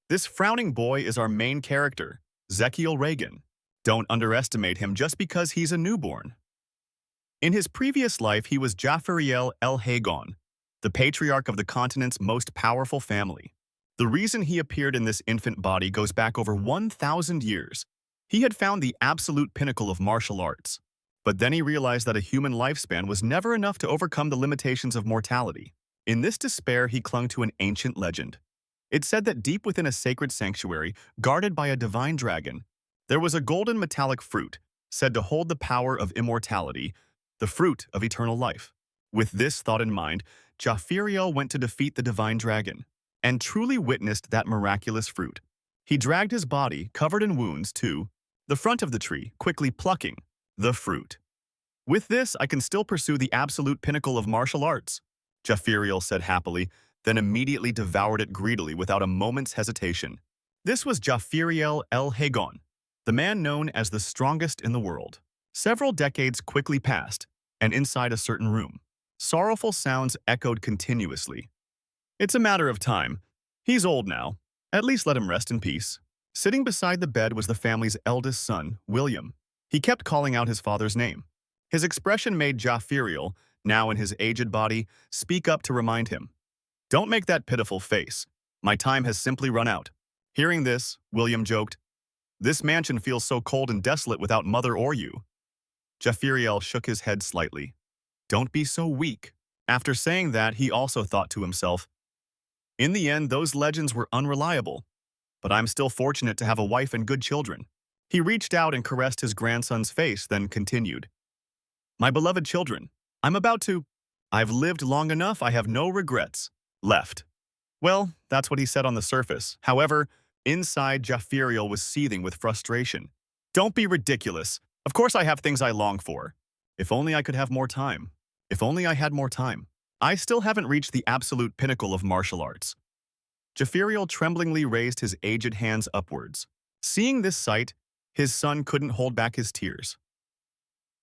This frowning boy is our main character, Zekiel Reagan. Don't underestimate him just because he's a newborn. In his previous life, he was Japhiriel El Hagon, the patriarch of the continent's most powerful family. The reason he appeared in this infant body goes back over 1,000 years. He had found the absolute pinnacle of martial arts. But then he realized that a human lifespan was never enough to overcome the limitations of mortality. In this despair, he clung to an ancient legend. It said that deep within a sacred sanctuary, guarded by a divine dragon, there was a golden metallic fruit, said to hold the power of immortality, the fruit of eternal life. With this thought in mind, Japhiriel went to defeat the divine dragon, and truly witnessed that miraculous fruit. He dragged his body, covered in wounds, to the front of the tree, quickly plucking the fruit. With this, I can still pursue the absolute pinnacle of martial arts, Japhiriel said happily, then immediately devoured it greedily without a moment's hesitation. This was Japhiriel El Hagon, the man known as the strongest in the world. Several decades quickly passed, and inside a certain room, sorrowful sounds echoed continuously. It's a matter of time. He's old now. At least let him rest in peace. Sitting beside the bed was the family's eldest son, William. He kept calling out his father's name. His expression made Japhiriel, now in his aged body, speak up to remind him. Don't make that pitiful face. My time has simply run out. Hearing this, William joked, This mansion feels so cold and desolate without mother or you. Japhiriel shook his head slightly. Don't be so weak. After saying that, he also thought to himself, In the end, those legends were unreliable. But I'm still fortunate to have a wife and good children. He reached out and caressed his grandson's face, then continued. My beloved children, I've lived long enough, I have no regrets left. Well, that's what he said on the surface. However, inside, Japhiriel was seething with frustration. Don't be ridiculous. Of course I have things I long for. If only I could have more time. If only I had more time. I still haven't reached the absolute pinnacle of martial arts. Japhiriel tremblingly raised his aged hands upwards. Seeing this sight, his son couldn't hold back his tears.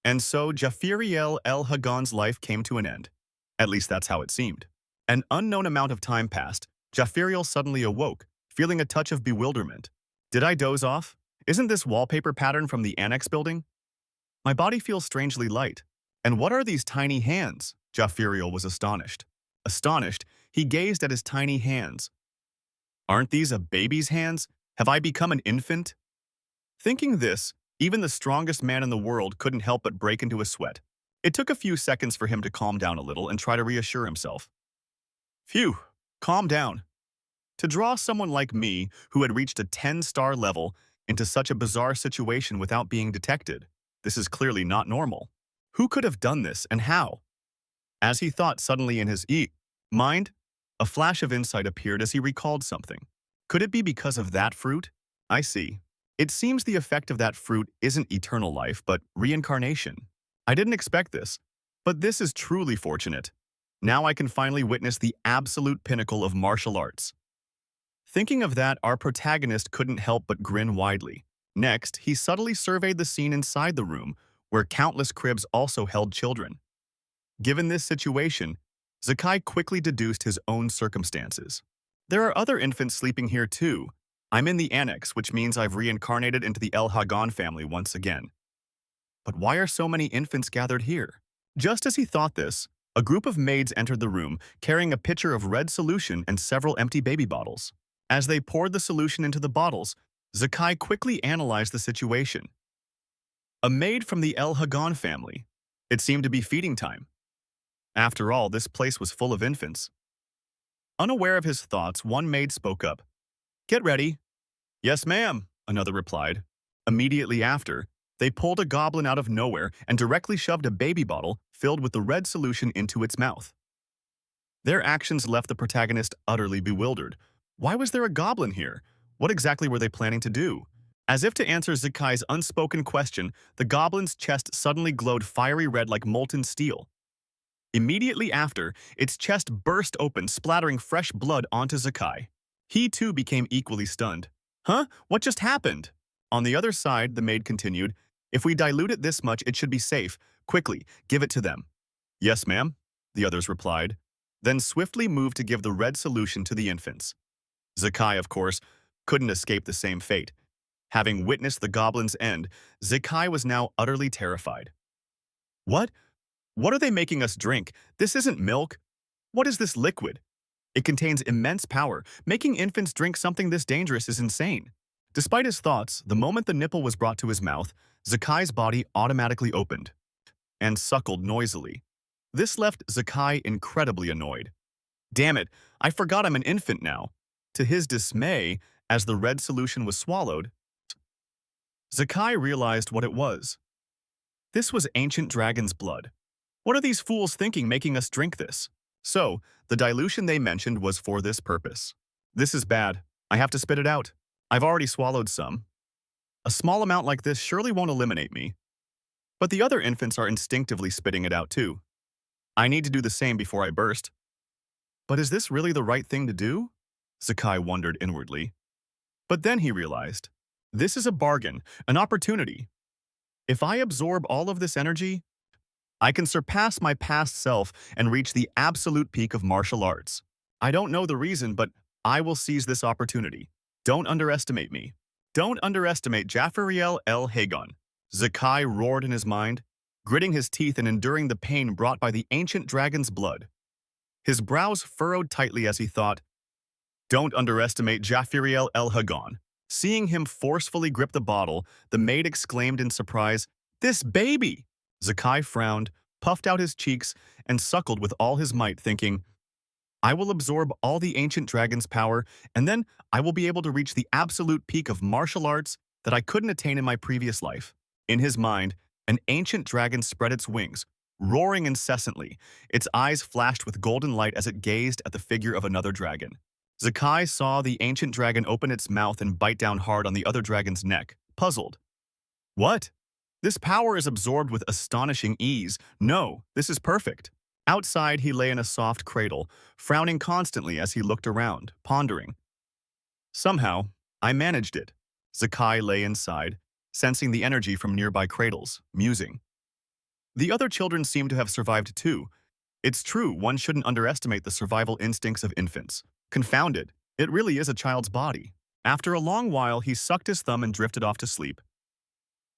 And so Japhiriel El Hagon's life came to an end. At least that's how it seemed. An unknown amount of time passed. Japhiriel suddenly awoke, feeling a touch of bewilderment. Did I doze off? Isn't this wallpaper pattern from the annex building? My body feels strangely light. And what are these tiny hands? Japhiriel was astonished. Astonished, he gazed at his tiny hands. Aren't these a baby's hands? Have I become an infant? Thinking this, even the strongest man in the world couldn't help but break into a sweat. It took a few seconds for him to calm down a little and try to reassure himself. Phew, calm down. To draw someone like me, who had reached a 10-star level, into such a bizarre situation without being detected, this is clearly not normal. Who could have done this and how? As he thought suddenly in his mind, a flash of insight appeared as he recalled something. Could it be because of that fruit? I see. It seems the effect of that fruit isn't eternal life, but reincarnation. I didn't expect this, but this is truly fortunate. Now I can finally witness the absolute pinnacle of martial arts. Thinking of that, our protagonist couldn't help but grin widely. Next, he subtly surveyed the scene inside the room, where countless cribs also held children. Given this situation, Zekiel quickly deduced his own circumstances. There are other infants sleeping here too. I'm in the annex, which means I've reincarnated into the El Hagon family once again. But why are so many infants gathered here? Just as he thought this, a group of maids entered the room, carrying a pitcher of red solution and several empty baby bottles. As they poured the solution into the bottles, Zekiel quickly analyzed the situation. A maid from the El Hagon family. It seemed to be feeding time. After all, this place was full of infants. Unaware of his thoughts, one maid spoke up. Get ready. Yes, ma'am, another replied. Immediately after, they pulled a goblin out of nowhere and directly shoved a baby bottle filled with the red solution into its mouth. Their actions left the protagonist utterly bewildered. Why was there a goblin here? What exactly were they planning to do? As if to answer Zekiel's unspoken question, the goblin's chest suddenly glowed fiery red like molten steel. Immediately after, its chest burst open, splattering fresh blood onto Zekiel. He too became equally stunned. Huh? What just happened? On the other side, the maid continued, If we dilute it this much, it should be safe. Quickly, give it to them. Yes, ma'am, the others replied, then swiftly moved to give the red solution to the infants. Zekiel, of course, couldn't escape the same fate. Having witnessed the goblin's end, Zekiel was now utterly terrified. What? What are they making us drink? This isn't milk. What is this liquid? It contains immense power. Making infants drink something this dangerous is insane. Despite his thoughts, the moment the nipple was brought to his mouth, Zekiel's body automatically opened and suckled noisily. This left Zekiel incredibly annoyed. Damn it, I forgot I'm an infant now. To his dismay, as the red solution was swallowed, Zekiel realized what it was. This was ancient dragon's blood. What are these fools thinking making us drink this? So, the dilution they mentioned was for this purpose. This is bad. I have to spit it out. I've already swallowed some. A small amount like this surely won't eliminate me. But the other infants are instinctively spitting it out too. I need to do the same before I burst. But is this really the right thing to do? Zekiel wondered inwardly. But then he realized, this is a bargain, an opportunity. If I absorb all of this energy, I can surpass my past self and reach the absolute peak of martial arts. I don't know the reason, but I will seize this opportunity. Don't underestimate me. Don't underestimate Japhiriel El Hagon. Zekiel roared in his mind, gritting his teeth and enduring the pain brought by the ancient dragon's blood. His brows furrowed tightly as he thought, don't underestimate Japhiriel El Hagon. Seeing him forcefully grip the bottle, the maid exclaimed in surprise, this baby! Zekiel frowned, puffed out his cheeks, and suckled with all his might, thinking, I will absorb all the ancient dragon's power, and then I will be able to reach the absolute peak of martial arts that I couldn't attain in my previous life. In his mind, an ancient dragon spread its wings, roaring incessantly. Its eyes flashed with golden light as it gazed at the figure of another dragon. Zekiel saw the ancient dragon open its mouth and bite down hard on the other dragon's neck, puzzled. What? This power is absorbed with astonishing ease. No, this is perfect. Outside, he lay in a soft cradle, frowning constantly as he looked around, pondering. Somehow, I managed it. Zekiel lay inside, sensing the energy from nearby cradles, musing. The other children seemed to have survived too. It's true, one shouldn't underestimate the survival instincts of infants. Confounded, it really is a child's body. After a long while, he sucked his thumb and drifted off to sleep.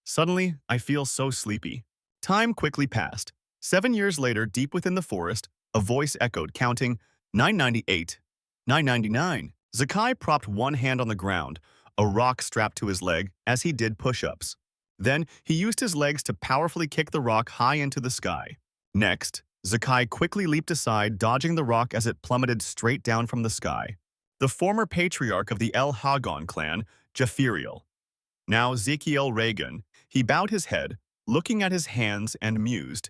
Suddenly, I feel so sleepy. Time quickly passed. 7 years later, deep within the forest, a voice echoed, counting 998, 999. Zekiel propped one hand on the ground, a rock strapped to his leg, as he did push-ups. Then, he used his legs to powerfully kick the rock high into the sky. Next, Zekiel quickly leaped aside, dodging the rock as it plummeted straight down from the sky. The former patriarch of the El Hagon clan, Japhiriel. Now Zekiel Reagan, he bowed his head, looking at his hands and mused.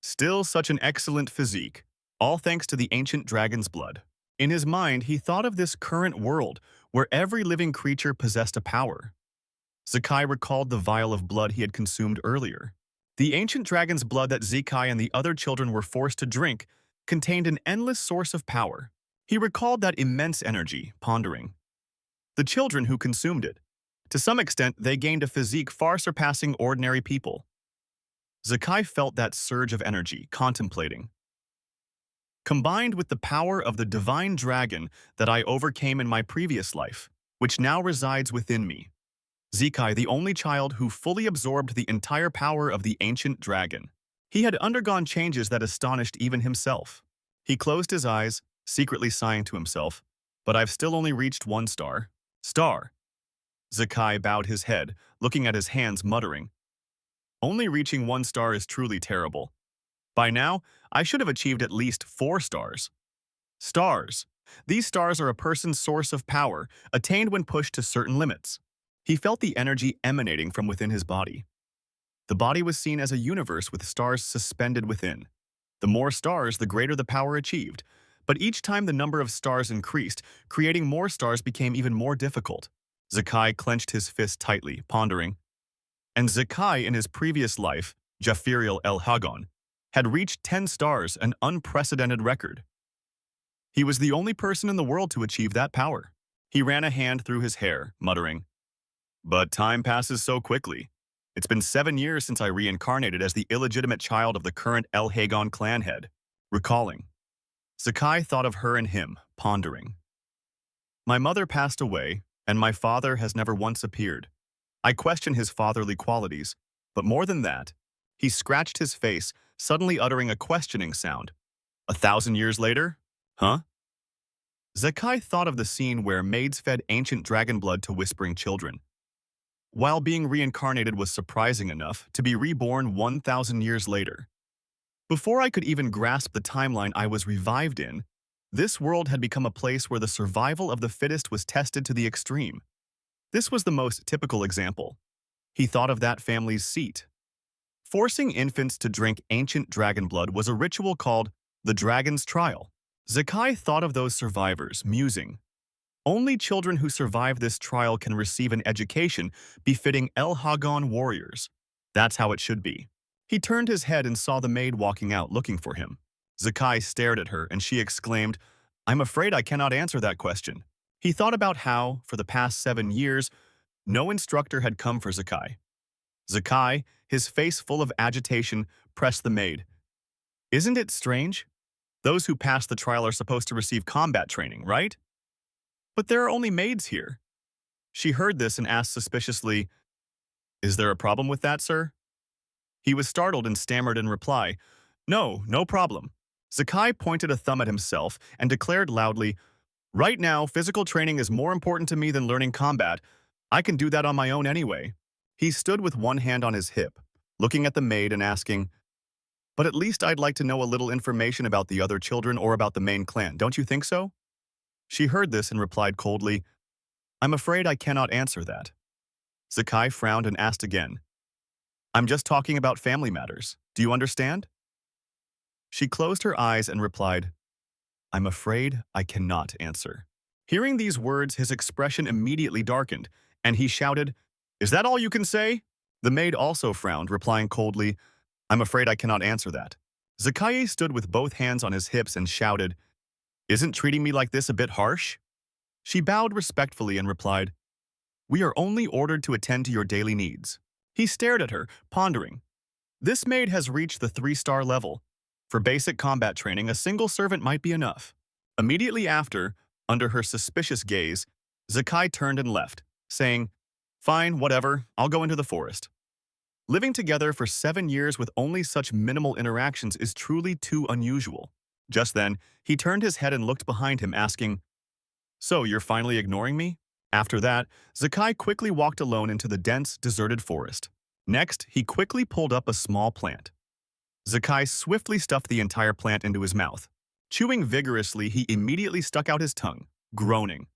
Still such an excellent physique, all thanks to the ancient dragon's blood. In his mind, he thought of this current world, where every living creature possessed a power. Zekiel recalled the vial of blood he had consumed earlier. The ancient dragon's blood that Zekiel and the other children were forced to drink contained an endless source of power. He recalled that immense energy, pondering. The children who consumed it. To some extent, they gained a physique far surpassing ordinary people. Zekiel felt that surge of energy, contemplating. Combined with the power of the divine dragon that I overcame in my previous life, which now resides within me. Zekiel, the only child who fully absorbed the entire power of the ancient dragon. He had undergone changes that astonished even himself. He closed his eyes, secretly sighing to himself, but I've still only reached 1 star. Star. Zekiel bowed his head, looking at his hands, muttering. Only reaching 1 star is truly terrible. By now, I should have achieved at least 4 stars. Stars. These stars are a person's source of power, attained when pushed to certain limits. He felt the energy emanating from within his body. The body was seen as a universe with stars suspended within. The more stars, the greater the power achieved. But each time the number of stars increased, creating more stars became even more difficult. Zekiel clenched his fist tightly, pondering. And Zekiel, in his previous life, Japhiriel El Hagon, had reached 10 stars, an unprecedented record. He was the only person in the world to achieve that power. He ran a hand through his hair, muttering. But time passes so quickly. It's been 7 years since I reincarnated as the illegitimate child of the current El Hagon clan head. Recalling. Zekiel thought of her and him, pondering. My mother passed away, and my father has never once appeared. I question his fatherly qualities, but more than that, he scratched his face, suddenly uttering a questioning sound. 1,000 years later? Huh? Zekai thought of the scene where maids fed ancient dragon blood to whispering children. While being reincarnated was surprising enough to be reborn 1,000 years later. Before I could even grasp the timeline I was revived in, this world had become a place where the survival of the fittest was tested to the extreme. This was the most typical example. He thought of that family's seat. Forcing infants to drink ancient dragon blood was a ritual called the Dragon's Trial. Zekai thought of those survivors, musing, only children who survive this trial can receive an education befitting El Hagon warriors. That's how it should be. He turned his head and saw the maid walking out looking for him. Zekai stared at her and she exclaimed, "I'm afraid I cannot answer that question." He thought about how, for the past 7 years, no instructor had come for Zekai. Zekai, his face full of agitation, pressed the maid. "Isn't it strange? Those who pass the trial are supposed to receive combat training, right? But there are only maids here." She heard this and asked suspiciously, "Is there a problem with that, sir?" He was startled and stammered in reply, "No, no problem." Zekai pointed a thumb at himself and declared loudly, "Right now, physical training is more important to me than learning combat. I can do that on my own anyway." He stood with one hand on his hip, looking at the maid and asking, "But at least I'd like to know a little information about the other children or about the main clan, don't you think so?" She heard this and replied coldly, "I'm afraid I cannot answer that." Zekai frowned and asked again, "I'm just talking about family matters. Do you understand?" She closed her eyes and replied, "I'm afraid I cannot answer." Hearing these words, his expression immediately darkened, and he shouted, "Is that all you can say?" The maid also frowned, replying coldly, "I'm afraid I cannot answer that." Zekai stood with both hands on his hips and shouted, "Isn't treating me like this a bit harsh?" She bowed respectfully and replied, "We are only ordered to attend to your daily needs." He stared at her, pondering. This maid has reached the 3-star level. For basic combat training, a single servant might be enough. Immediately after, under her suspicious gaze, Zekai turned and left, saying, "Fine, whatever, I'll go into the forest." Living together for 7 years with only such minimal interactions is truly too unusual. Just then, he turned his head and looked behind him, asking, "So, you're finally ignoring me?" After that, Zekai quickly walked alone into the dense, deserted forest. Next, he quickly pulled up a small plant. Zekai swiftly stuffed the entire plant into his mouth. Chewing vigorously, he immediately stuck out his tongue, groaning.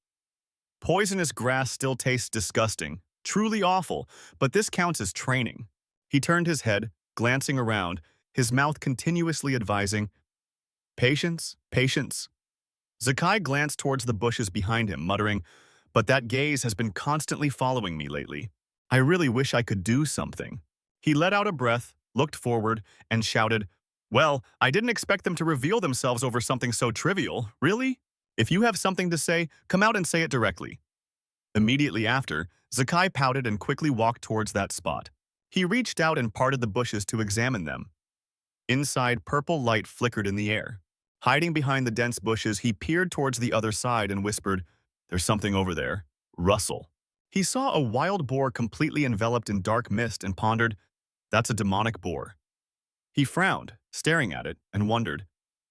Poisonous grass still tastes disgusting, truly awful, but this counts as training. He turned his head, glancing around, his mouth continuously advising, "Patience, patience." Zekai glanced towards the bushes behind him, muttering, "But that gaze has been constantly following me lately. I really wish I could do something." He let out a breath, looked forward, and shouted, "Well, I didn't expect them to reveal themselves over something so trivial, really? If you have something to say, come out and say it directly." Immediately after, Zekai pouted and quickly walked towards that spot. He reached out and parted the bushes to examine them. Inside, purple light flickered in the air. Hiding behind the dense bushes, he peered towards the other side and whispered, "There's something over there. Rustle." He saw a wild boar completely enveloped in dark mist and pondered, "That's a demonic boar." He frowned, staring at it, and wondered,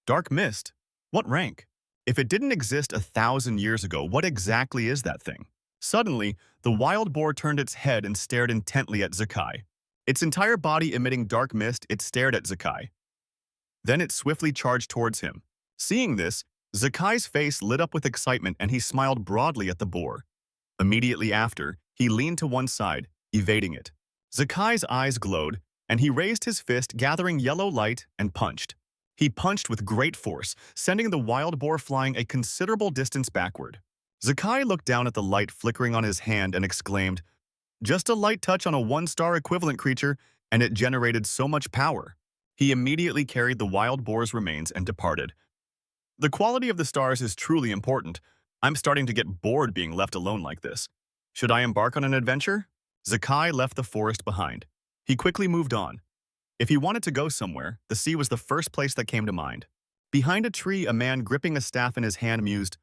"Dark mist? What rank? If it didn't exist 1,000 years ago, what exactly is that thing?" Suddenly, the wild boar turned its head and stared intently at Zekai. Its entire body emitting dark mist, it stared at Zekai. Then it swiftly charged towards him. Seeing this, Zekai's face lit up with excitement and he smiled broadly at the boar. Immediately after, he leaned to one side, evading it. Zekai's eyes glowed, and he raised his fist, gathering yellow light, and punched. He punched with great force, sending the wild boar flying a considerable distance backward. Zekai looked down at the light flickering on his hand and exclaimed, "Just a light touch on a 1-star equivalent creature, and it generated so much power." He immediately carried the wild boar's remains and departed. The quality of the stars is truly important. I'm starting to get bored being left alone like this. Should I embark on an adventure? Zekai left the forest behind. He quickly moved on. If he wanted to go somewhere, the sea was the first place that came to mind. Behind a tree, a man gripping a staff in his hand mused,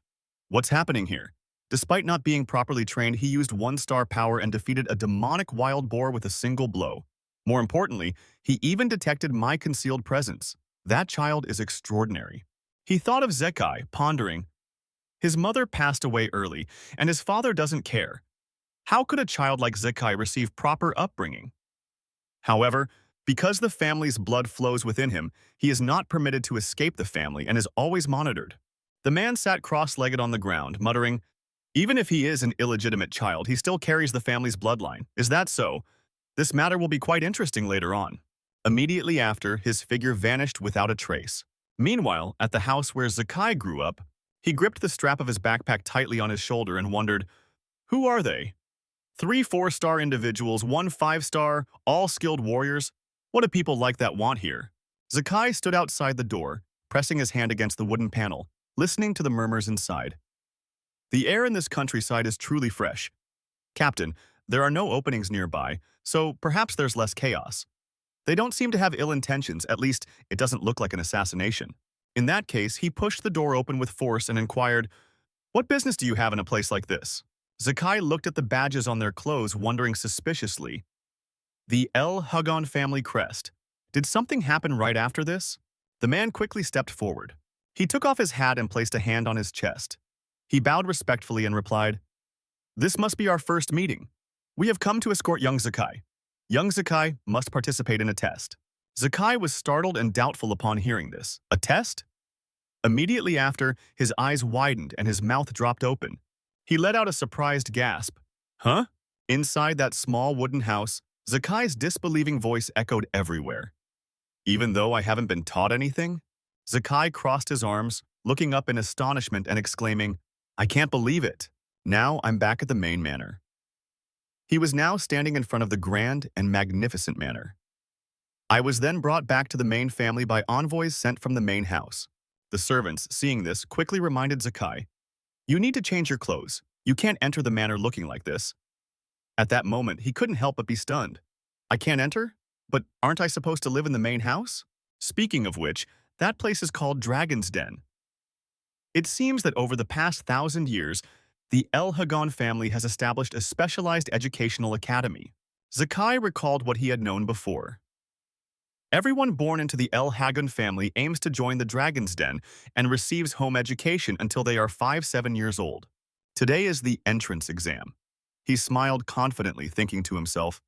"What's happening here? Despite not being properly trained, he used one-star power and defeated a demonic wild boar with a single blow. More importantly, he even detected my concealed presence. That child is extraordinary. He thought of Zekiel, pondering. His mother passed away early, and his father doesn't care. How could a child like Zekiel receive proper upbringing? However, because the family's blood flows within him, he is not permitted to escape the family and is always monitored. The man sat cross-legged on the ground, muttering, even if he is an illegitimate child, he still carries the family's bloodline. Is that so? This matter will be quite interesting later on. Immediately after, his figure vanished without a trace. Meanwhile, at the house where Zekiel grew up, he gripped the strap of his backpack tightly on his shoulder and wondered, who are they? 3 4-star individuals, 1 5-star, all skilled warriors? What do people like that want here? Zekiel stood outside the door, pressing his hand against the wooden panel, listening to the murmurs inside. The air in this countryside is truly fresh. Captain, there are no openings nearby, so perhaps there's less chaos. They don't seem to have ill intentions, at least it doesn't look like an assassination. In that case, he pushed the door open with force and inquired, what business do you have in a place like this? Zekiel looked at the badges on their clothes, wondering suspiciously. The El Hagon family crest. Did something happen right after this? The man quickly stepped forward. He took off his hat and placed a hand on his chest. He bowed respectfully and replied, this must be our first meeting. We have come to escort young Zekiel. Young Zekiel must participate in a test. Zekiel was startled and doubtful upon hearing this. A test? Immediately after, his eyes widened and his mouth dropped open. He let out a surprised gasp. Huh? Inside that small wooden house, Zekiel's disbelieving voice echoed everywhere. Even though I haven't been taught anything? Zekiel crossed his arms, looking up in astonishment and exclaiming, I can't believe it. Now I'm back at the main manor. He was now standing in front of the grand and magnificent manor. I was then brought back to the main family by envoys sent from the main house. The servants, seeing this, quickly reminded Zekiel, you need to change your clothes. You can't enter the manor looking like this. At that moment, he couldn't help but be stunned. I can't enter? But aren't I supposed to live in the main house? Speaking of which, that place is called Dragon's Den. It seems that over the past 1,000 years, the El Hagon family has established a specialized educational academy. Zekiel recalled what he had known before. Everyone born into the El Hagon family aims to join the Dragon's Den and receives home education until they are 5-7 years old. Today is the entrance exam. He smiled confidently, thinking to himself,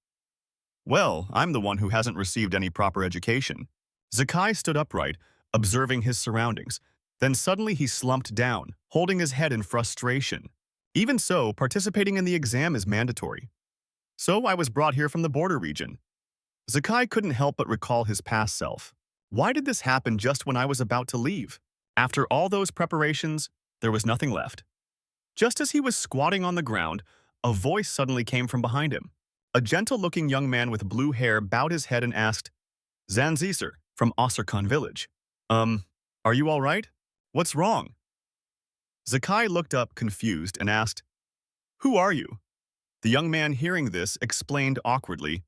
well, I'm the one who hasn't received any proper education. Zekiel stood upright, observing his surroundings. Then suddenly he slumped down, holding his head in frustration. Even so, participating in the exam is mandatory. So I was brought here from the border region. Zekiel couldn't help but recall his past self. Why did this happen just when I was about to leave? After all those preparations, there was nothing left. Just as he was squatting on the ground, a voice suddenly came from behind him. A gentle-looking young man with blue hair bowed his head and asked, Zanziser, from Osirkan village. Are you all right? What's wrong? Zekiel looked up, confused, and asked, who are you? The young man, hearing this, explained awkwardly,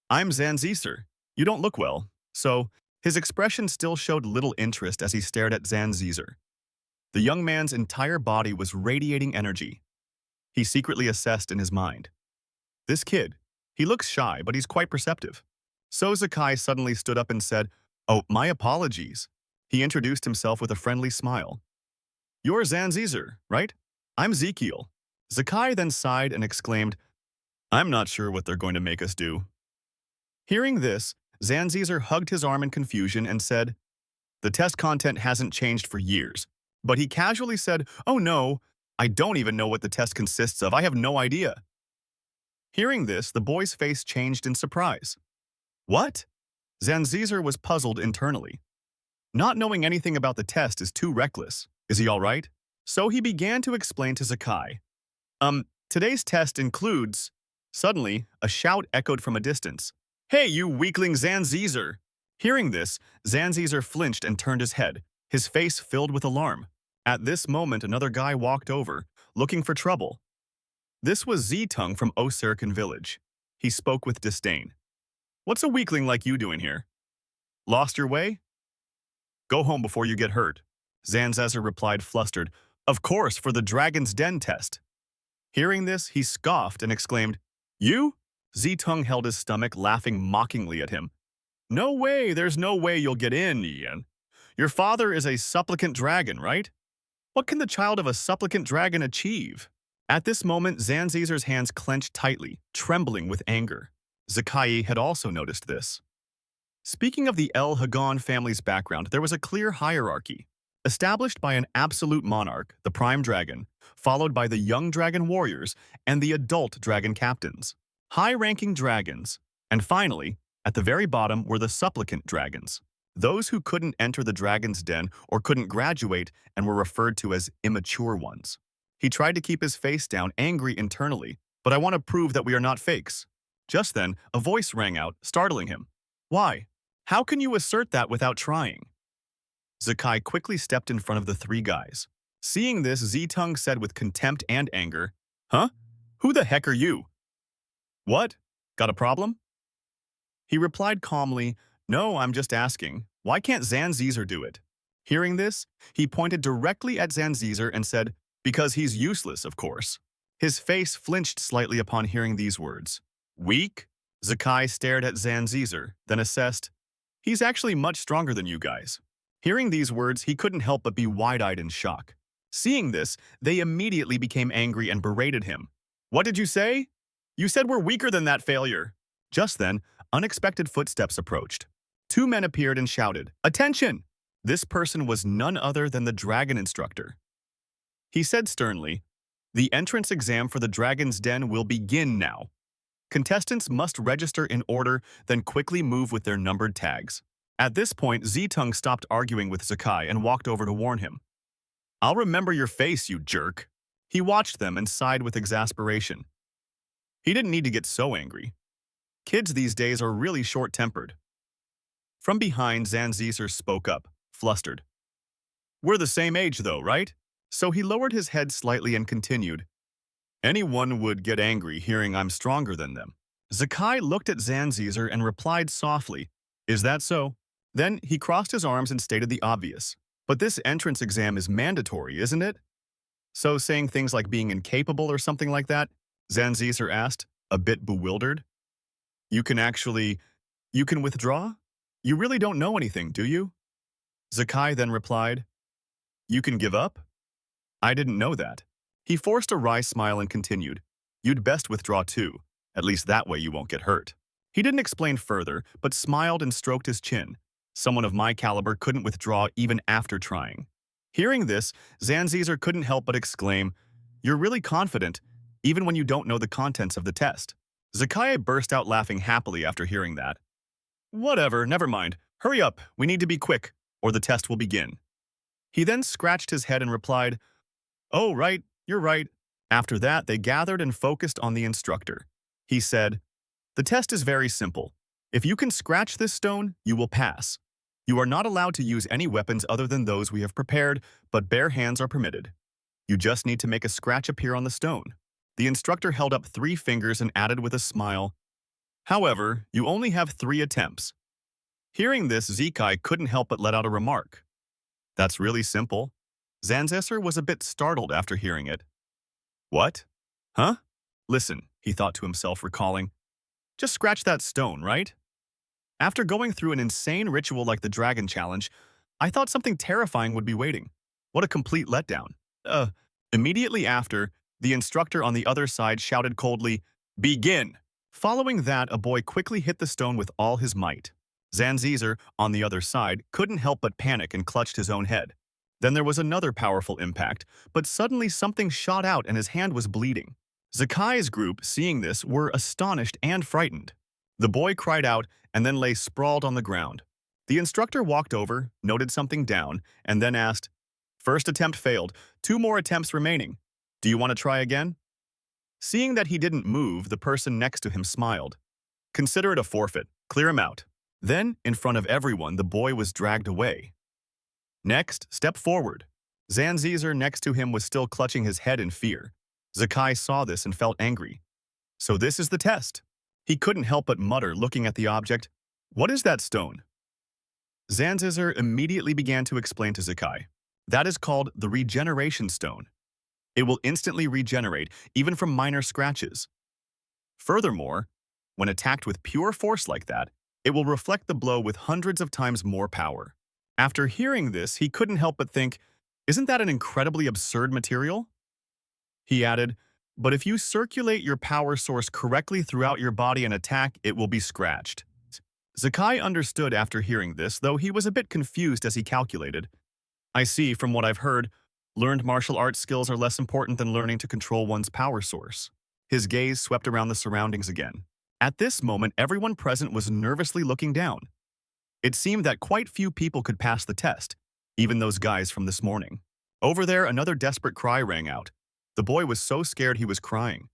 I'm Zanziser. You don't look well. So, his expression still showed little interest as he stared at Zanziser. The young man's entire body was radiating energy. He secretly assessed in his mind. This kid, he looks shy, but he's quite perceptive. So Zekiel suddenly stood up and said, oh, my apologies. He introduced himself with a friendly smile. You're Zanziser, right? I'm Zekiel. Zekiel then sighed and exclaimed, I'm not sure what they're going to make us do. Hearing this, Zanziser hugged his arm in confusion and said, the test content hasn't changed for years. But he casually said, oh no, I don't even know what the test consists of. I have no idea. Hearing this, the boy's face changed in surprise. What? Zanziser was puzzled internally. Not knowing anything about the test is too reckless. Is he all right? So he began to explain to Zekiel. Today's test includes... Suddenly, a shout echoed from a distance. Hey, you weakling Zanziser! Hearing this, Zanziser flinched and turned his head, his face filled with alarm. At this moment, another guy walked over, looking for trouble. This was Zetung from Osirkan village. He spoke with disdain. What's a weakling like you doing here? Lost your way? Go home before you get hurt. Zanziser replied, flustered. Of course, for the Dragon's Den test. Hearing this, he scoffed and exclaimed, You? Zetung held his stomach, laughing mockingly at him. No way, there's no way you'll get in, Ian. Your father is a supplicant dragon, right? What can the child of a supplicant dragon achieve? At this moment, Zanzizer's hands clenched tightly, trembling with anger. Zekiel had also noticed this. Speaking of the El Hagon family's background, there was a clear hierarchy, established by an absolute monarch, the prime dragon, followed by the young dragon warriors and the adult dragon captains, high-ranking dragons, and finally, at the very bottom were the supplicant dragons, those who couldn't enter the dragon's den or couldn't graduate and were referred to as immature ones. He tried to keep his face down, angry internally, but I want to prove that we are not fakes. Just then, a voice rang out, startling him. Why? How can you assert that without trying? Zekiel quickly stepped in front of the three guys. Seeing this, Zetung said with contempt and anger, Huh? Who the heck are you? What? Got a problem? He replied calmly, No, I'm just asking. Why can't Zanzizer do it? Hearing this, he pointed directly at Zanzizer and said, Because he's useless, of course. His face flinched slightly upon hearing these words. Weak? Zekiel stared at Zanzizer, then assessed, He's actually much stronger than you guys. Hearing these words, he couldn't help but be wide-eyed in shock. Seeing this, they immediately became angry and berated him. What did you say? You said we're weaker than that failure. Just then, unexpected footsteps approached. Two men appeared and shouted, Attention! This person was none other than the dragon instructor. He said sternly, The entrance exam for the Dragon's Den will begin now. Contestants must register in order, then quickly move with their numbered tags. At this point, Zetung stopped arguing with Zekiel and walked over to warn him. I'll remember your face, you jerk. He watched them and sighed with exasperation. He didn't need to get so angry. Kids these days are really short-tempered. From behind, Zanzizer spoke up, flustered. We're the same age though, right? So he lowered his head slightly and continued. Anyone would get angry hearing I'm stronger than them. Zekiel looked at Zanzizer and replied softly, Is that so? Then he crossed his arms and stated the obvious. But this entrance exam is mandatory, isn't it? So saying things like being incapable or something like that? Zanzizer asked, a bit bewildered. You can withdraw? You really don't know anything, do you? Zekiel then replied, You can give up? I didn't know that. He forced a wry smile and continued, You'd best withdraw too. At least that way you won't get hurt. He didn't explain further, but smiled and stroked his chin. Someone of my caliber couldn't withdraw even after trying. Hearing this, Zanzizer couldn't help but exclaim, You're really confident, even when you don't know the contents of the test. Zekiel burst out laughing happily after hearing that. Whatever, never mind. Hurry up, we need to be quick, or the test will begin. He then scratched his head and replied, Oh, right, you're right. After that, they gathered and focused on the instructor. He said, The test is very simple. If you can scratch this stone, you will pass. You are not allowed to use any weapons other than those we have prepared, but bare hands are permitted. You just need to make a scratch appear on the stone. The instructor held up 3 fingers and added with a smile, However, you only have 3 attempts. Hearing this, Zekiel couldn't help but let out a remark. That's really simple. Zanzizer was a bit startled after hearing it. What? Huh? Listen, he thought to himself, recalling. Just scratch that stone, right? After going through an insane ritual like the Dragon Challenge, I thought something terrifying would be waiting. What a complete letdown. Immediately after, the instructor on the other side shouted coldly, Begin! Following that, a boy quickly hit the stone with all his might. Zanzizer, on the other side, couldn't help but panic and clutched his own head. Then there was another powerful impact, but suddenly something shot out and his hand was bleeding. Zekiel's group, seeing this, were astonished and frightened. The boy cried out and then lay sprawled on the ground. The instructor walked over, noted something down, and then asked, First attempt failed, 2 more attempts remaining. Do you want to try again? Seeing that he didn't move, the person next to him smiled. Consider it a forfeit. Clear him out. Then, in front of everyone, the boy was dragged away. Next, step forward. Zanzizer next to him was still clutching his head in fear. Zekiel saw this and felt angry. So this is the test. He couldn't help but mutter, looking at the object, What is that stone? Zanzizer immediately began to explain to Zekiel. That is called the regeneration stone. It will instantly regenerate, even from minor scratches. Furthermore, when attacked with pure force like that, it will reflect the blow with hundreds of times more power. After hearing this, he couldn't help but think, isn't that an incredibly absurd material? He added, but if you circulate your power source correctly throughout your body and attack, it will be scratched. Zekiel understood after hearing this, though he was a bit confused as he calculated. I see, from what I've heard, learned martial arts skills are less important than learning to control one's power source. His gaze swept around the surroundings again. At this moment, everyone present was nervously looking down. It seemed that quite few people could pass the test, even those guys from this morning. Over there, another desperate cry rang out. The boy was so scared he was crying.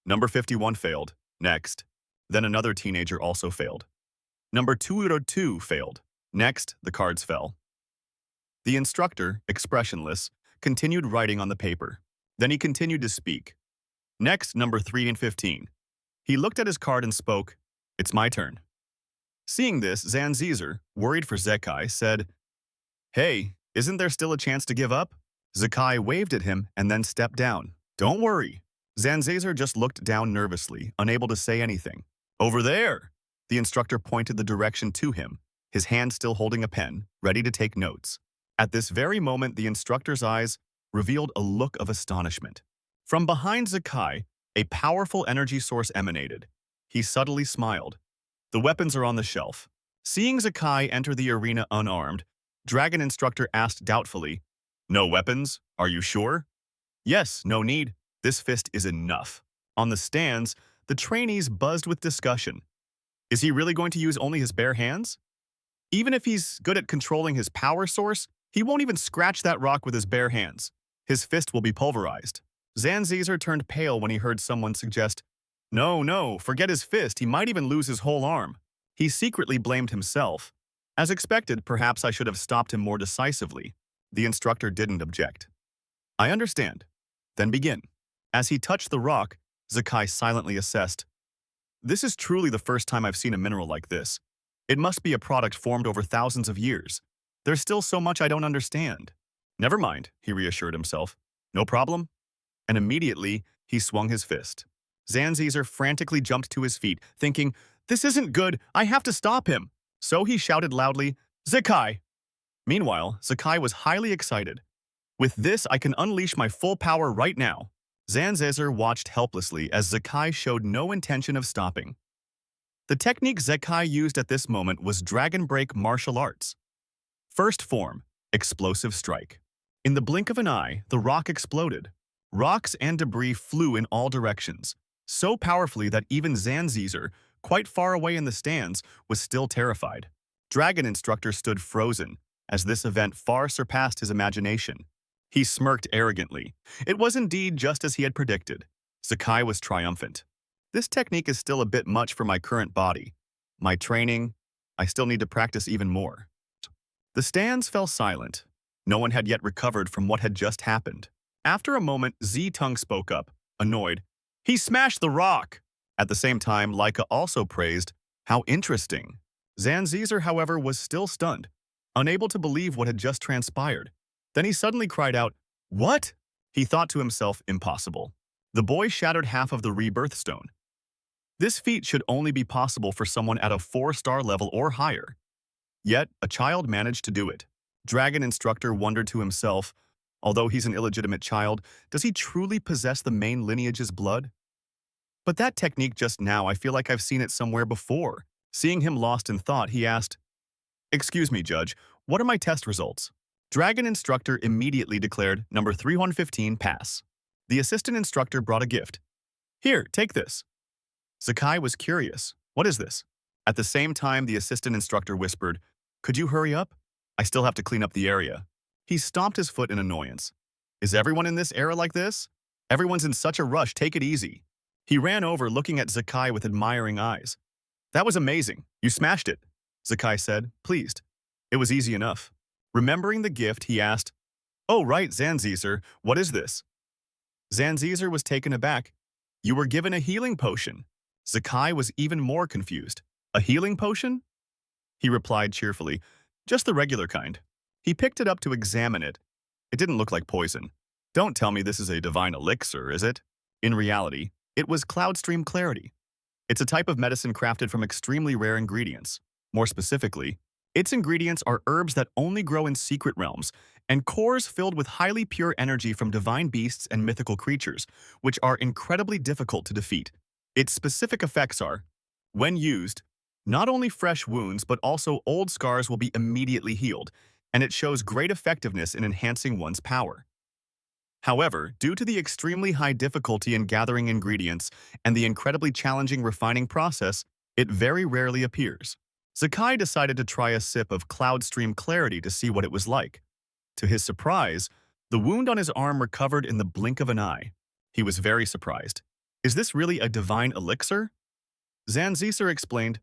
Number 51 failed. Next. Then another teenager also failed. Number 202 failed. Next, the cards fell. The instructor, expressionless, continued writing on the paper. Then he continued to speak. Next, number 3 and 15. He looked at his card and spoke, "It's my turn." Seeing this, Zanzizer, worried for Zekiel, said, "Hey, isn't there still a chance to give up?" Zekiel waved at him and then stepped down. "Don't worry." Zanzizer just looked down nervously, unable to say anything. "Over there!" The instructor pointed the direction to him, his hand still holding a pen, ready to take notes. At this very moment, the instructor's eyes revealed a look of astonishment. From behind Zekiel, a powerful energy source emanated. He subtly smiled. "The weapons are on the shelf." Seeing Zekiel enter the arena unarmed, Dragon Instructor asked doubtfully, "No weapons? Are you sure?" "Yes, no need. This fist is enough." On the stands, the trainees buzzed with discussion. Is he really going to use only his bare hands? Even if he's good at controlling his power source, he won't even scratch that rock with his bare hands. His fist will be pulverized. Zanzizer turned pale when he heard someone suggest, No, forget his fist, he might even lose his whole arm." He secretly blamed himself. As expected, perhaps I should have stopped him more decisively. The instructor didn't object. "I understand. Then begin." As he touched the rock, Zekiel silently assessed, "This is truly the first time I've seen a mineral like this. It must be a product formed over thousands of years. There's still so much I don't understand." "Never mind," he reassured himself. "No problem." And immediately, he swung his fist. Zanzizer frantically jumped to his feet, thinking, "This isn't good, I have to stop him." So he shouted loudly, "Zekiel!" Meanwhile, Zekiel was highly excited. "With this, I can unleash my full power right now." Zanzizer watched helplessly as Zekiel showed no intention of stopping. The technique Zekiel used at this moment was Dragon Break martial arts. First form, explosive strike. In the blink of an eye, the rock exploded. Rocks and debris flew in all directions, so powerfully that even Zanzizer, quite far away in the stands, was still terrified. Dragon Instructor stood frozen, as this event far surpassed his imagination. He smirked arrogantly. It was indeed just as he had predicted. Zekiel was triumphant. "This technique is still a bit much for my current body. My training, I still need to practice even more." The stands fell silent. No one had yet recovered from what had just happened. After a moment, Z-Tung spoke up, annoyed. "He smashed the rock!" At the same time, Laika also praised, "How interesting." Zanzizer, however, was still stunned, unable to believe what had just transpired. Then he suddenly cried out, "What?" He thought to himself, impossible. The boy shattered half of the rebirth stone. This feat should only be possible for someone at a 4-star level or higher. Yet, a child managed to do it. Dragon Instructor wondered to himself, although he's an illegitimate child, does he truly possess the main lineage's blood? But that technique just now, I feel like I've seen it somewhere before. Seeing him lost in thought, he asked, "Excuse me, Judge, what are my test results?" Dragon Instructor immediately declared number 315 pass. The assistant instructor brought a gift. "Here, take this." Zekiel was curious. "What is this?" At the same time, the assistant instructor whispered, "Could you hurry up? I still have to clean up the area." He stomped his foot in annoyance. "Is everyone in this era like this? Everyone's in such a rush, take it easy." He ran over, looking at Zekiel with admiring eyes. "That was amazing. You smashed it," Zekiel said, pleased. "It was easy enough." Remembering the gift, he asked, "Oh, right, Zanzizer, what is this?" Zanzizer was taken aback. "You were given a healing potion." Zekiel was even more confused. "A healing potion?" He replied cheerfully, "Just the regular kind." He picked it up to examine it, It didn't look like poison. Don't tell me this is a divine elixir, is it? In reality, it was Cloudstream Clarity. It's a type of medicine crafted from extremely rare ingredients. More specifically, its ingredients are herbs that only grow in secret realms, and cores filled with highly pure energy from divine beasts and mythical creatures, which are incredibly difficult to defeat. Its specific effects are, when used, not only fresh wounds but also old scars will be immediately healed, and it shows great effectiveness in enhancing one's power. However, due to the extremely high difficulty in gathering ingredients and the incredibly challenging refining process, it very rarely appears. Zekiel decided to try a sip of Cloudstream Clarity to see what it was like. To his surprise, the wound on his arm recovered in the blink of an eye. He was very surprised. Is this really a divine elixir? Zanziser explained,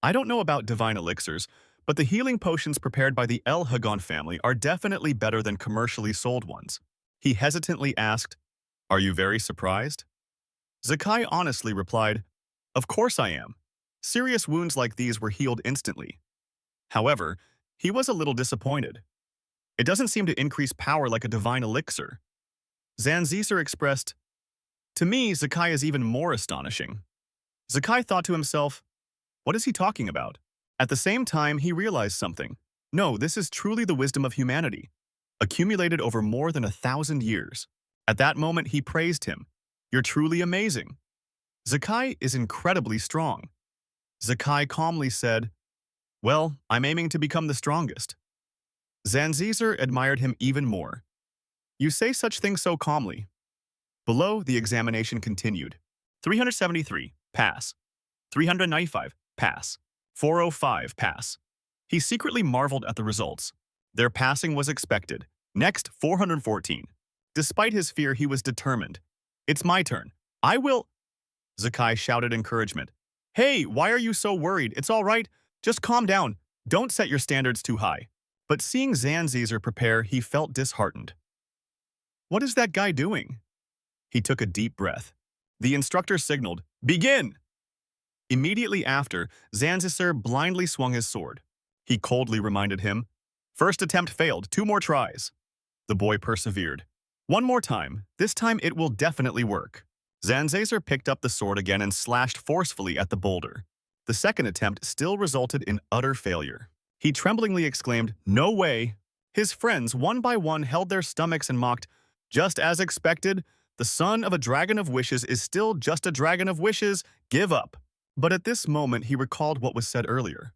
I don't know about divine elixirs, but the healing potions prepared by the El Hagon family are definitely better than commercially sold ones. He hesitantly asked, Are you very surprised? Zekiel honestly replied, Of course I am. Serious wounds like these were healed instantly. However, he was a little disappointed. It doesn't seem to increase power like a divine elixir. Zanziser expressed, To me, Zekiel is even more astonishing. Zekiel thought to himself, What is he talking about? At the same time, he realized something. No, this is truly the wisdom of humanity, accumulated over more than 1,000 years. At that moment, he praised him. You're truly amazing. Zekiel is incredibly strong. Zekiel calmly said, Well, I'm aiming to become the strongest. Zanziser admired him even more. You say such things so calmly. Below, the examination continued. 373, pass. 395, pass. 405, pass. He secretly marveled at the results. Their passing was expected. Next, 414. Despite his fear, he was determined. It's my turn. I will... Zekiel shouted encouragement. Hey, why are you so worried? It's all right. Just calm down. Don't set your standards too high. But seeing Zanziser prepare, he felt disheartened. What is that guy doing? He took a deep breath. The instructor signaled, Begin! Immediately after, Zanziser blindly swung his sword. He coldly reminded him, First attempt failed, 2 more tries. The boy persevered. One more time. This time it will definitely work. Zanziser picked up the sword again and slashed forcefully at the boulder. The second attempt still resulted in utter failure. He tremblingly exclaimed, No way! His friends, one by one, held their stomachs and mocked, Just as expected, the son of a dragon of wishes is still just a dragon of wishes. Give up. But at this moment, he recalled what was said earlier.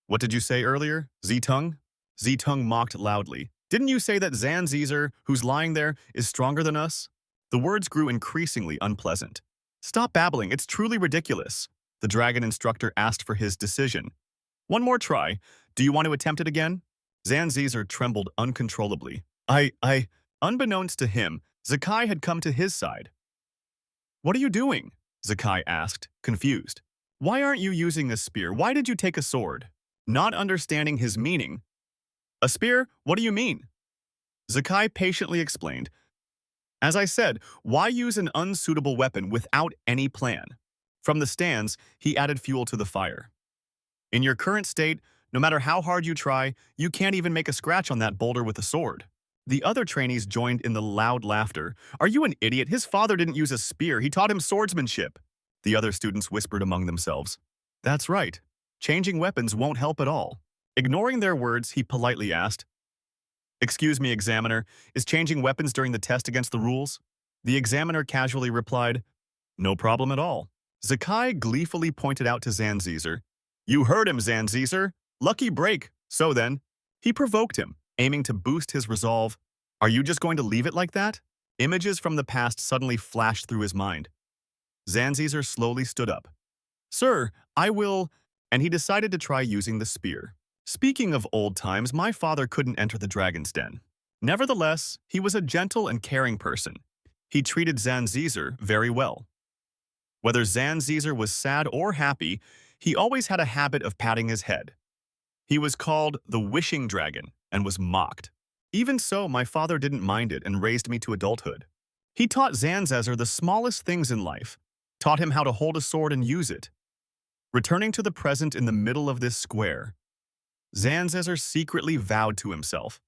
What did you say earlier, Zetung? Zetung mocked loudly. Didn't you say that Zanziser, who's lying there, is stronger than us? The words grew increasingly unpleasant. Stop babbling, it's truly ridiculous. The dragon instructor asked for his decision. One more try. Do you want to attempt it again? Zanziser trembled uncontrollably. Unbeknownst to him, Zekiel had come to his side. What are you doing? Zekiel asked, confused. Why aren't you using a spear? Why did you take a sword? Not understanding his meaning. A spear? What do you mean? Zekiel patiently explained. As I said, why use an unsuitable weapon without any plan? From the stands, he added fuel to the fire. In your current state, no matter how hard you try, you can't even make a scratch on that boulder with a sword. The other trainees joined in the loud laughter. Are you an idiot? His father didn't use a spear. He taught him swordsmanship. The other students whispered among themselves. That's right. Changing weapons won't help at all. Ignoring their words, he politely asked, Excuse me, examiner, is changing weapons during the test against the rules? The examiner casually replied, No problem at all. Zekiel gleefully pointed out to Zanziser, You heard him, Zanziser. Lucky break. So then, he provoked him, aiming to boost his resolve. Are you just going to leave it like that? Images from the past suddenly flashed through his mind. Zanziser slowly stood up. Sir, I will... And he decided to try using the spear. Speaking of old times, my father couldn't enter the dragon's den. Nevertheless, he was a gentle and caring person. He treated Zanziser very well. Whether Zanziser was sad or happy, he always had a habit of patting his head. He was called the Wishing Dragon and was mocked. Even so, my father didn't mind it and raised me to adulthood. He taught Zanziser the smallest things in life, taught him how to hold a sword and use it. Returning to the present in the middle of this square, Zanziser secretly vowed to himself,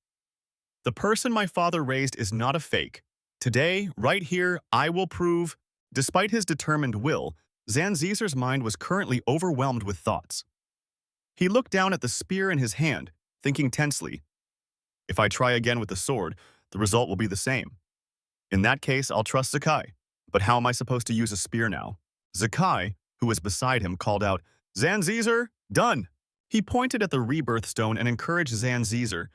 The person my father raised is not a fake. Today, right here, I will prove. Despite his determined will, Zanzizer's mind was currently overwhelmed with thoughts. He looked down at the spear in his hand, thinking tensely, if I try again with the sword, the result will be the same. In that case, I'll trust Zekiel. But how am I supposed to use a spear now? Zekiel, who was beside him, called out, Zanzizer, done! He pointed at the rebirth stone and encouraged Zanzizer,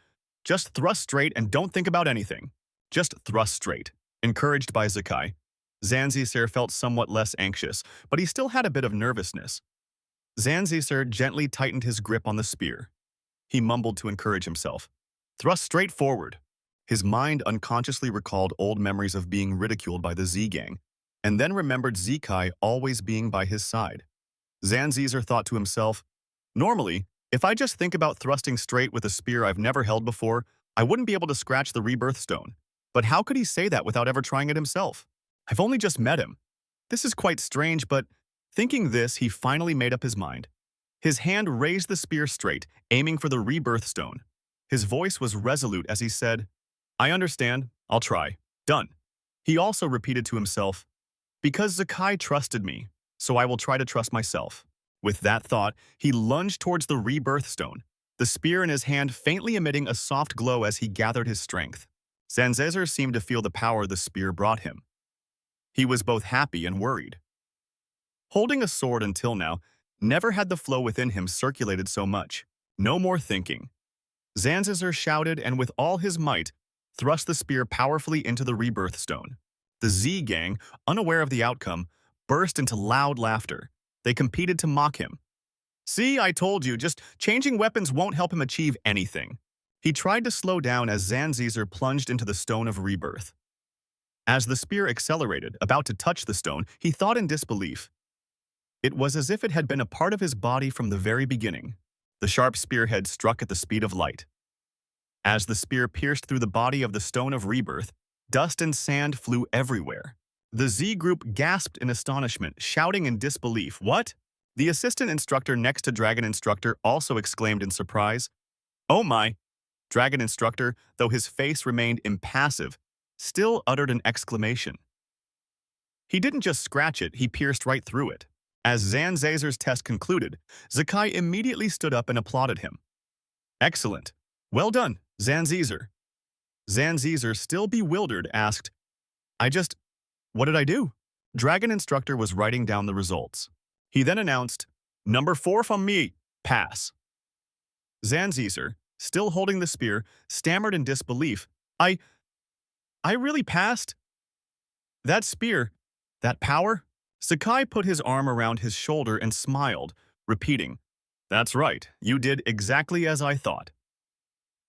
just thrust straight and don't think about anything. Just thrust straight. Encouraged by Zekiel, Zanzizer felt somewhat less anxious, but he still had a bit of nervousness. Zanzizer gently tightened his grip on the spear. He mumbled to encourage himself. Thrust straight forward. His mind unconsciously recalled old memories of being ridiculed by the Z gang, and then remembered Zekiel always being by his side. Zanzizer thought to himself, normally, if I just think about thrusting straight with a spear I've never held before, I wouldn't be able to scratch the rebirth stone. But how could he say that without ever trying it himself? I've only just met him. This is quite strange, but thinking this, he finally made up his mind. His hand raised the spear straight, aiming for the rebirth stone. His voice was resolute as he said, I understand. I'll try. Done. He also repeated to himself, because Zekiel trusted me, so I will try to trust myself. With that thought, he lunged towards the rebirth stone, the spear in his hand faintly emitting a soft glow as he gathered his strength. Zanzizer seemed to feel the power the spear brought him. He was both happy and worried. Holding a sword until now, never had the flow within him circulated so much. No more thinking. Zanzizer shouted and with all his might, thrust the spear powerfully into the rebirth stone. The Z gang, unaware of the outcome, burst into loud laughter. They competed to mock him. See, I told you, just changing weapons won't help him achieve anything. He tried to slow down as Zanzizer plunged into the stone of rebirth. As the spear accelerated, about to touch the stone, he thought in disbelief. It was as if it had been a part of his body from the very beginning. The sharp spearhead struck at the speed of light. As the spear pierced through the body of the stone of rebirth, dust and sand flew everywhere. The Z group gasped in astonishment, shouting in disbelief, What? The assistant instructor next to Dragon Instructor also exclaimed in surprise, Oh my! Dragon Instructor, though his face remained impassive, still uttered an exclamation. He didn't just scratch it, he pierced right through it. As Zanzizer's test concluded, Zekiel immediately stood up and applauded him. Excellent. Well done, Zanzizer. Zanzizer, still bewildered, asked, What did I do? Dragon Instructor was writing down the results. He then announced, Number 4 from me, pass. Zanzizer, still holding the spear, stammered in disbelief, I really passed? That spear, that power? Zekiel put his arm around his shoulder and smiled, repeating, That's right, you did exactly as I thought.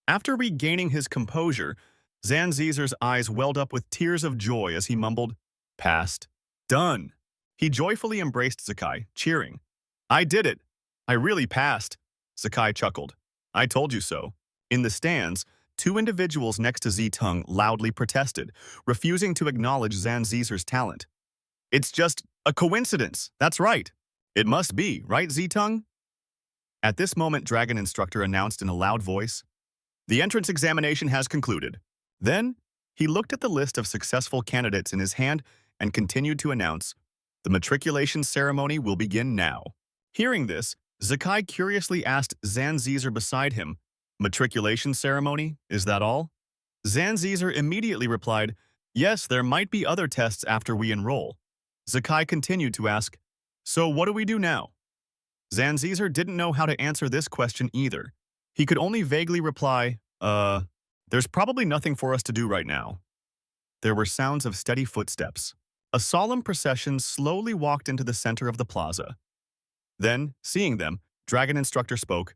After regaining his composure, Zanzizer's eyes welled up with tears of joy as he mumbled, Passed. Done. He joyfully embraced Zekiel, cheering. I did it. I really passed. Zekiel chuckled. I told you so. In the stands, 2 individuals next to Z-Tung loudly protested, refusing to acknowledge Zanzizer's talent. It's just a coincidence. That's right. It must be, right, Z-Tung? At this moment, Dragon Instructor announced in a loud voice, The entrance examination has concluded. Then, he looked at the list of successful candidates in his hand and continued to announce, The matriculation ceremony will begin now. Hearing this, Zekiel curiously asked Zanzizer beside him, Matriculation ceremony, is that all? Zanzizer immediately replied, Yes, there might be other tests after we enroll. Zekiel continued to ask, So what do we do now? Zanzizer didn't know how to answer this question either. He could only vaguely reply, There's probably nothing for us to do right now. There were sounds of steady footsteps. A solemn procession slowly walked into the center of the plaza. Then, seeing them, Dragon Instructor spoke,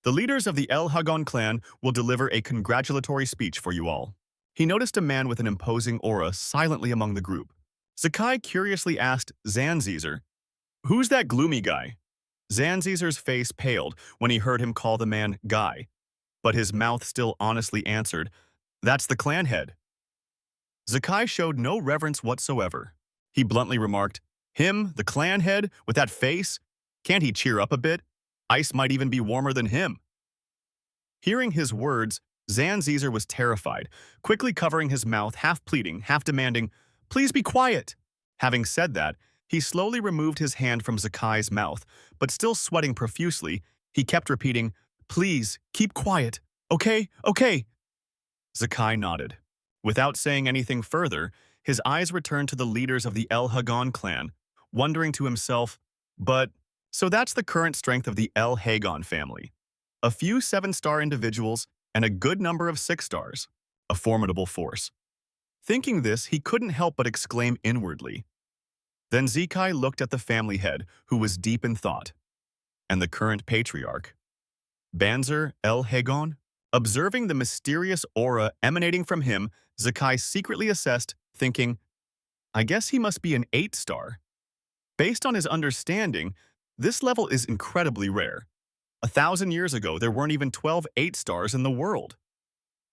The leaders of the El Hagon clan will deliver a congratulatory speech for you all. He noticed a man with an imposing aura silently among the group. Zekiel curiously asked Zanzizer, Who's that gloomy guy? Zanzizer's face paled when he heard him call the man Guy, but his mouth still honestly answered, That's the clan head. Zekiel showed no reverence whatsoever. He bluntly remarked, Him, the clan head, with that face? Can't he cheer up a bit? Ice might even be warmer than him. Hearing his words, Zanzizer was terrified, quickly covering his mouth, half pleading, half demanding, "Please be quiet." Having said that, he slowly removed his hand from Zakai's mouth, but still sweating profusely, he kept repeating, "Please, keep quiet. Okay, okay." Zakai nodded. Without saying anything further, his eyes returned to the leaders of the El Hagon clan, wondering to himself, so that's the current strength of the El Hagon family. A few 7-star individuals and a good number of 6 stars. A formidable force. Thinking this, he couldn't help but exclaim inwardly. Then Zekai looked at the family head, who was deep in thought, and the current patriarch, Banzer El Hagon. Observing the mysterious aura emanating from him, Zakai secretly assessed, thinking, I guess he must be an 8-star. Based on his understanding, this level is incredibly rare. 1,000 years ago, there weren't even 12 8-stars in the world.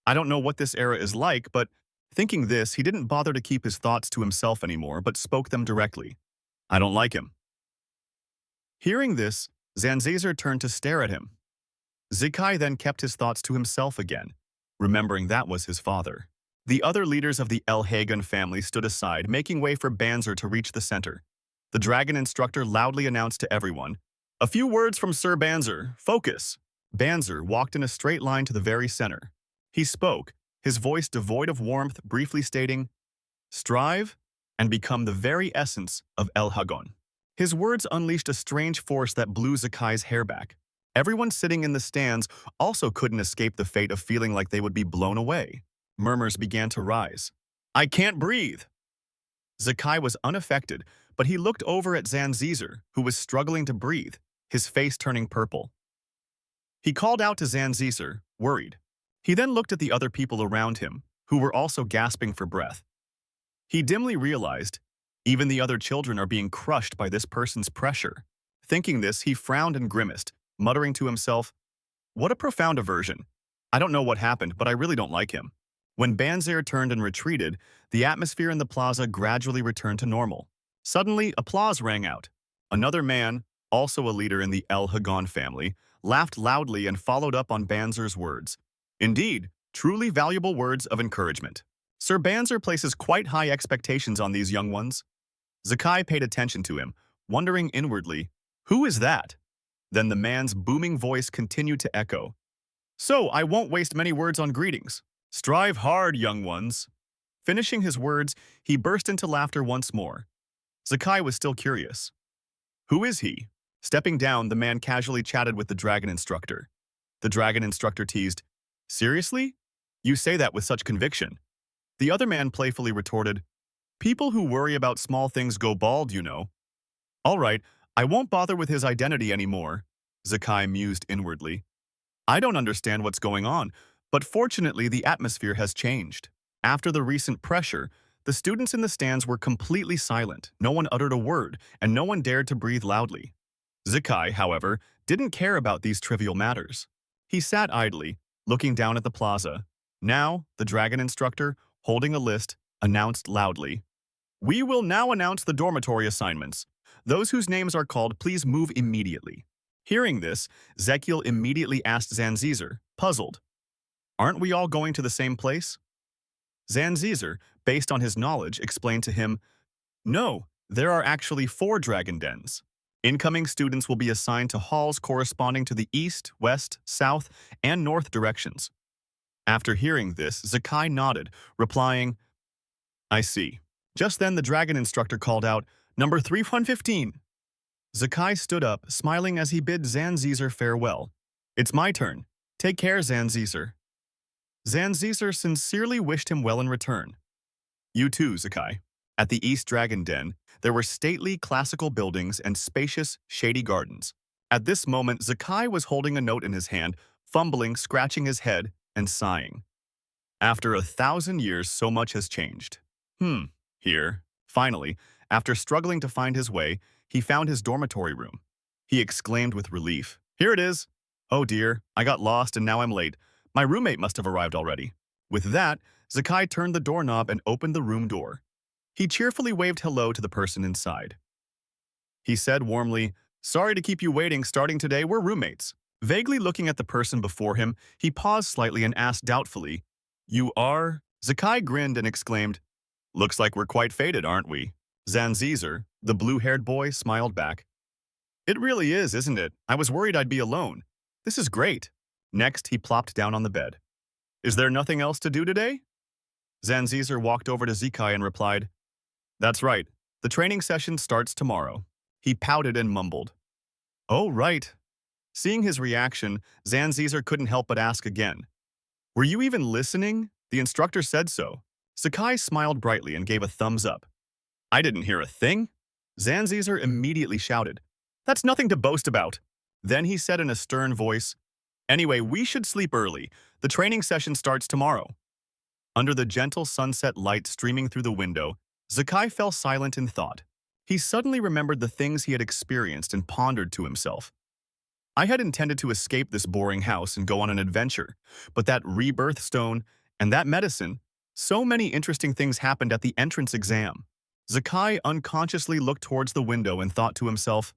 I don't know what this era is like, but thinking this, he didn't bother to keep his thoughts to himself anymore, but spoke them directly. I don't like him. Hearing this, Zanzizer turned to stare at him. Zekai then kept his thoughts to himself again, remembering that was his father. The other leaders of the El Hagon family stood aside, making way for Banzer to reach the center. The dragon instructor loudly announced to everyone, "A few words from Sir Banzer. Focus." Banzer walked in a straight line to the very center. He spoke, his voice devoid of warmth, briefly stating, "Strive and become the very essence of El Hagon." His words unleashed a strange force that blew Zakai's hair back. Everyone sitting in the stands also couldn't escape the fate of feeling like they would be blown away. Murmurs began to rise. "I can't breathe." Zakai was unaffected, but he looked over at Zanzizer, who was struggling to breathe, his face turning purple. He called out to Zanzizer, worried. He then looked at the other people around him, who were also gasping for breath. He dimly realized, even the other children are being crushed by this person's pressure. Thinking this, he frowned and grimaced, muttering to himself, "What a profound aversion. I don't know what happened, but I really don't like him." When Banzer turned and retreated, the atmosphere in the plaza gradually returned to normal. Suddenly, applause rang out. Another man, also a leader in the El Hagon family, laughed loudly and followed up on Banzer's words. Indeed, truly valuable words of encouragement. Sir Banzer places quite high expectations on these young ones. Zakai paid attention to him, wondering inwardly, who is that? Then the man's booming voice continued to echo. So I won't waste many words on greetings. Strive hard, young ones. Finishing his words, he burst into laughter once more. Zakai was still curious. Who is he? Stepping down, the man casually chatted with the dragon instructor. The dragon instructor teased, Seriously? You say that with such conviction. The other man playfully retorted, People who worry about small things go bald, you know. All right, I won't bother with his identity anymore, Zakai mused inwardly. I don't understand what's going on, but fortunately the atmosphere has changed. After the recent pressure, the students in the stands were completely silent, no one uttered a word, and no one dared to breathe loudly. Zakai, however, didn't care about these trivial matters. He sat idly, looking down at the plaza. Now, the dragon instructor, holding a list, announced loudly, We will now announce the dormitory assignments. Those whose names are called, please move immediately. Hearing this, Zekiel immediately asked Zanzizer, puzzled, Aren't we all going to the same place? Zanzizer, based on his knowledge, explained to him, No, there are actually 4 dragon dens. Incoming students will be assigned to halls corresponding to the east, west, south, and north directions. After hearing this, Zakai nodded, replying, I see. Just then the dragon instructor called out, Number 3115. Zakai stood up, smiling as he bid Zanzizer farewell. It's my turn. Take care, Zanzizer. Zanzizer sincerely wished him well in return. You too, Zakai. At the East Dragon Den, there were stately classical buildings and spacious, shady gardens. At this moment, Zakai was holding a note in his hand, fumbling, scratching his head, and sighing. After 1,000 years, so much has changed. Here. Finally, after struggling to find his way, he found his dormitory room. He exclaimed with relief, Here it is. Oh dear, I got lost and now I'm late. My roommate must have arrived already. With that, Zakai turned the doorknob and opened the room door. He cheerfully waved hello to the person inside. He said warmly, Sorry to keep you waiting. Starting today, we're roommates. Vaguely looking at the person before him, he paused slightly and asked doubtfully, "You are?" Zekai grinned and exclaimed, "Looks like we're quite fated, aren't we?" Zanzizer, the blue-haired boy, smiled back. "It really is, isn't it? I was worried I'd be alone. This is great." Next, he plopped down on the bed. "Is there nothing else to do today?" Zanzizer walked over to Zekai and replied, "That's right. The training session starts tomorrow." He pouted and mumbled, "Oh, right." Seeing his reaction, Zanzizer couldn't help but ask again, "Were you even listening? The instructor said so." Sakai smiled brightly and gave a thumbs up. "I didn't hear a thing." Zanzizer immediately shouted, "That's nothing to boast about." Then he said in a stern voice, "Anyway, we should sleep early. The training session starts tomorrow." Under the gentle sunset light streaming through the window, Zakai fell silent in thought. He suddenly remembered the things he had experienced and pondered to himself. "I had intended to escape this boring house and go on an adventure, but that rebirth stone and that medicine, so many interesting things happened at the entrance exam." Zakai unconsciously looked towards the window and thought to himself,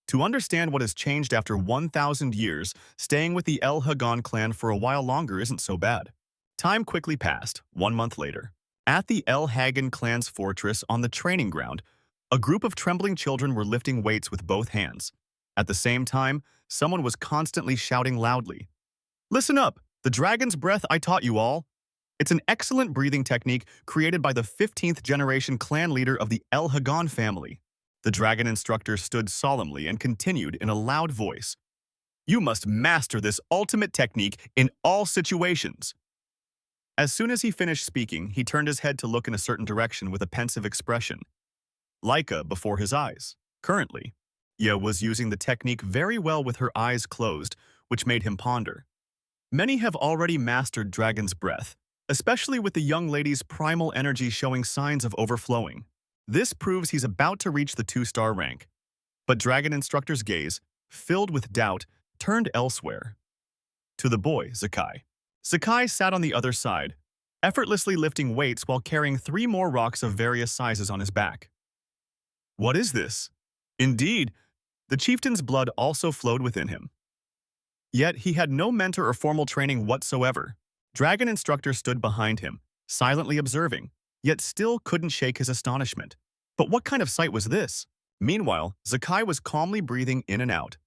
"To understand what has changed after 1,000 years, staying with the El Hagon clan for a while longer isn't so bad." Time quickly passed, 1 month later. At the El Hagon clan's fortress on the training ground, a group of trembling children were lifting weights with both hands. At the same time, someone was constantly shouting loudly, "Listen up! The dragon's breath I taught you all!" It's an excellent breathing technique created by the 15th generation clan leader of the El Hagon family. The dragon instructor stood solemnly and continued in a loud voice, "You must master this ultimate technique in all situations." As soon as he finished speaking, he turned his head to look in a certain direction with a pensive expression. Laika before his eyes. Currently, Ya was using the technique very well with her eyes closed, which made him ponder. Many have already mastered Dragon's Breath, especially with the young lady's primal energy showing signs of overflowing. This proves he's about to reach the 2-star rank. But Dragon Instructor's gaze, filled with doubt, turned elsewhere. To the boy, Zakai. Zakai sat on the other side, effortlessly lifting weights while carrying 3 more rocks of various sizes on his back. "What is this?" Indeed, the chieftain's blood also flowed within him. Yet he had no mentor or formal training whatsoever. Dragon Instructor stood behind him, silently observing, yet still couldn't shake his astonishment. But what kind of sight was this? Meanwhile, Zakai was calmly breathing in and out.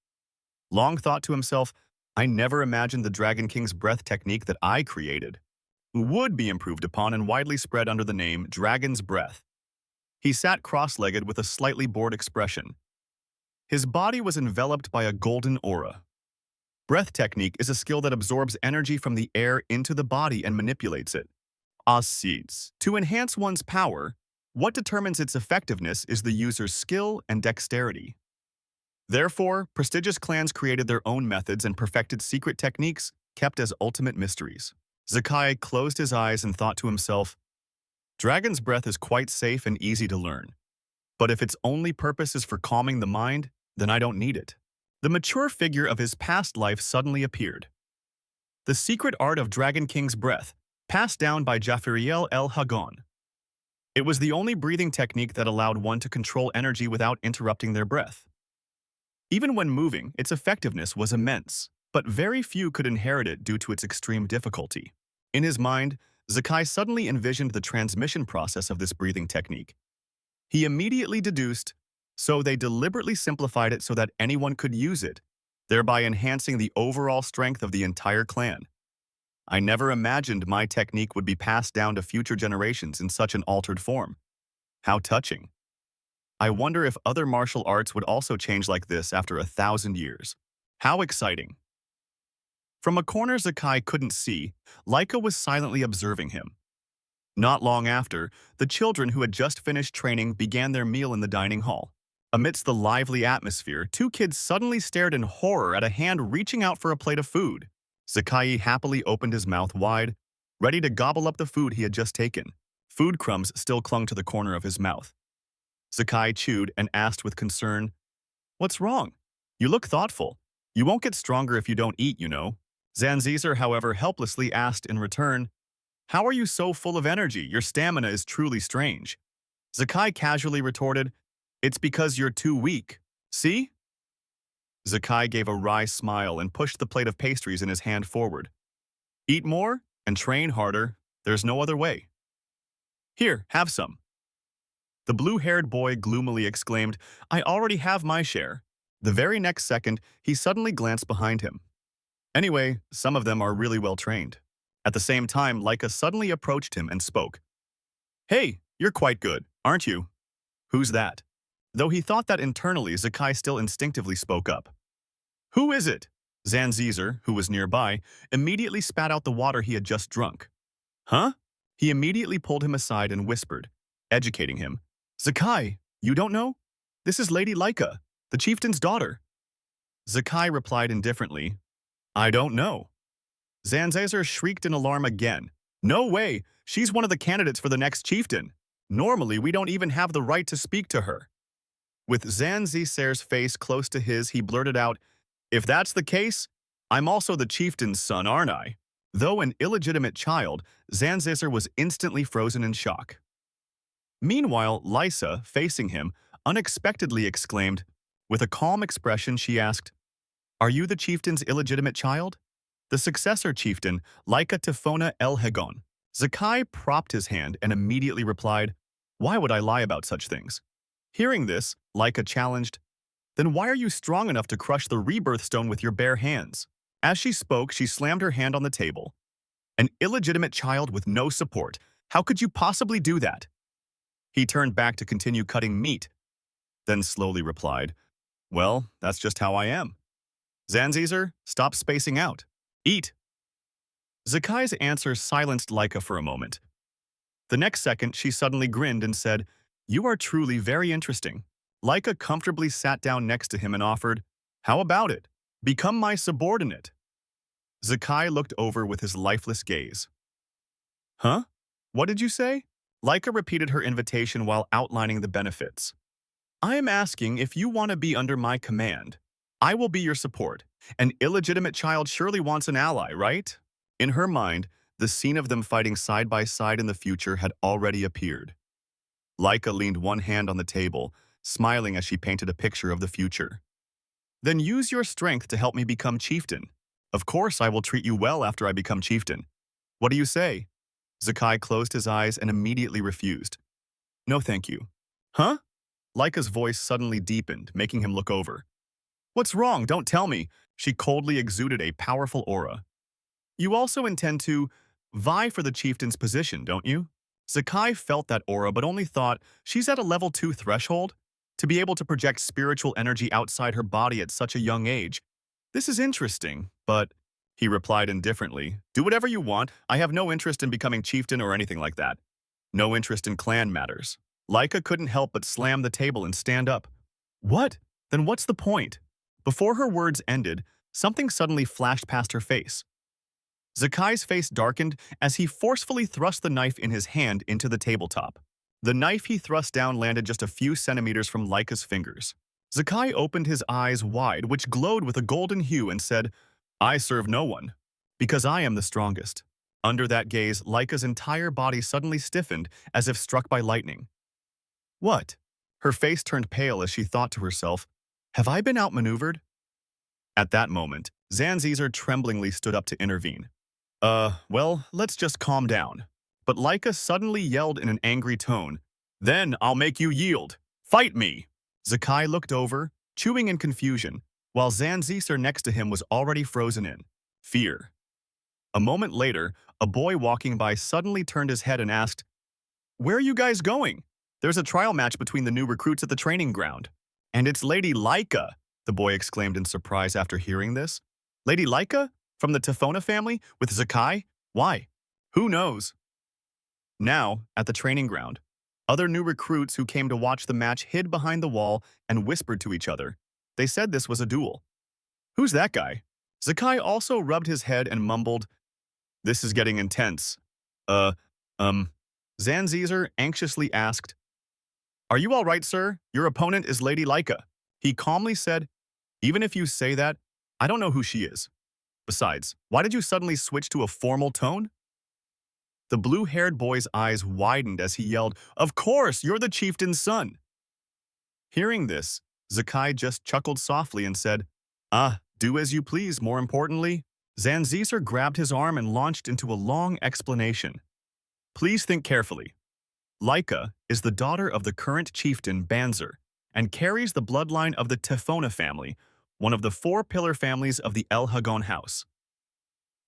Long thought to himself, "I never imagined the Dragon King's breath technique that I created would be improved upon and widely spread under the name Dragon's Breath." He sat cross-legged with a slightly bored expression. His body was enveloped by a golden aura. Breath technique is a skill that absorbs energy from the air into the body and manipulates it. Seeds. To enhance one's power, what determines its effectiveness is the user's skill and dexterity. Therefore, prestigious clans created their own methods and perfected secret techniques kept as ultimate mysteries. Zakai closed his eyes and thought to himself, "Dragon's Breath is quite safe and easy to learn. But if its only purpose is for calming the mind, then I don't need it." The mature figure of his past life suddenly appeared. The secret art of Dragon King's breath, passed down by Japhiriel El Hagon. It was the only breathing technique that allowed one to control energy without interrupting their breath. Even when moving, its effectiveness was immense, but very few could inherit it due to its extreme difficulty. In his mind, Zakai suddenly envisioned the transmission process of this breathing technique. He immediately deduced, so they deliberately simplified it so that anyone could use it, thereby enhancing the overall strength of the entire clan. "I never imagined my technique would be passed down to future generations in such an altered form. How touching. I wonder if other martial arts would also change like this after 1,000 years. How exciting." From a corner Zakai couldn't see, Laika was silently observing him. Not long after, the children who had just finished training began their meal in the dining hall. Amidst the lively atmosphere, 2 kids suddenly stared in horror at a hand reaching out for a plate of food. Zakai happily opened his mouth wide, ready to gobble up the food he had just taken. Food crumbs still clung to the corner of his mouth. Zakai chewed and asked with concern, "What's wrong? You look thoughtful. You won't get stronger if you don't eat, you know." Zanzizer, however, helplessly asked in return, "How are you so full of energy? Your stamina is truly strange." Zakai casually retorted, "It's because you're too weak. See?" Zekiel gave a wry smile and pushed the plate of pastries in his hand forward. Eat more and train harder. There's no other way. Here, have some. The blue-haired boy gloomily exclaimed, I already have my share. The very next second, he suddenly glanced behind him. Anyway, some of them are really well trained. At the same time, Laika suddenly approached him and spoke. Hey, you're quite good, aren't you? Who's that? Though he thought that internally, Zekiel still instinctively spoke up. Who is it? Zanzizer, who was nearby, immediately spat out the water he had just drunk. Huh? He immediately pulled him aside and whispered, educating him. Zekiel, you don't know? This is Lady Laika, the chieftain's daughter. Zekiel replied indifferently, I don't know. Zanzizer shrieked in alarm again. No way! She's one of the candidates for the next chieftain. Normally, we don't even have the right to speak to her. With Zanzizer's face close to his, he blurted out, If that's the case, I'm also the chieftain's son, aren't I? Though an illegitimate child, Zanzizer was instantly frozen in shock. Meanwhile, Lysa, facing him, unexpectedly exclaimed. With a calm expression, she asked, Are you the chieftain's illegitimate child? The successor chieftain, Reincarnated El Hagon. Zekiel propped his hand and immediately replied, Why would I lie about such things? Hearing this, Laika challenged, Then why are you strong enough to crush the rebirth stone with your bare hands? As she spoke, she slammed her hand on the table. An illegitimate child with no support. How could you possibly do that? He turned back to continue cutting meat, then slowly replied, Well, that's just how I am. Zanzizer, stop spacing out. Eat. Zekiel's answer silenced Laika for a moment. The next second, she suddenly grinned and said, You are truly very interesting. Laika comfortably sat down next to him and offered, How about it? Become my subordinate. Zekiel looked over with his lifeless gaze. Huh? What did you say? Laika repeated her invitation while outlining the benefits. I am asking if you want to be under my command. I will be your support. An illegitimate child surely wants an ally, right? In her mind, the scene of them fighting side by side in the future had already appeared. Laika leaned one hand on the table, smiling as she painted a picture of the future. Then use your strength to help me become chieftain. Of course I will treat you well after I become chieftain. What do you say? Zekiel closed his eyes and immediately refused. No thank you. Huh? Laika's voice suddenly deepened, making him look over. What's wrong? Don't tell me. She coldly exuded a powerful aura. You also intend to vie for the chieftain's position, don't you? Zekiel felt that aura but only thought, she's at a level 2 threshold? To be able to project spiritual energy outside her body at such a young age. This is interesting, but, he replied indifferently, do whatever you want. I have no interest in becoming chieftain or anything like that. No interest in clan matters. Laika couldn't help but slam the table and stand up. What? Then what's the point? Before her words ended, something suddenly flashed past her face. Zekiel's face darkened as he forcefully thrust the knife in his hand into the tabletop. The knife he thrust down landed just a few centimeters from Laika's fingers. Zekiel opened his eyes wide, which glowed with a golden hue, and said, I serve no one, because I am the strongest. Under that gaze, Laika's entire body suddenly stiffened as if struck by lightning. What? Her face turned pale as she thought to herself, Have I been outmaneuvered? At that moment, Zanzizer tremblingly stood up to intervene. Well, let's just calm down. But Laika suddenly yelled in an angry tone, Then I'll make you yield. Fight me! Zekiel looked over, chewing in confusion, while Zanzizer next to him was already frozen in fear. A moment later, a boy walking by suddenly turned his head and asked, Where are you guys going? There's a trial match between the new recruits at the training ground. And it's Lady Laika, the boy exclaimed in surprise after hearing this. Lady Laika? From the Tefona family? With Zekiel? Why? Who knows? Now, at the training ground, other new recruits who came to watch the match hid behind the wall and whispered to each other. They said this was a duel. Who's that guy? Zekiel also rubbed his head and mumbled, This is getting intense. Zanzizer anxiously asked, Are you all right, sir? Your opponent is Lady Laika. He calmly said, Even if you say that, I don't know who she is. Besides, why did you suddenly switch to a formal tone? The blue-haired boy's eyes widened as he yelled, Of course, you're the chieftain's son. Hearing this, Zekiel just chuckled softly and said, Ah, do as you please, more importantly. Zanzizer grabbed his arm and launched into a long explanation. Please think carefully. Laika is the daughter of the current chieftain Banzer and carries the bloodline of the Tefona family, one of the four-pillar families of the El Hagon house.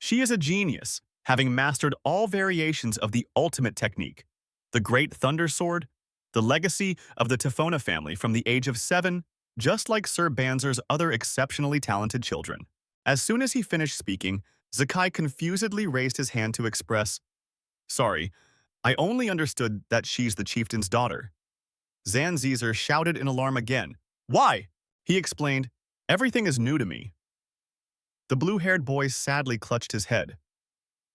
She is a genius, having mastered all variations of the ultimate technique, the Great Thunder Sword, the legacy of the Tefona family from the age of 7, just like Sir Banzer's other exceptionally talented children. As soon as he finished speaking, Zekai confusedly raised his hand to express, "Sorry, I only understood that she's the chieftain's daughter." Zanzizer shouted in alarm again. "Why?" He explained, "Everything is new to me." The blue-haired boy sadly clutched his head.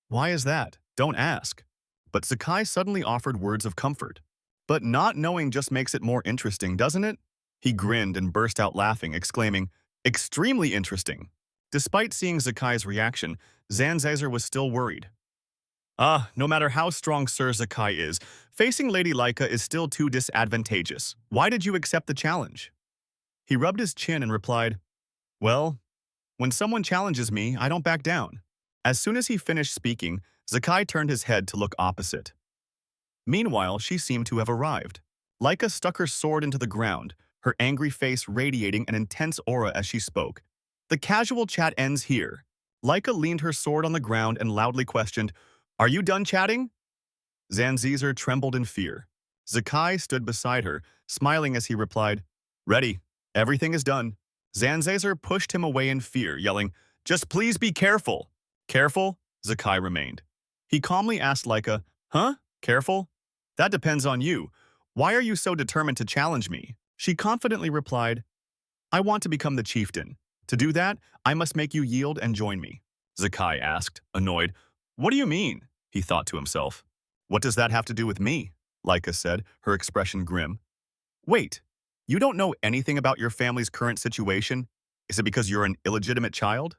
"Why is that? Don't ask." But Sakai suddenly offered words of comfort. "But not knowing just makes it more interesting, doesn't it?" He grinned and burst out laughing, exclaiming, "Extremely interesting." Despite seeing Zakai's reaction, Zanzizer was still worried. No matter how strong Sir Zekai is, facing Lady Laika is still too disadvantageous. Why did you accept the challenge? He rubbed his chin and replied, "Well, when someone challenges me, I don't back down." As soon as he finished speaking, Zekai turned his head to look opposite. Meanwhile, she seemed to have arrived. Laika stuck her sword into the ground, her angry face radiating an intense aura as she spoke. The casual chat ends here. Laika leaned her sword on the ground and loudly questioned, "Are you done chatting?" Zanzizer trembled in fear. Zekai stood beside her, smiling as he replied, "Ready. Everything is done." Zanzizer pushed him away in fear, yelling, "Just please be careful." "Careful?" Zekai remained. He calmly asked Laika, "Huh? Careful? That depends on you. Why are you so determined to challenge me?" She confidently replied, "I want to become the chieftain. To do that, I must make you yield and join me." Zekai asked, annoyed, "What do you mean?" He thought to himself. "What does that have to do with me?" Laika said, her expression grim. "Wait, you don't know anything about your family's current situation? Is it because you're an illegitimate child?"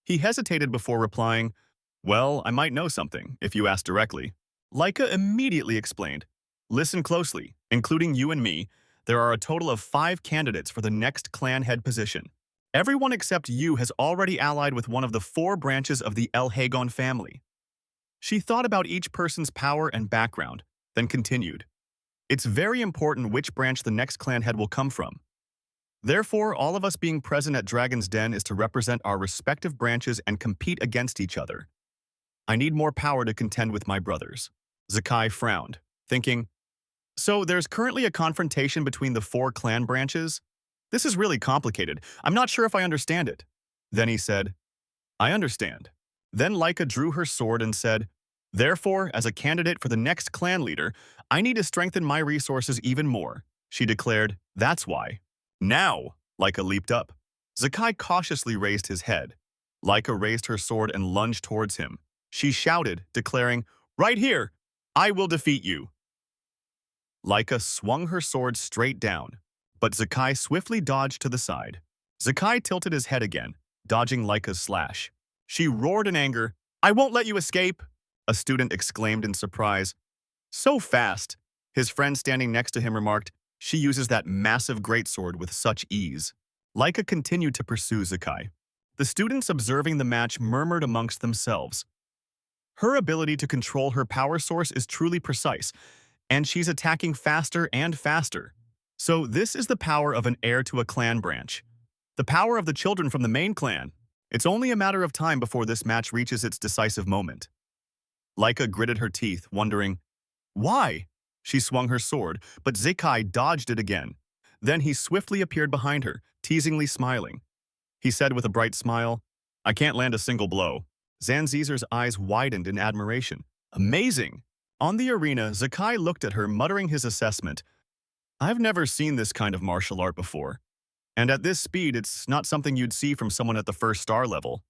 He hesitated before replying, "Well, I might know something, if you ask directly." Laika immediately explained, "Listen closely, including you and me, there are a total of 5 candidates for the next clan head position. Everyone except you has already allied with one of the 4 branches of the El Hagon family." She thought about each person's power and background, then continued, "It's very important which branch the next clan head will come from. Therefore, all of us being present at Dragon's Den is to represent our respective branches and compete against each other. I need more power to contend with my brothers." Zekai frowned, thinking, "So there's currently a confrontation between the 4 clan branches? This is really complicated. I'm not sure if I understand it." Then he said, "I understand." Then Laika drew her sword and said, "Therefore, as a candidate for the next clan leader, I need to strengthen my resources even more." She declared, "That's why." "Now!" Laika leaped up. Zekai cautiously raised his head. Laika raised her sword and lunged towards him. She shouted, declaring, "Right here! I will defeat you." Laika swung her sword straight down, but Zekai swiftly dodged to the side. Zekai tilted his head again, dodging Laika's slash. She roared in anger, "I won't let you escape!" A student exclaimed in surprise, "So fast!" His friend standing next to him remarked, "She uses that massive greatsword with such ease." Laika continued to pursue Zekai. The students observing the match murmured amongst themselves. Her ability to control her power source is truly precise, and she's attacking faster and faster. So this is the power of an heir to a clan branch. The power of the children from the main clan. It's only a matter of time before this match reaches its decisive moment. Laika gritted her teeth, wondering, "Why?" She swung her sword, but Zekai dodged it again. Then he swiftly appeared behind her, teasingly smiling. He said with a bright smile, "I can't land a single blow." Zanzizer's eyes widened in admiration. "Amazing!" On the arena, Zekai looked at her, muttering his assessment. "I've never seen this kind of martial art before. And at this speed, it's not something you'd see from someone at the first star level."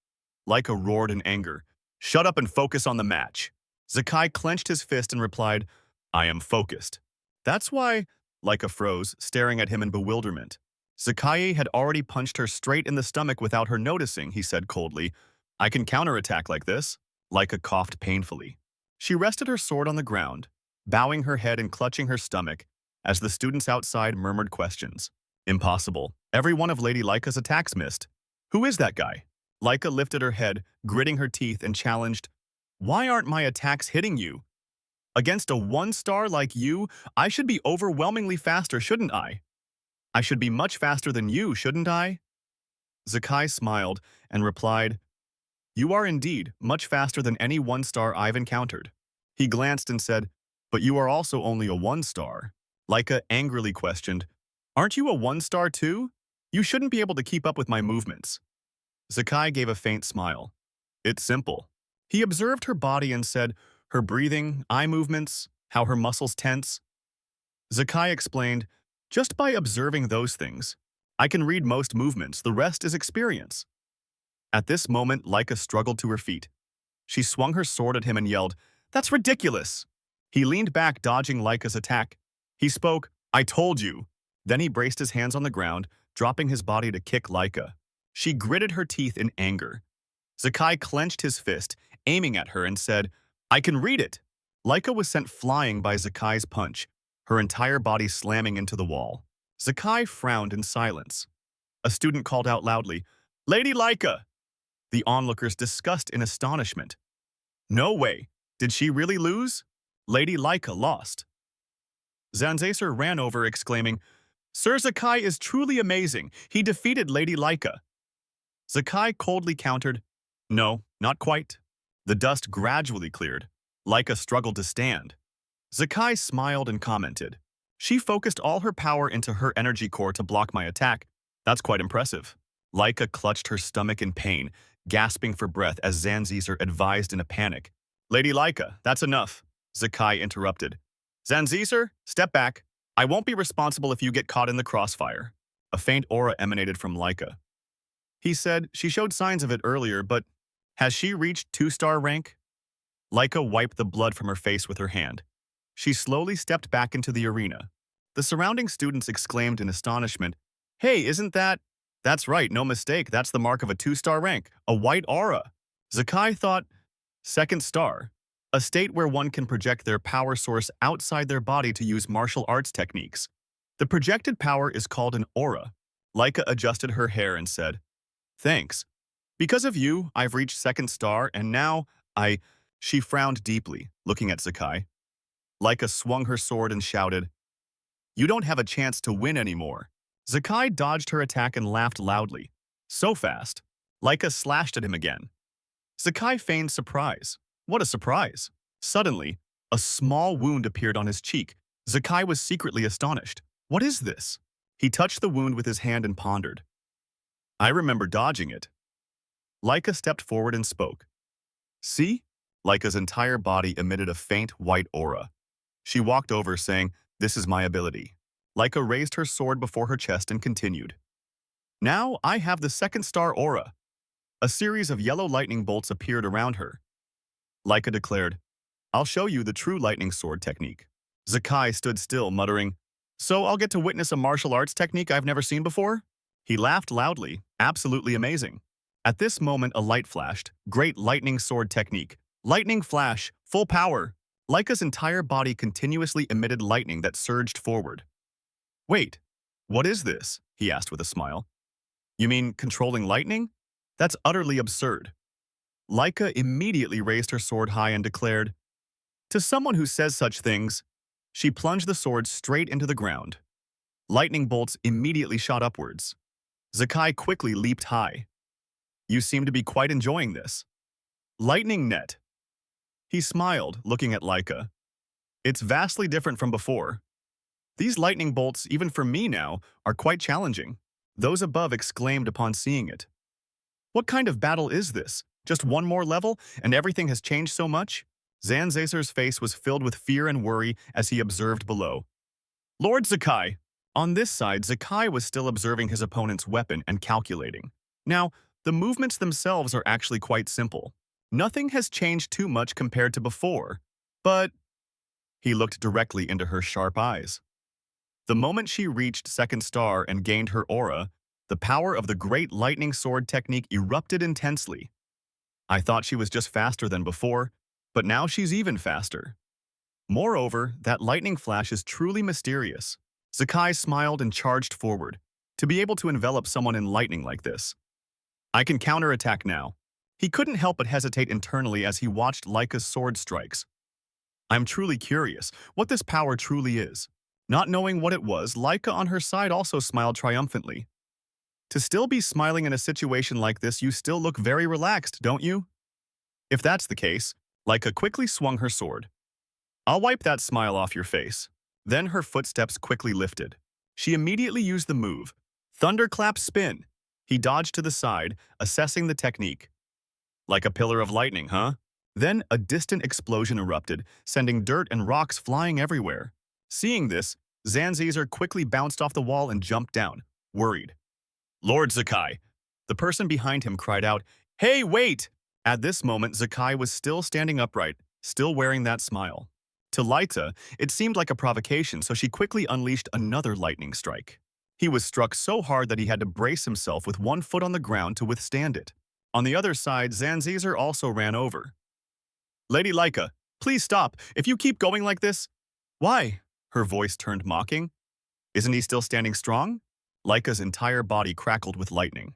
Laika roared in anger. "Shut up and focus on the match." Zekai clenched his fist and replied, "I am focused." "That's why," Laika froze, staring at him in bewilderment. Zekai had already punched her straight in the stomach without her noticing, he said coldly. "I can counterattack like this." Laika coughed painfully. She rested her sword on the ground, bowing her head and clutching her stomach, as the students outside murmured questions. "Impossible. Every one of Lady Laika's attacks missed. Who is that guy? Laika lifted her head, gritting her teeth, and challenged, "Why aren't my attacks hitting you? Against a one-star like you, I should be overwhelmingly faster, shouldn't I? I should be much faster than you, shouldn't I?" Zekai smiled and replied, "You are indeed much faster than any one-star I've encountered." He glanced and said, "But you are also only a one-star." Laika angrily questioned, "Aren't you a one-star too? You shouldn't be able to keep up with my movements." Zekai gave a faint smile. "It's simple." He observed her body and said, her breathing, eye movements, how her muscles tense. Zekai explained, "Just by observing those things, I can read most movements, the rest is experience." At this moment, Laika struggled to her feet. She swung her sword at him and yelled, "That's ridiculous!" He leaned back, dodging Laika's attack. He spoke, "I told you." Then he braced his hands on the ground, dropping his body to kick Laika. She gritted her teeth in anger. Zekai clenched his fist, aiming at her, and said, "I can read it." Laika was sent flying by Zekai's punch, her entire body slamming into the wall. Zekai frowned in silence. A student called out loudly, "Lady Laika!" The onlookers discussed in astonishment. "No way! Did she really lose?" Lady Laika lost. Zanzacer ran over, exclaiming, "Sir Zekai is truly amazing. He defeated Lady Laika." Zekai coldly countered, "No, not quite." The dust gradually cleared. Laika struggled to stand. Zekai smiled and commented, "She focused all her power into her energy core to block my attack. That's quite impressive." Laika clutched her stomach in pain, gasping for breath as Zanzizer advised in a panic. "Lady Laika, that's enough," Zekai interrupted. "Zanzizer, step back. I won't be responsible if you get caught in the crossfire." A faint aura emanated from Laika. He said she showed signs of it earlier, but has she reached 2-star rank? Laika wiped the blood from her face with her hand. She slowly stepped back into the arena. The surrounding students exclaimed in astonishment, "Hey, isn't that—" "That's right, no mistake, that's the mark of a 2-star rank, a white aura." Zekai thought, 2nd star, a state where one can project their power source outside their body to use martial arts techniques. The projected power is called an aura. Laika adjusted her hair and said, "Thanks. Because of you, I've reached 2nd star, and now I—" She frowned deeply, looking at Zekai. Laika swung her sword and shouted, "You don't have a chance to win anymore." Zekai dodged her attack and laughed loudly. So fast. Laika slashed at him again. Zekai feigned surprise. What a surprise! Suddenly, a small wound appeared on his cheek. Zekai was secretly astonished. What is this? He touched the wound with his hand and pondered. I remember dodging it. Laika stepped forward and spoke. See? Laika's entire body emitted a faint white aura. She walked over, saying, "This is my ability." Laika raised her sword before her chest and continued. "Now I have the 2nd star aura." A series of yellow lightning bolts appeared around her. Laika declared, "I'll show you the true lightning sword technique." Zekai stood still, muttering, "So I'll get to witness a martial arts technique I've never seen before?" He laughed loudly, absolutely amazing. At this moment, a light flashed. Great lightning sword technique. Lightning flash, full power. Laika's entire body continuously emitted lightning that surged forward. "Wait, what is this?" he asked with a smile. "You mean controlling lightning? That's utterly absurd." Laika immediately raised her sword high and declared, "To someone who says such things," she plunged the sword straight into the ground. Lightning bolts immediately shot upwards. Zekai quickly leaped high. "You seem to be quite enjoying this." Lightning net. He smiled, looking at Laika. "It's vastly different from before. These lightning bolts, even for me now, are quite challenging." Those above exclaimed upon seeing it. "What kind of battle is this? Just one more level, and everything has changed so much?" Zanzazer's face was filled with fear and worry as he observed below. "Lord Zekai!" On this side, Zekai was still observing his opponent's weapon and calculating. Now, the movements themselves are actually quite simple. Nothing has changed too much compared to before, but... He looked directly into her sharp eyes. The moment she reached 2nd star and gained her aura, the power of the great lightning sword technique erupted intensely. "I thought she was just faster than before, but now she's even faster." Moreover, that lightning flash is truly mysterious. Zekai smiled and charged forward. to be able to envelop someone in lightning like this. I can counterattack now. He couldn't help but hesitate internally as he watched Laika's sword strikes. I'm truly curious what this power truly is. Not knowing what it was, Laika on her side also smiled triumphantly. To still be smiling in a situation like this, you still look very relaxed, don't you? If that's the case, Laika quickly swung her sword. I'll wipe that smile off your face. Then her footsteps quickly lifted. She immediately used the move. Thunderclap spin. He dodged to the side, assessing the technique. Like a pillar of lightning, huh? Then a distant explosion erupted, sending dirt and rocks flying everywhere. Seeing this, Zanzizer quickly bounced off the wall and jumped down, worried. Lord Zekiel! The person behind him cried out, Hey, wait! At this moment, Zekiel was still standing upright, still wearing that smile. To Laika, it seemed like a provocation, so she quickly unleashed another lightning strike. He was struck so hard that he had to brace himself with one foot on the ground to withstand it. On the other side, Zanzizer also ran over. Lady Laika, please stop. If you keep going like this... Why? Her voice turned mocking. Isn't he still standing strong? Laika's entire body crackled with lightning.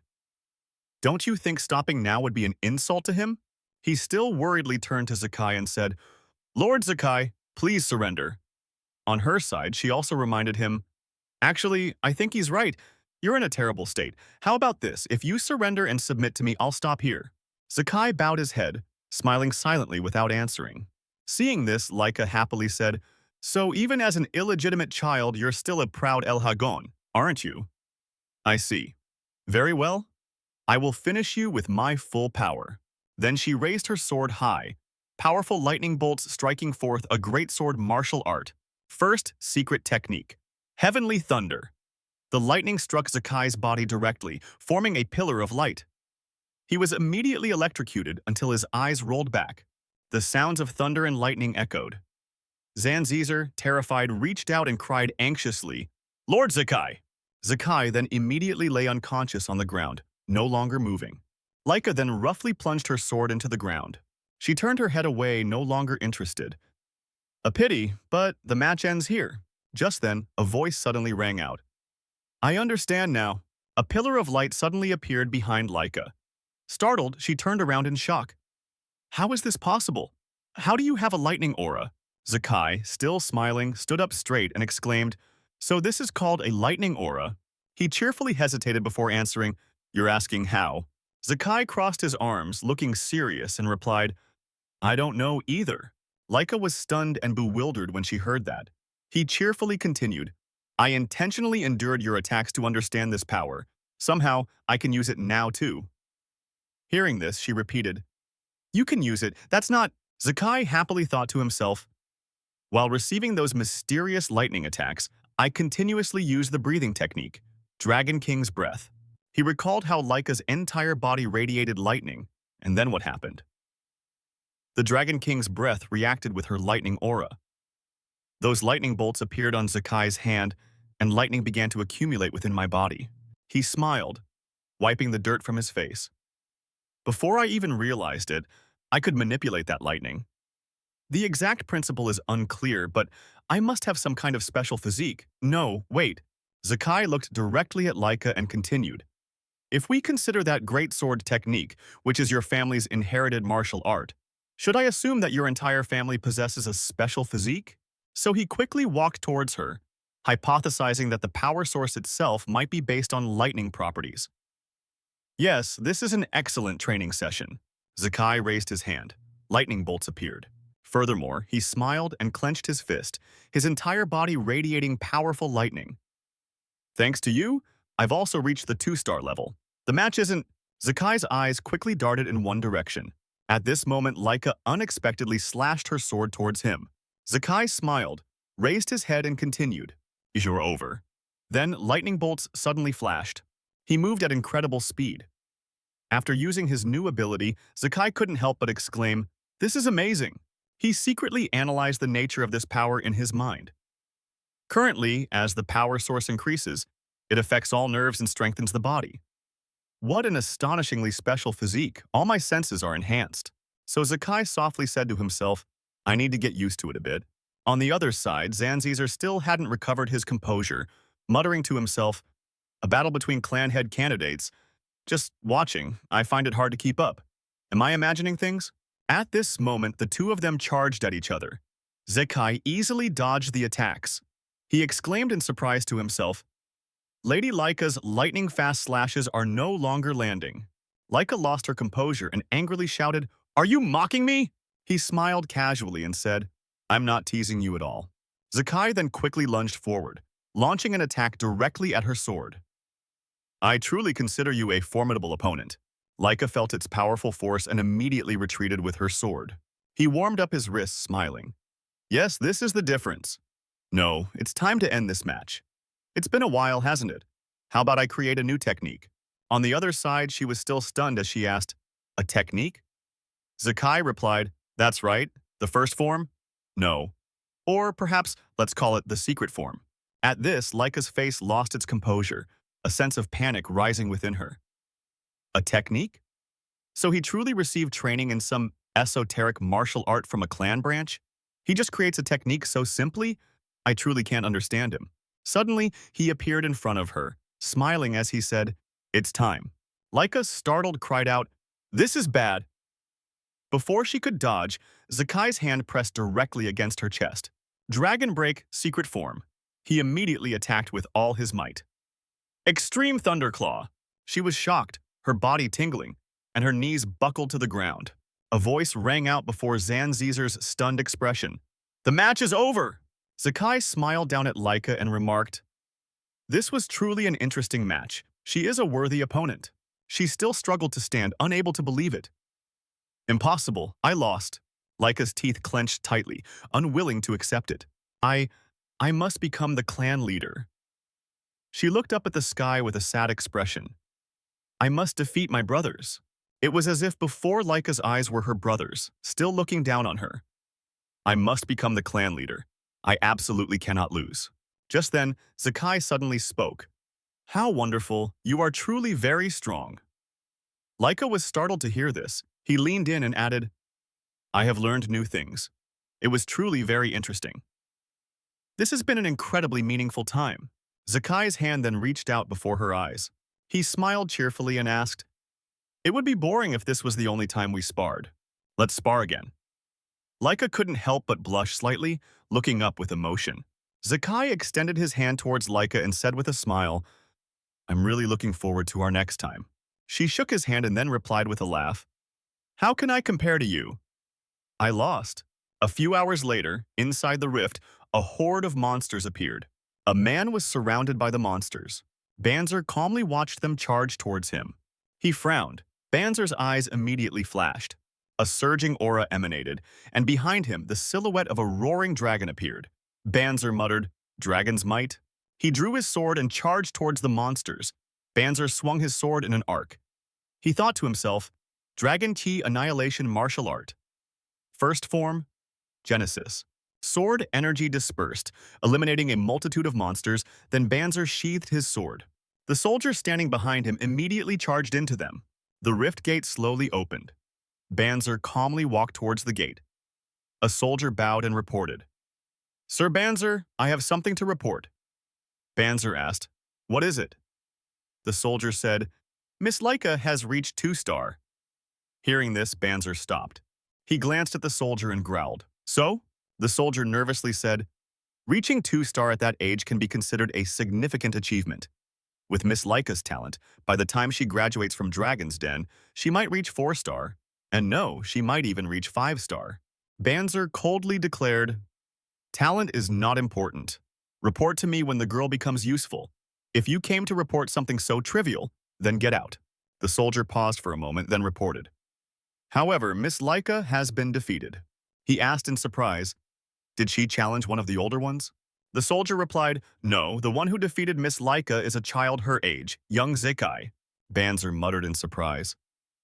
Don't you think stopping now would be an insult to him? He still worriedly turned to Zekiel and said, Lord Zekiel, please surrender. On her side, she also reminded him, Actually, I think he's right. You're in a terrible state. How about this? If you surrender and submit to me, I'll stop here. Zekiel bowed his head, smiling silently without answering. Seeing this, Laika happily said, So even as an illegitimate child, you're still a proud El Hagon, aren't you? I see. Very well. I will finish you with my full power. Then she raised her sword high, powerful lightning bolts striking forth a greatsword martial art. First, secret technique. Heavenly thunder. The lightning struck Zekiel's body directly, forming a pillar of light. He was immediately electrocuted until his eyes rolled back. The sounds of thunder and lightning echoed. Zanzizer, terrified, reached out and cried anxiously, Lord Zekiel! Zekiel then immediately lay unconscious on the ground, no longer moving. Laika then roughly plunged her sword into the ground. She turned her head away, no longer interested. A pity, but the match ends here. Just then, a voice suddenly rang out. I understand now. A pillar of light suddenly appeared behind Laika. Startled, she turned around in shock. How is this possible? How do you have a lightning aura? Zekiel, still smiling, stood up straight and exclaimed, So this is called a lightning aura? He cheerfully hesitated before answering, You're asking how? Zekiel crossed his arms, looking serious, and replied, I don't know either. Laika was stunned and bewildered when she heard that. He cheerfully continued, I intentionally endured your attacks to understand this power. Somehow, I can use it now too. Hearing this, she repeated, You can use it, that's not... Zekiel happily thought to himself, While receiving those mysterious lightning attacks, I continuously used the breathing technique, Dragon King's breath. He recalled how Laika's entire body radiated lightning, and then what happened? The Dragon King's breath reacted with her lightning aura. Those lightning bolts appeared on Zekiel's hand, and lightning began to accumulate within my body. He smiled, wiping the dirt from his face. Before I even realized it, I could manipulate that lightning. The exact principle is unclear, but I must have some kind of special physique. No, wait. Zekiel looked directly at Laika and continued. If we consider that greatsword technique, which is your family's inherited martial art, should I assume that your entire family possesses a special physique? So he quickly walked towards her, hypothesizing that the power source itself might be based on lightning properties. Yes, this is an excellent training session. Zekiel raised his hand. Lightning bolts appeared. Furthermore, he smiled and clenched his fist, his entire body radiating powerful lightning. Thanks to you, I've also reached the 2-star level. The match isn't... Zekiel's eyes quickly darted in one direction. At this moment, Laika unexpectedly slashed her sword towards him. Zekiel smiled, raised his head and continued. You're over. Then lightning bolts suddenly flashed. He moved at incredible speed. After using his new ability, Zekiel couldn't help but exclaim, This is amazing. He secretly analyzed the nature of this power in his mind. Currently, as the power source increases, it affects all nerves and strengthens the body. What an astonishingly special physique. All my senses are enhanced. So Zekiel softly said to himself, I need to get used to it a bit. On the other side, Zanzizer still hadn't recovered his composure, muttering to himself, A battle between clan head candidates. Just watching, I find it hard to keep up. Am I imagining things? At this moment, the two of them charged at each other. Zekai easily dodged the attacks. He exclaimed in surprise to himself, Lady Laika's lightning-fast slashes are no longer landing. Laika lost her composure and angrily shouted, Are you mocking me? He smiled casually and said, I'm not teasing you at all. Zekai then quickly lunged forward, launching an attack directly at her sword. I truly consider you a formidable opponent. Laika felt its powerful force and immediately retreated with her sword. He warmed up his wrists, smiling. Yes, this is the difference. No, it's time to end this match. It's been a while, hasn't it? How about I create a new technique? On the other side, she was still stunned as she asked, A technique? Zekai replied, That's right. The first form? No. Or perhaps let's call it the secret form. At this, Laika's face lost its composure, a sense of panic rising within her. A technique? So he truly received training in some esoteric martial art from a clan branch? He just creates a technique so simply? I truly can't understand him. Suddenly, he appeared in front of her, smiling as he said, It's time. Laika, startled, cried out, This is bad. Before she could dodge, Zekai's hand pressed directly against her chest. Dragon Break, secret form. He immediately attacked with all his might. Extreme Thunderclaw. She was shocked, her body tingling, and her knees buckled to the ground. A voice rang out before Zanzizer's stunned expression. The match is over! Zekai smiled down at Laika and remarked, This was truly an interesting match. She is a worthy opponent. She still struggled to stand, unable to believe it. Impossible. I lost. Laika's teeth clenched tightly, unwilling to accept it. I must become the clan leader. She looked up at the sky with a sad expression. I must defeat my brothers. It was as if before Laika's eyes were her brothers, still looking down on her. I must become the clan leader. I absolutely cannot lose. Just then, Zekai suddenly spoke. How wonderful. You are truly very strong. Laika was startled to hear this. He leaned in and added, I have learned new things. It was truly very interesting. This has been an incredibly meaningful time. Zekai's hand then reached out before her eyes. He smiled cheerfully and asked, It would be boring if this was the only time we sparred. Let's spar again. Laika couldn't help but blush slightly, looking up with emotion. Zekai extended his hand towards Laika and said with a smile, I'm really looking forward to our next time. She shook his hand and then replied with a laugh, How can I compare to you? I lost. A few hours later, inside the rift, a horde of monsters appeared. A man was surrounded by the monsters. Banzer calmly watched them charge towards him. He frowned. Banzer's eyes immediately flashed. A surging aura emanated, and behind him, the silhouette of a roaring dragon appeared. Banzer muttered, Dragon's might? He drew his sword and charged towards the monsters. Banzer swung his sword in an arc. He thought to himself, Dragon Key Annihilation Martial Art. First form, Genesis. Sword energy dispersed, eliminating a multitude of monsters, then Banzer sheathed his sword. The soldiers standing behind him immediately charged into them. The rift gate slowly opened. Banzer calmly walked towards the gate. A soldier bowed and reported. Sir Banzer, I have something to report. Banzer asked, What is it? The soldier said, Miss Laika has reached 2-star. Hearing this, Banzer stopped. He glanced at the soldier and growled. So? The soldier nervously said, Reaching 2-star at that age can be considered a significant achievement. With Miss Laika's talent, by the time she graduates from Dragon's Den, she might reach 4-star. And no, she might even reach 5-star. Banzer coldly declared, Talent is not important. Report to me when the girl becomes useful. If you came to report something so trivial, then get out. The soldier paused for a moment, then reported. However, Miss Laika has been defeated. He asked in surprise, Did she challenge one of the older ones? The soldier replied, No, the one who defeated Miss Laika is a child her age, young Zekai. Banzer muttered in surprise.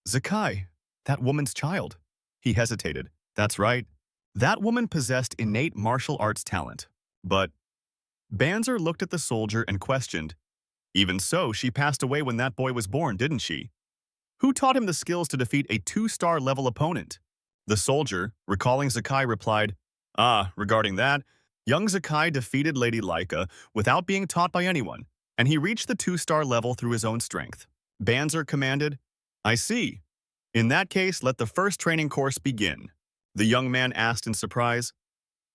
Zekai, that woman's child. He hesitated. That's right. That woman possessed innate martial arts talent. But Banzer looked at the soldier and questioned, Even so, she passed away when that boy was born, didn't she? Who taught him the skills to defeat a 2-star level opponent? The soldier, recalling Zekai, replied, Regarding that, young Zekai defeated Lady Laika without being taught by anyone. and he reached the 2-star level through his own strength. Banzer commanded, I see. In that case, let the first training course begin. The young man asked in surprise.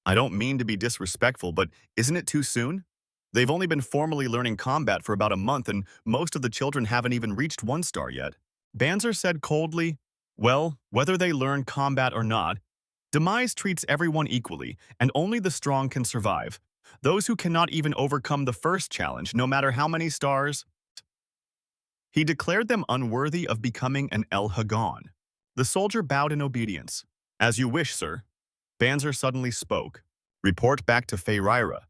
I don't mean to be disrespectful, but isn't it too soon? They've only been formally learning combat for about a month, and most of the children haven't even reached 1-star yet. Banzer said coldly, well, whether they learn combat or not, Demise treats everyone equally, and only the strong can survive. Those who cannot even overcome the first challenge, no matter how many stars, he declared them unworthy of becoming an El Hagon. The soldier bowed in obedience. As you wish, sir. Banzer suddenly spoke. Report back to Feyrira.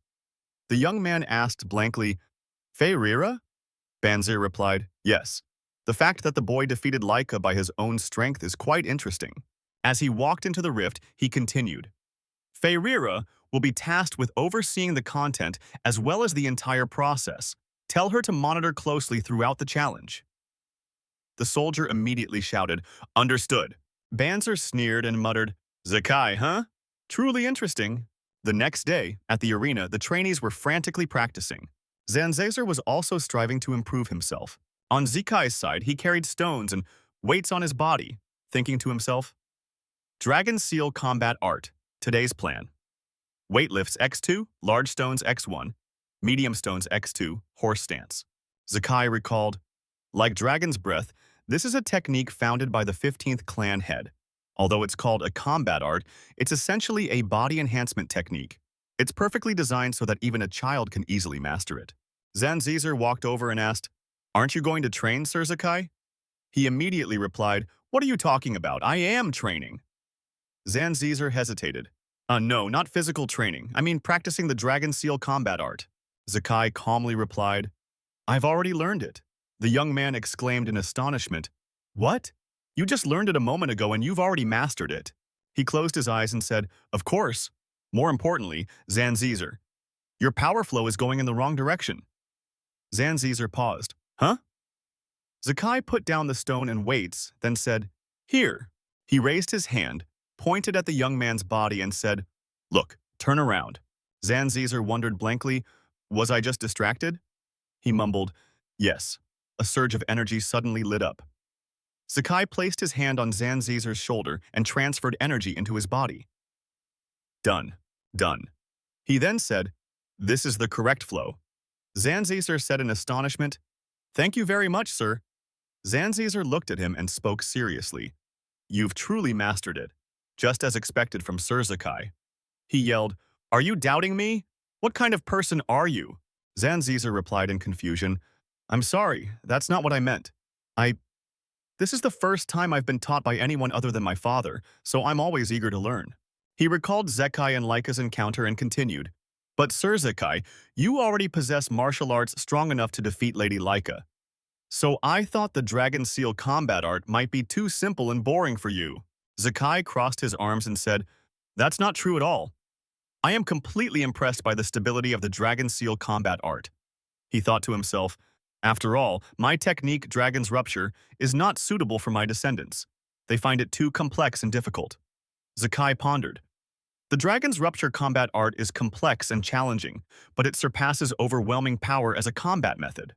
The young man asked blankly, Feyrira? Banzer replied, yes. The fact that the boy defeated Laika by his own strength is quite interesting. As he walked into the rift, he continued, Feyrira will be tasked with overseeing the content as well as the entire process. Tell her to monitor closely throughout the challenge. The soldier immediately shouted, Understood. Banzer sneered and muttered, Zekiel, huh? Truly interesting. The next day, at the arena, the trainees were frantically practicing. Zanzazer was also striving to improve himself. On Zekiel's side, he carried stones and weights on his body, thinking to himself, Dragon Seal Combat Art, today's plan. Weightlifts X2, large stones X1, medium stones X2, horse stance. Zekiel recalled, like Dragon's Breath, this is a technique founded by the 15th clan head. Although it's called a combat art, it's essentially a body enhancement technique. It's perfectly designed so that even a child can easily master it. Zanzizer walked over and asked, Aren't you going to train, Sir Zekiel? He immediately replied, What are you talking about? I am training. Zanzizer hesitated. No, not physical training. I mean practicing the Dragon Seal combat art. Zekiel calmly replied, I've already learned it. The young man exclaimed in astonishment. What? You just learned it a moment ago and you've already mastered it. He closed his eyes and said, Of course. More importantly, Zanzizer, your power flow is going in the wrong direction. Zanzizer paused. Huh? Zekiel put down the stone and weights, then said, Here. He raised his hand, pointed at the young man's body and said, Look, turn around. Zanzizer wondered blankly, Was I just distracted? He mumbled, Yes. A surge of energy suddenly lit up. Zekiel placed his hand on Zanzizer's shoulder and transferred energy into his body. Done. Done. He then said, This is the correct flow. Zanzizer said in astonishment, Thank you very much, sir. Zanzizer looked at him and spoke seriously. You've truly mastered it, just as expected from Sir Zekiel. He yelled, Are you doubting me? What kind of person are you? Zanzizer replied in confusion, I'm sorry, that's not what I meant. This is the first time I've been taught by anyone other than my father, so I'm always eager to learn. He recalled Zekiel and Laika's encounter and continued, But Sir Zekiel, you already possess martial arts strong enough to defeat Lady Laika. So I thought the Dragon Seal combat art might be too simple and boring for you. Zekiel crossed his arms and said, That's not true at all. I am completely impressed by the stability of the Dragon Seal combat art. He thought to himself, After all, my technique, Dragon's Rupture, is not suitable for my descendants. They find it too complex and difficult. Zekiel pondered. The Dragon's Rupture combat art is complex and challenging, but it surpasses overwhelming power as a combat method.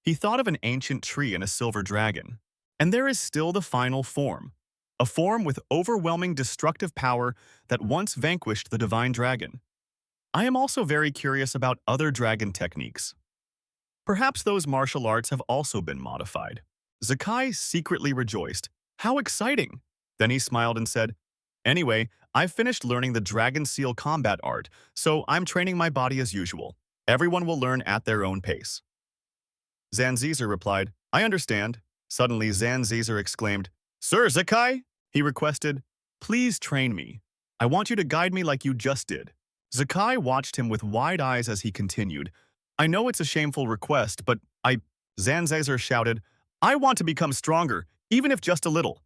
He thought of an ancient tree and a silver dragon. And there is still the final form, a form with overwhelming destructive power that once vanquished the divine dragon. I am also very curious about other dragon techniques. Perhaps those martial arts have also been modified. Zekiel secretly rejoiced. How exciting! Then he smiled and said, Anyway, I've finished learning the Dragon Seal combat art, so I'm training my body as usual. Everyone will learn at their own pace. Zanzizer replied, I understand. Suddenly, Zanzizer exclaimed, Sir Zekiel, he requested, Please train me. I want you to guide me like you just did. Zekiel watched him with wide eyes as he continued, I know it's a shameful request, but Zanzizer shouted, I want to become stronger, even if just a little.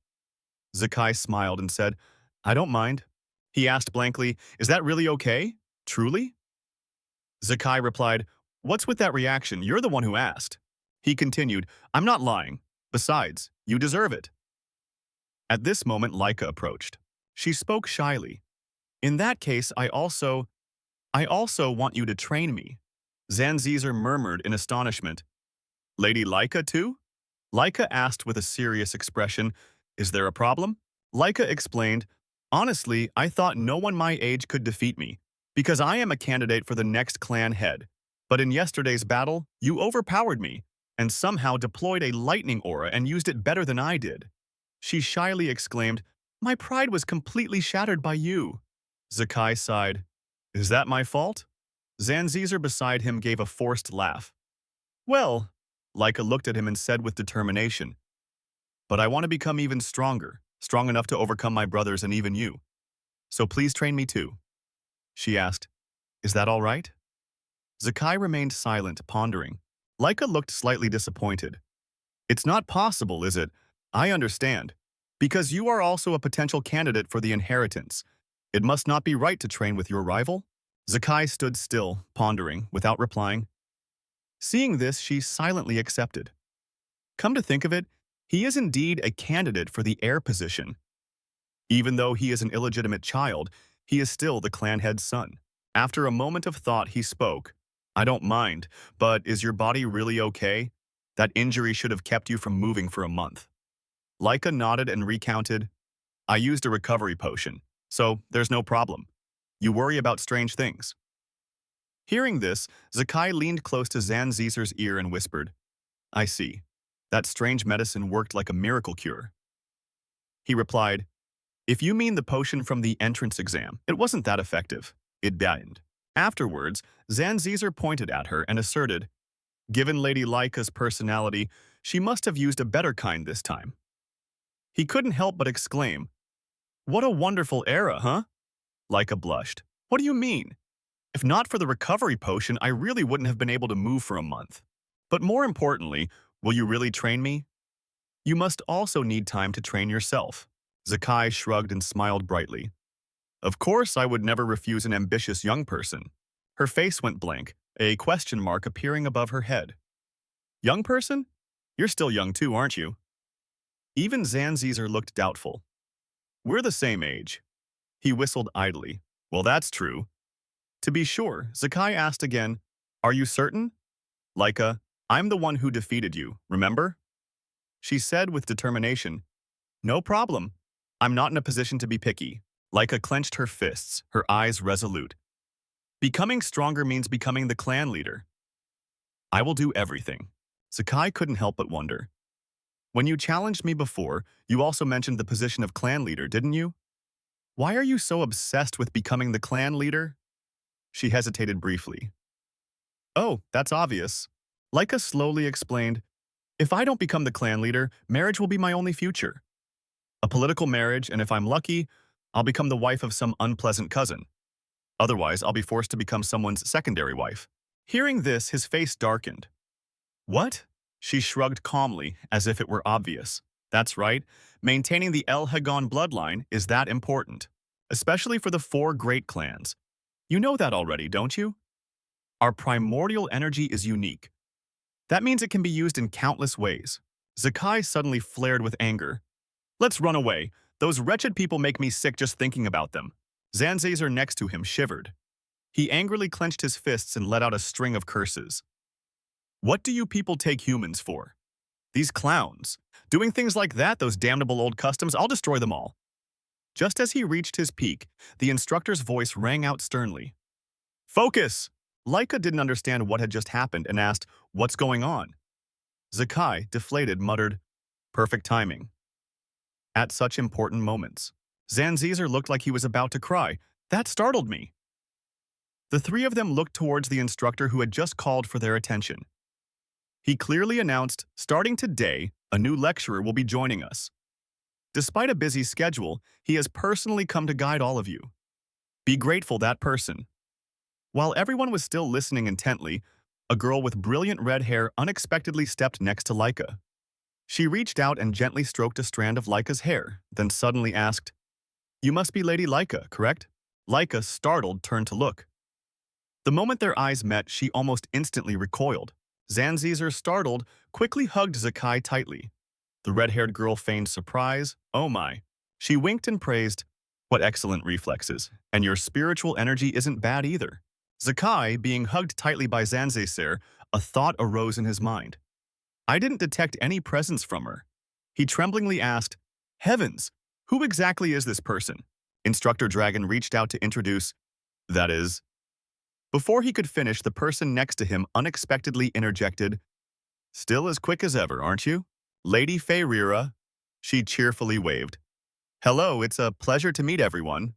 Zekiel smiled and said, I don't mind. He asked blankly, Is that really okay? Truly? Zekiel replied, What's with that reaction? You're the one who asked. He continued, I'm not lying. Besides, you deserve it. At this moment, Laika approached. She spoke shyly. In that case, I also want you to train me. Zanzizer murmured in astonishment. Lady Laika too? Laika asked with a serious expression, Is there a problem? Laika explained, Honestly, I thought no one my age could defeat me, because I am a candidate for the next clan head. But in yesterday's battle, you overpowered me, and somehow deployed a lightning aura and used it better than I did. She shyly exclaimed, My pride was completely shattered by you. Zakai sighed, Is that my fault? Zanzizer beside him gave a forced laugh. Well, Laika looked at him and said with determination, But I want to become even stronger, strong enough to overcome my brothers and even you. So please train me too. She asked, Is that all right? Zakai remained silent, pondering. Laika looked slightly disappointed. It's not possible, is it? I understand. Because you are also a potential candidate for the inheritance. It must not be right to train with your rival? Zakai stood still, pondering, without replying. Seeing this, she silently accepted. Come to think of it, he is indeed a candidate for the heir position. Even though he is an illegitimate child, he is still the clan head's son. After a moment of thought, he spoke. I don't mind, but is your body really okay? That injury should have kept you from moving for a month. Laika nodded and recounted, I used a recovery potion, so there's no problem. You worry about strange things. Hearing this, Zakai leaned close to Zanzizer's ear and whispered, I see. That strange medicine worked like a miracle cure. He replied, If you mean the potion from the entrance exam, it wasn't that effective. It didn't. Afterwards, Zanzizer pointed at her and asserted, Given Lady Laika's personality, she must have used a better kind this time. He couldn't help but exclaim, What a wonderful era, huh? Laika blushed. What do you mean? If not for the recovery potion, I really wouldn't have been able to move for a month. But more importantly, will you really train me? You must also need time to train yourself. Zakai shrugged and smiled brightly. Of course, I would never refuse an ambitious young person. Her face went blank, a question mark appearing above her head. Young person? You're still young too, aren't you? Even Zanzizer looked doubtful. We're the same age. He whistled idly. Well, that's true. To be sure, Zakai asked again, Are you certain? Laika, I'm the one who defeated you, remember? She said with determination, No problem. I'm not in a position to be picky. Laika clenched her fists, her eyes resolute. Becoming stronger means becoming the clan leader. I will do everything. Zakai couldn't help but wonder. When you challenged me before, you also mentioned the position of clan leader, didn't you? Why are you so obsessed with becoming the clan leader? She hesitated briefly. Oh, that's obvious. Laika slowly explained, If I don't become the clan leader, marriage will be my only future. A political marriage, and if I'm lucky, I'll become the wife of some unpleasant cousin. Otherwise, I'll be forced to become someone's secondary wife. Hearing this, his face darkened. What? She shrugged calmly, as if it were obvious. That's right, maintaining the El Hagon bloodline is that important, especially for the 4 great clans. You know that already, don't you? Our primordial energy is unique. That means it can be used in countless ways. Zakai suddenly flared with anger. Let's run away. Those wretched people make me sick just thinking about them. Zanzizer next to him shivered. He angrily clenched his fists and let out a string of curses. What do you people take humans for? These clowns. Doing things like that, those damnable old customs, I'll destroy them all. Just as he reached his peak, the instructor's voice rang out sternly. Focus! Laika didn't understand what had just happened and asked, What's going on? Zakai, deflated, muttered, Perfect timing. At such important moments. Zanzizer looked like he was about to cry. That startled me. The 3 of them looked towards the instructor who had just called for their attention. He clearly announced, starting today, a new lecturer will be joining us. Despite a busy schedule, he has personally come to guide all of you. Be grateful that person. While everyone was still listening intently, a girl with brilliant red hair unexpectedly stepped next to Laika. She reached out and gently stroked a strand of Laika's hair, then suddenly asked, You must be Lady Laika, correct? Laika, startled, turned to look. The moment their eyes met, she almost instantly recoiled. Zanzizer, startled, quickly hugged Zakai tightly. The red-haired girl feigned surprise. Oh my. She winked and praised, What excellent reflexes. And your spiritual energy isn't bad either. Zekai, being hugged tightly by Zanziser, a thought arose in his mind. I didn't detect any presence from her. He tremblingly asked, Heavens, who exactly is this person? Instructor Dragon reached out to introduce, that is. Before he could finish, the person next to him unexpectedly interjected, Still as quick as ever, aren't you? Lady Feyrira. She cheerfully waved. Hello, it's a pleasure to meet everyone.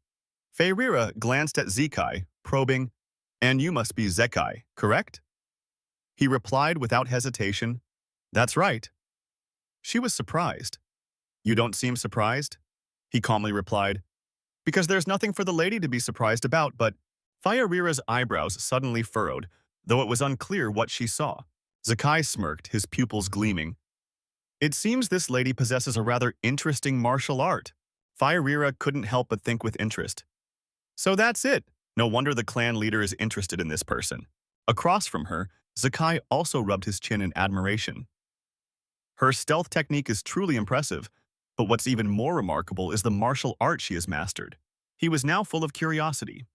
Feyrira glanced at Zekai, probing, And you must be Zekai, correct? He replied without hesitation, That's right. She was surprised. You don't seem surprised? He calmly replied, Because there's nothing for the lady to be surprised about, but Feyrira's eyebrows suddenly furrowed, though it was unclear what she saw. Zekai smirked, his pupils gleaming. It seems this lady possesses a rather interesting martial art. Feyrira couldn't help but think with interest. So that's it. No wonder the clan leader is interested in this person. Across from her, Zekai also rubbed his chin in admiration. Her stealth technique is truly impressive, but what's even more remarkable is the martial art she has mastered. He was now full of curiosity.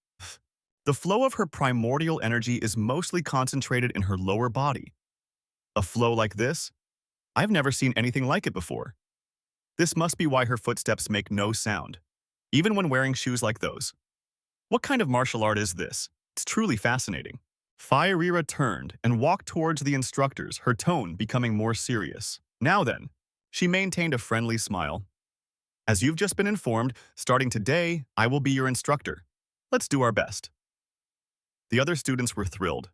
The flow of her primordial energy is mostly concentrated in her lower body. A flow like this? I've never seen anything like it before. This must be why her footsteps make no sound, even when wearing shoes like those. What kind of martial art is this? It's truly fascinating. Feyrira turned and walked towards the instructors, her tone becoming more serious. Now then, she maintained a friendly smile. As you've just been informed, starting today, I will be your instructor. Let's do our best. The other students were thrilled.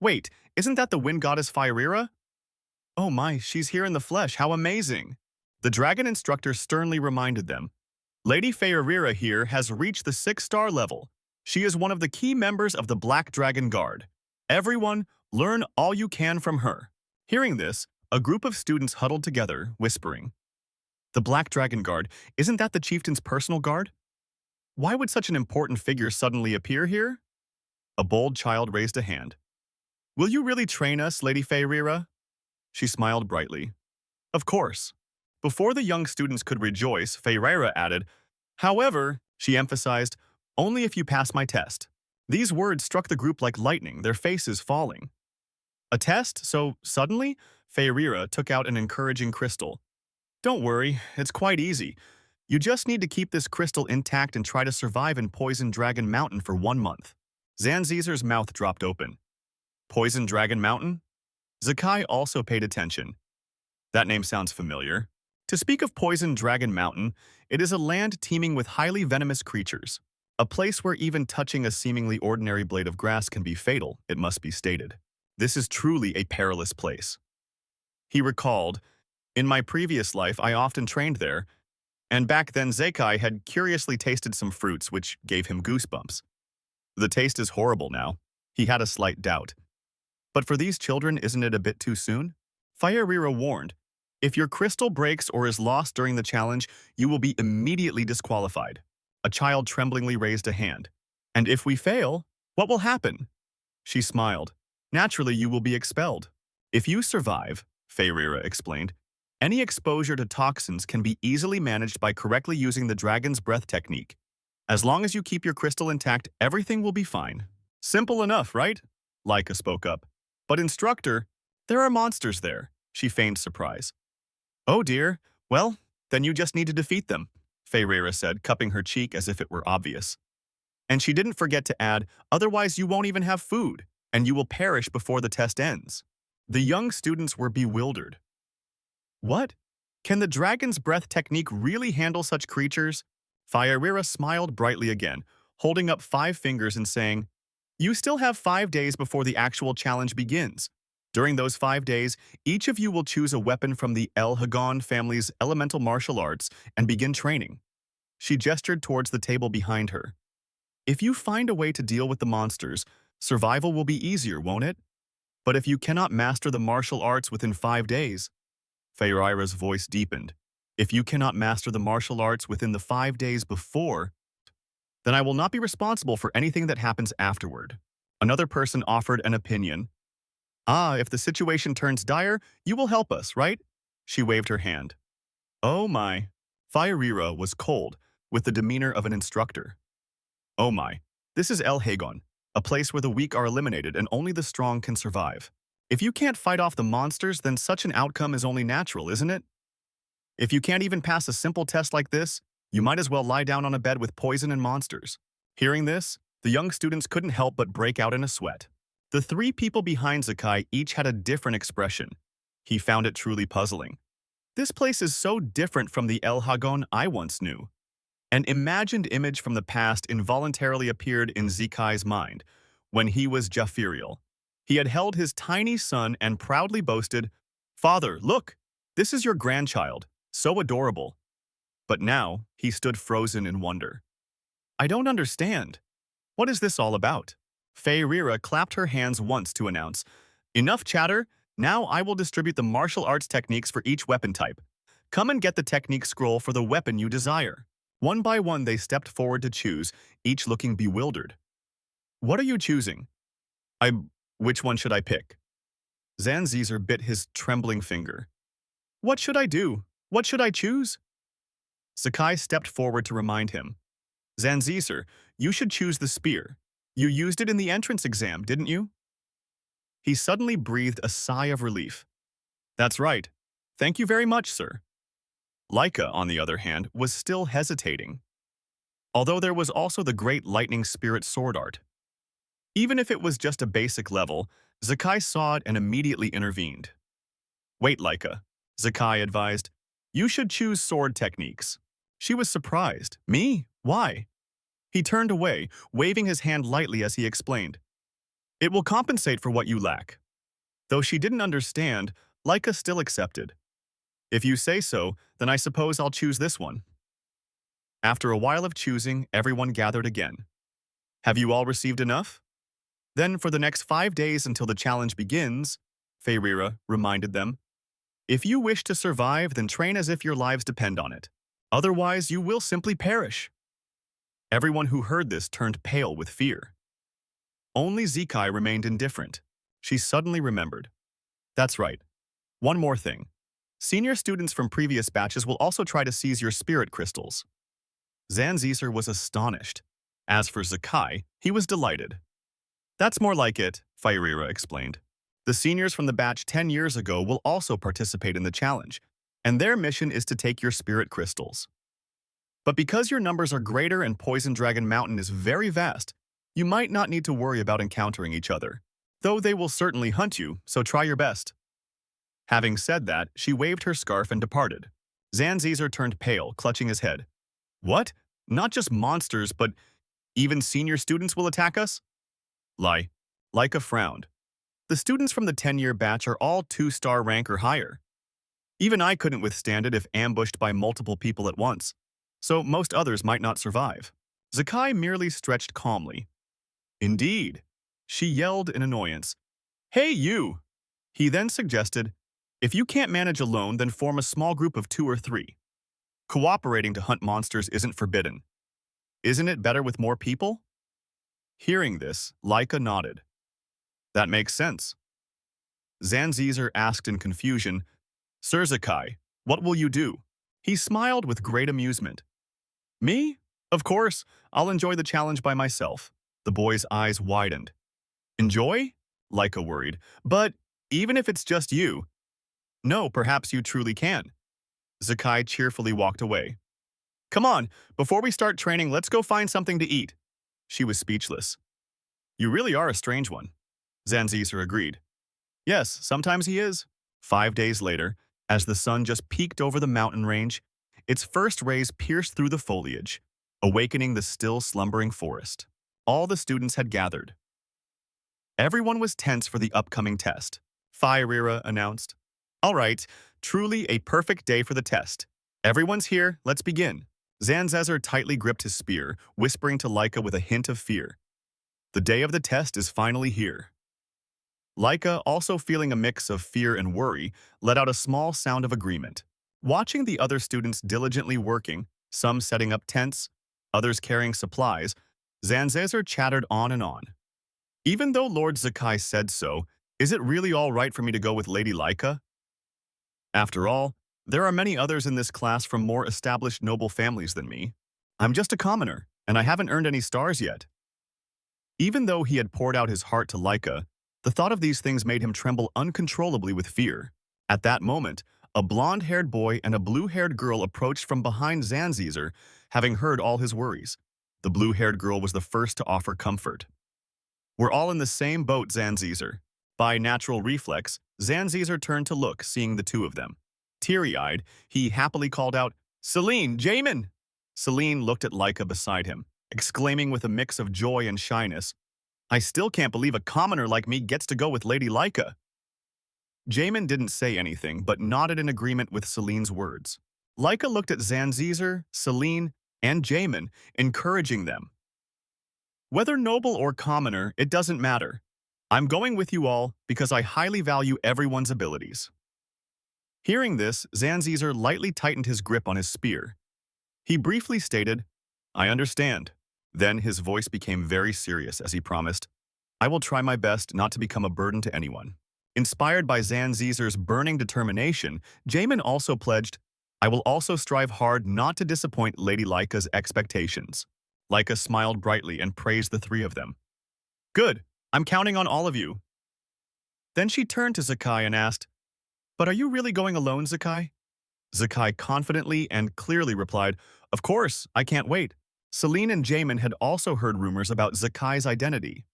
Wait, isn't that the wind goddess Feyrira? Oh my, she's here in the flesh, how amazing! The dragon instructor sternly reminded them. Lady Feyrira here has reached the 6-star level. She is one of the key members of the Black Dragon Guard. Everyone, learn all you can from her. Hearing this, a group of students huddled together, whispering. The Black Dragon Guard, isn't that the chieftain's personal guard? Why would such an important figure suddenly appear here? A bold child raised a hand. Will you really train us, Lady Feyrira? She smiled brightly. Of course. Before the young students could rejoice, Feyrira added, However, she emphasized, only if you pass my test. These words struck the group like lightning, their faces falling. A test? So suddenly? Feyrira took out an encouraging crystal. Don't worry, it's quite easy. You just need to keep this crystal intact and try to survive in Poison Dragon Mountain for 1 month. Zanzizer's mouth dropped open. Poison Dragon Mountain? Zekai also paid attention. That name sounds familiar. To speak of Poison Dragon Mountain, it is a land teeming with highly venomous creatures. A place where even touching a seemingly ordinary blade of grass can be fatal, it must be stated. This is truly a perilous place. He recalled, In my previous life, I often trained there, and back then Zekai had curiously tasted some fruits which gave him goosebumps. The taste is horrible now. He had a slight doubt. But for these children, isn't it a bit too soon? Feyrira warned, If your crystal breaks or is lost during the challenge, you will be immediately disqualified. A child tremblingly raised a hand. And if we fail, what will happen? She smiled. Naturally, you will be expelled. If you survive, Feyrira explained, any exposure to toxins can be easily managed by correctly using the dragon's breath technique. As long as you keep your crystal intact, everything will be fine. Simple enough, right? Laika spoke up. But instructor, there are monsters there, she feigned surprise. Oh dear, well, then you just need to defeat them, Feyrira said, cupping her cheek as if it were obvious. And she didn't forget to add, otherwise you won't even have food, and you will perish before the test ends. The young students were bewildered. What? Can the dragon's breath technique really handle such creatures? Feyrira smiled brightly again, holding up 5 fingers and saying, You still have 5 days before the actual challenge begins. During those 5 days, each of you will choose a weapon from the El Hagon family's elemental martial arts and begin training. She gestured towards the table behind her. If you find a way to deal with the monsters, survival will be easier, won't it? But if you cannot master the martial arts within 5 days, Feyrira's voice deepened. If you cannot master the martial arts within the 5 days before, then I will not be responsible for anything that happens afterward. Another person offered an opinion. If the situation turns dire, you will help us, right? She waved her hand. Oh my. Feyrira was cold, with the demeanor of an instructor. Oh my. This is El Hagon. a place where the weak are eliminated and only the strong can survive. If you can't fight off the monsters, then such an outcome is only natural, isn't it? If you can't even pass a simple test like this, you might as well lie down on a bed with poison and monsters. Hearing this, the young students couldn't help but break out in a sweat. The three people behind Zekiel each had a different expression. He found it truly puzzling. This place is so different from the El Hagon I once knew. An imagined image from the past involuntarily appeared in Zekiel's mind when he was Japhiriel. He had held his tiny son and proudly boasted, "Father, look, this is your grandchild, so adorable." But now he stood frozen in wonder. "I don't understand. What is this all about?" Rira clapped her hands once to announce, "Enough chatter, now I will distribute the martial arts techniques for each weapon type. Come and get the technique scroll for the weapon you desire." One by one they stepped forward to choose, each looking bewildered. "What are you choosing?" Which one should I pick?" Zanzizer bit his trembling finger. "What should I do? What should I choose?" Sakai stepped forward to remind him. "Zanzizer, you should choose the spear. You used it in the entrance exam, didn't you?" He suddenly breathed a sigh of relief. "That's right. Thank you very much, sir." Laika, on the other hand, was still hesitating. Although there was also the great lightning spirit sword art. Even if it was just a basic level, Zekiel saw it and immediately intervened. "Wait, Laika," Zekiel advised. "You should choose sword techniques." She was surprised. "Me? Why?" He turned away, waving his hand lightly as he explained. "It will compensate for what you lack." Though she didn't understand, Laika still accepted. "If you say so, then I suppose I'll choose this one." After a while of choosing, everyone gathered again. "Have you all received enough?" "Then for the next 5 days until the challenge begins," Rira reminded them. "If you wish to survive, then train as if your lives depend on it. Otherwise, you will simply perish." Everyone who heard this turned pale with fear. Only Zekiel remained indifferent. She suddenly remembered. "That's right. One more thing. Senior students from previous batches will also try to seize your spirit crystals." Zanzizer was astonished. As for Zekiel, he was delighted. "That's more like it," Rira explained. "The seniors from the batch 10 years ago will also participate in the challenge, and their mission is to take your spirit crystals. But because your numbers are greater and Poison Dragon Mountain is very vast, you might not need to worry about encountering each other, though they will certainly hunt you, so try your best." Having said that, she waved her scarf and departed. Zanzizer turned pale, clutching his head. "What? Not just monsters, but even senior students will attack us?" Laika frowned. "The students from the 10-year batch are all 2-star rank or higher. Even I couldn't withstand it if ambushed by multiple people at once, so most others might not survive." Zekiel merely stretched calmly. "Indeed." She yelled in annoyance. "Hey, you!" He then suggested, "If you can't manage alone, then form a small group of 2 or 3. Cooperating to hunt monsters isn't forbidden. Isn't it better with more people?" Hearing this, Laika nodded. "That makes sense." Zanzizer asked in confusion, "Sir Zekiel, what will you do?" He smiled with great amusement. "Me? Of course, I'll enjoy the challenge by myself." The boy's eyes widened. "Enjoy?" Laika worried. "But even if it's just you." "No, perhaps you truly can." Zekiel cheerfully walked away. "Come on, before we start training, let's go find something to eat." She was speechless. "You really are a strange one," Zanzizer agreed. "Yes, sometimes he is." 5 days later, as the sun just peeked over the mountain range, its first rays pierced through the foliage, awakening the still slumbering forest. All the students had gathered. Everyone was tense for the upcoming test. Rira announced. "All right, truly a perfect day for the test. Everyone's here, let's begin." Zanzizer tightly gripped his spear, whispering to Laika with a hint of fear. "The day of the test is finally here." Laika, also feeling a mix of fear and worry, let out a small sound of agreement. Watching the other students diligently working, some setting up tents, others carrying supplies, Zanzizer chattered on and on. "Even though Lord Zekiel said so, is it really all right for me to go with Lady Laika? After all, there are many others in this class from more established noble families than me. I'm just a commoner, and I haven't earned any stars yet." Even though he had poured out his heart to Laika, the thought of these things made him tremble uncontrollably with fear. At that moment, a blonde-haired boy and a blue-haired girl approached from behind Zanzizer, having heard all his worries. The blue-haired girl was the first to offer comfort. "We're all in the same boat, Zanzizer." By natural reflex, Zanzizer turned to look, seeing the two of them. Teary-eyed, he happily called out, "Celine, Jamin!" Celine looked at Laika beside him, exclaiming with a mix of joy and shyness, "I still can't believe a commoner like me gets to go with Lady Laika." Jamin didn't say anything, but nodded in agreement with Celine's words. Laika looked at Zanzizer, Celine, and Jamin, encouraging them. "Whether noble or commoner, it doesn't matter. I'm going with you all because I highly value everyone's abilities." Hearing this, Zanzizer lightly tightened his grip on his spear. He briefly stated, "I understand." Then his voice became very serious as he promised, "I will try my best not to become a burden to anyone." Inspired by Zanzizer's burning determination, Jamin also pledged, "I will also strive hard not to disappoint Lady Laika's expectations." Laika smiled brightly and praised the three of them. "Good, I'm counting on all of you." Then she turned to Zekai and asked, "But are you really going alone, Zekai?" Zekai confidently and clearly replied, "Of course, I can't wait." Celine and Jamin had also heard rumors about Zekai's identity.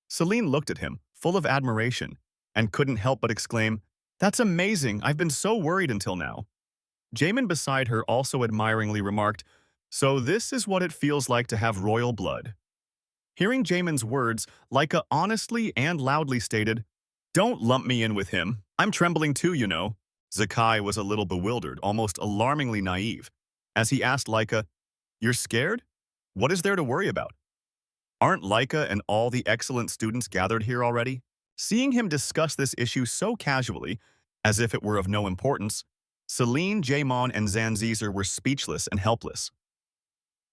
Celine looked at him, full of admiration, and couldn't help but exclaim, "That's amazing, I've been so worried until now." Jamin beside her also admiringly remarked, "So this is what it feels like to have royal blood." Hearing Jamin's words, Laika honestly and loudly stated, "Don't lump me in with him. I'm trembling too, you know." Zekai was a little bewildered, almost alarmingly naive, as he asked Laika, "You're scared? What is there to worry about? Aren't Laika and all the excellent students gathered here already?" Seeing him discuss this issue so casually, as if it were of no importance, Celine, Jaimon, and Zanzizer were speechless and helpless.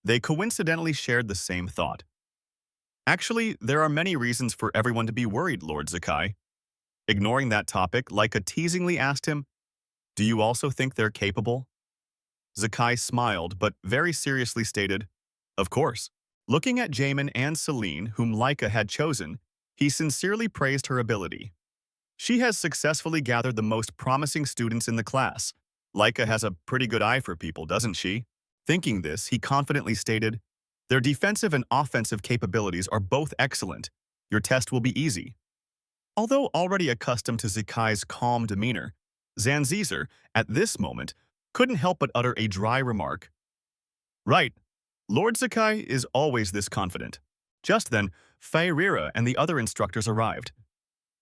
They coincidentally shared the same thought. "Actually, there are many reasons for everyone to be worried, Lord Zekai." Ignoring that topic, Laika teasingly asked him, "Do you also think they're capable?" Zekai smiled, but very seriously stated, "Of course." Looking at Jamin and Celine, whom Laika had chosen, he sincerely praised her ability. "She has successfully gathered the most promising students in the class. Laika has a pretty good eye for people, doesn't she?" Thinking this, he confidently stated, "Their defensive and offensive capabilities are both excellent. Your test will be easy." Although already accustomed to Zekai's calm demeanor, Zanzizer, at this moment, couldn't help but utter a dry remark. "Right. Lord Zekai is always this confident." Just then, Faerira and the other instructors arrived.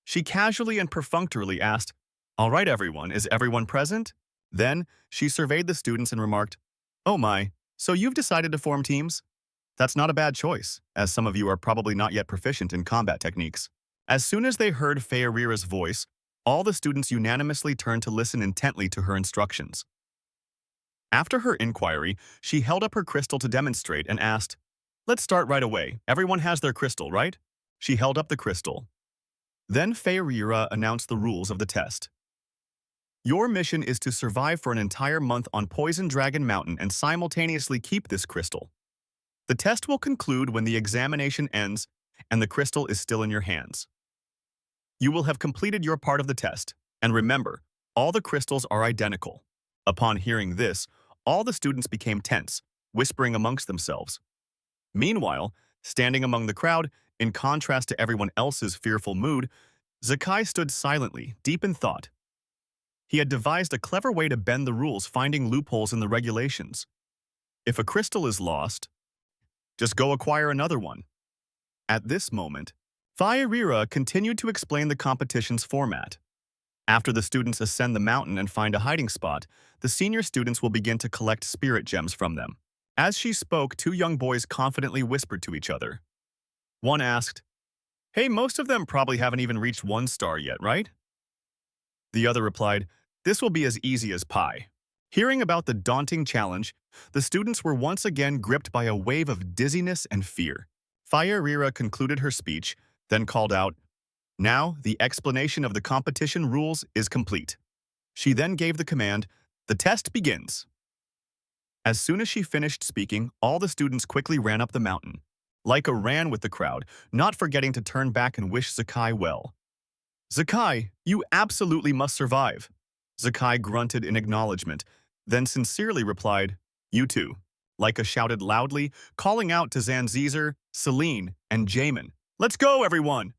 She casually and perfunctorily asked, "All right, everyone, is everyone present?" Then, she surveyed the students and remarked, "Oh my, so you've decided to form teams? That's not a bad choice, as some of you are probably not yet proficient in combat techniques." As soon as they heard Faerira's voice, all the students unanimously turned to listen intently to her instructions. After her inquiry, she held up her crystal to demonstrate and asked, "Let's start right away. Everyone has their crystal, right?" She held up the crystal. Then Faerira announced the rules of the test. "Your mission is to survive for an entire month on Poison Dragon Mountain and simultaneously keep this crystal. The test will conclude when the examination ends and the crystal is still in your hands. You will have completed your part of the test, and remember, all the crystals are identical." Upon hearing this, all the students became tense, whispering amongst themselves. Meanwhile, standing among the crowd, in contrast to everyone else's fearful mood, Zekai stood silently, deep in thought. He had devised a clever way to bend the rules, finding loopholes in the regulations. If a crystal is lost, just go acquire another one. At this moment, Faerira continued to explain the competition's format. After the students ascend the mountain and find a hiding spot, the senior students will begin to collect spirit gems from them. As she spoke, two young boys confidently whispered to each other. One asked, "Hey, most of them probably haven't even reached 1 star yet, right?" The other replied, "This will be as easy as pie." Hearing about the daunting challenge, the students were once again gripped by a wave of dizziness and fear. Faerira concluded her speech, then called out, "Now, the explanation of the competition rules is complete." She then gave the command, "The test begins." As soon as she finished speaking, all the students quickly ran up the mountain. Leica ran with the crowd, not forgetting to turn back and wish Zekai well. Zekai, you absolutely must survive. Zekai grunted in acknowledgement, then sincerely replied, You too. Leica shouted loudly, calling out to Zanzizer, Celine, and Jamin. Let's go, everyone!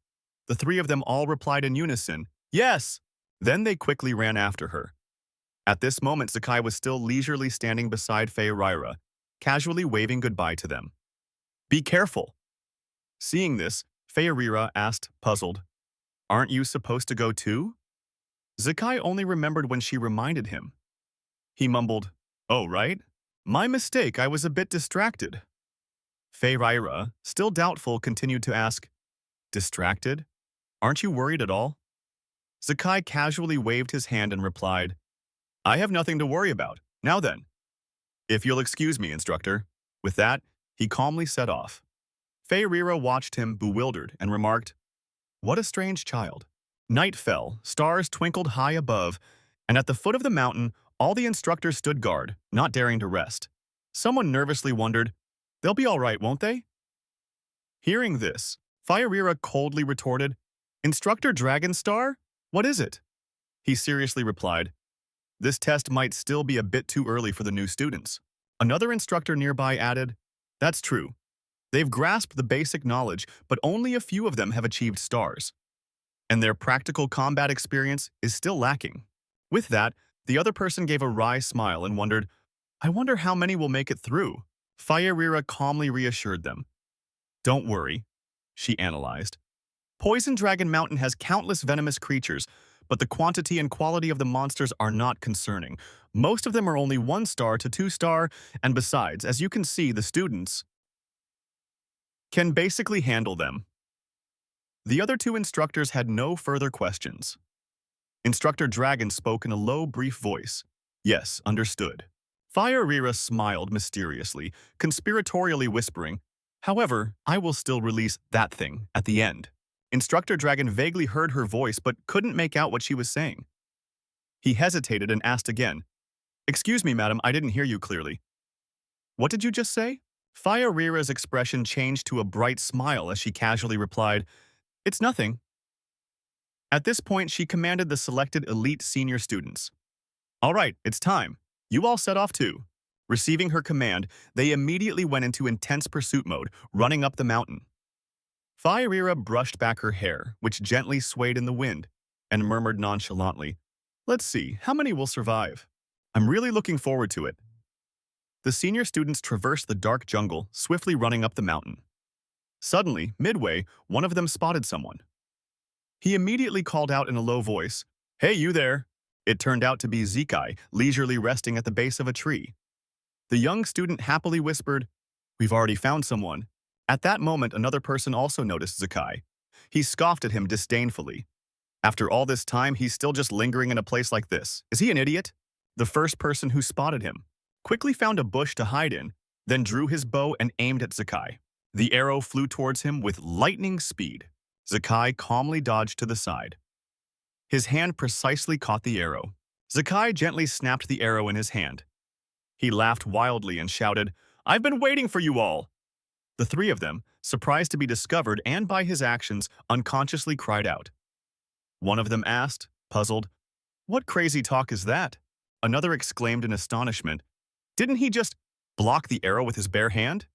The three of them all replied in unison, Yes! Then they quickly ran after her. At this moment, Zekai was still leisurely standing beside Feyreira, casually waving goodbye to them. Be careful! Seeing this, Feyreira asked, puzzled, Aren't you supposed to go too? Zekai only remembered when she reminded him. He mumbled, Oh, right? My mistake, I was a bit distracted. Feyreira, still doubtful, continued to ask, Distracted? Aren't you worried at all? Zekai casually waved his hand and replied, I have nothing to worry about. Now then. If you'll excuse me, instructor. With that, he calmly set off. Feyreira watched him, bewildered, and remarked, What a strange child. Night fell, stars twinkled high above, and at the foot of the mountain, all the instructors stood guard, not daring to rest. Someone nervously wondered, They'll be all right, won't they? Hearing this, Feyreira coldly retorted, Instructor Dragonstar? What is it? He seriously replied, This test might still be a bit too early for the new students. Another instructor nearby added, That's true. They've grasped the basic knowledge, but only a few of them have achieved stars. And their practical combat experience is still lacking. With that, the other person gave a wry smile and wondered, I wonder how many will make it through. Feyreira calmly reassured them. Don't worry, she analyzed. Poison Dragon Mountain has countless venomous creatures, but the quantity and quality of the monsters are not concerning. Most of them are only 1 star to 2 star, and besides, as you can see, the students can basically handle them. The other 2 instructors had no further questions. Instructor Dragon spoke in a low, brief voice. Yes, understood. Feyreira smiled mysteriously, conspiratorially whispering, However, I will still release that thing at the end. Instructor Dragon vaguely heard her voice but couldn't make out what she was saying. He hesitated and asked again, Excuse me, madam, I didn't hear you clearly. What did you just say? Feyreira's expression changed to a bright smile as she casually replied, It's nothing. At this point, she commanded the selected elite senior students. All right, it's time. You all set off too. Receiving her command, they immediately went into intense pursuit mode, running up the mountain. Feyreira brushed back her hair, which gently swayed in the wind, and murmured nonchalantly, Let's see, how many will survive? I'm really looking forward to it. The senior students traversed the dark jungle, swiftly running up the mountain. Suddenly, midway, one of them spotted someone. He immediately called out in a low voice, Hey, you there! It turned out to be Zekiel, leisurely resting at the base of a tree. The young student happily whispered, We've already found someone. At that moment, another person also noticed Zekiel. He scoffed at him disdainfully. After all this time, he's still just lingering in a place like this. Is he an idiot? The first person who spotted him quickly found a bush to hide in, then drew his bow and aimed at Zekiel. The arrow flew towards him with lightning speed. Zekiel calmly dodged to the side. His hand precisely caught the arrow. Zekiel gently snapped the arrow in his hand. He laughed wildly and shouted, I've been waiting for you all! The 3 of them, surprised to be discovered and by his actions, unconsciously cried out. One of them asked, puzzled, What crazy talk is that? Another exclaimed in astonishment, Didn't he just block the arrow with his bare hand?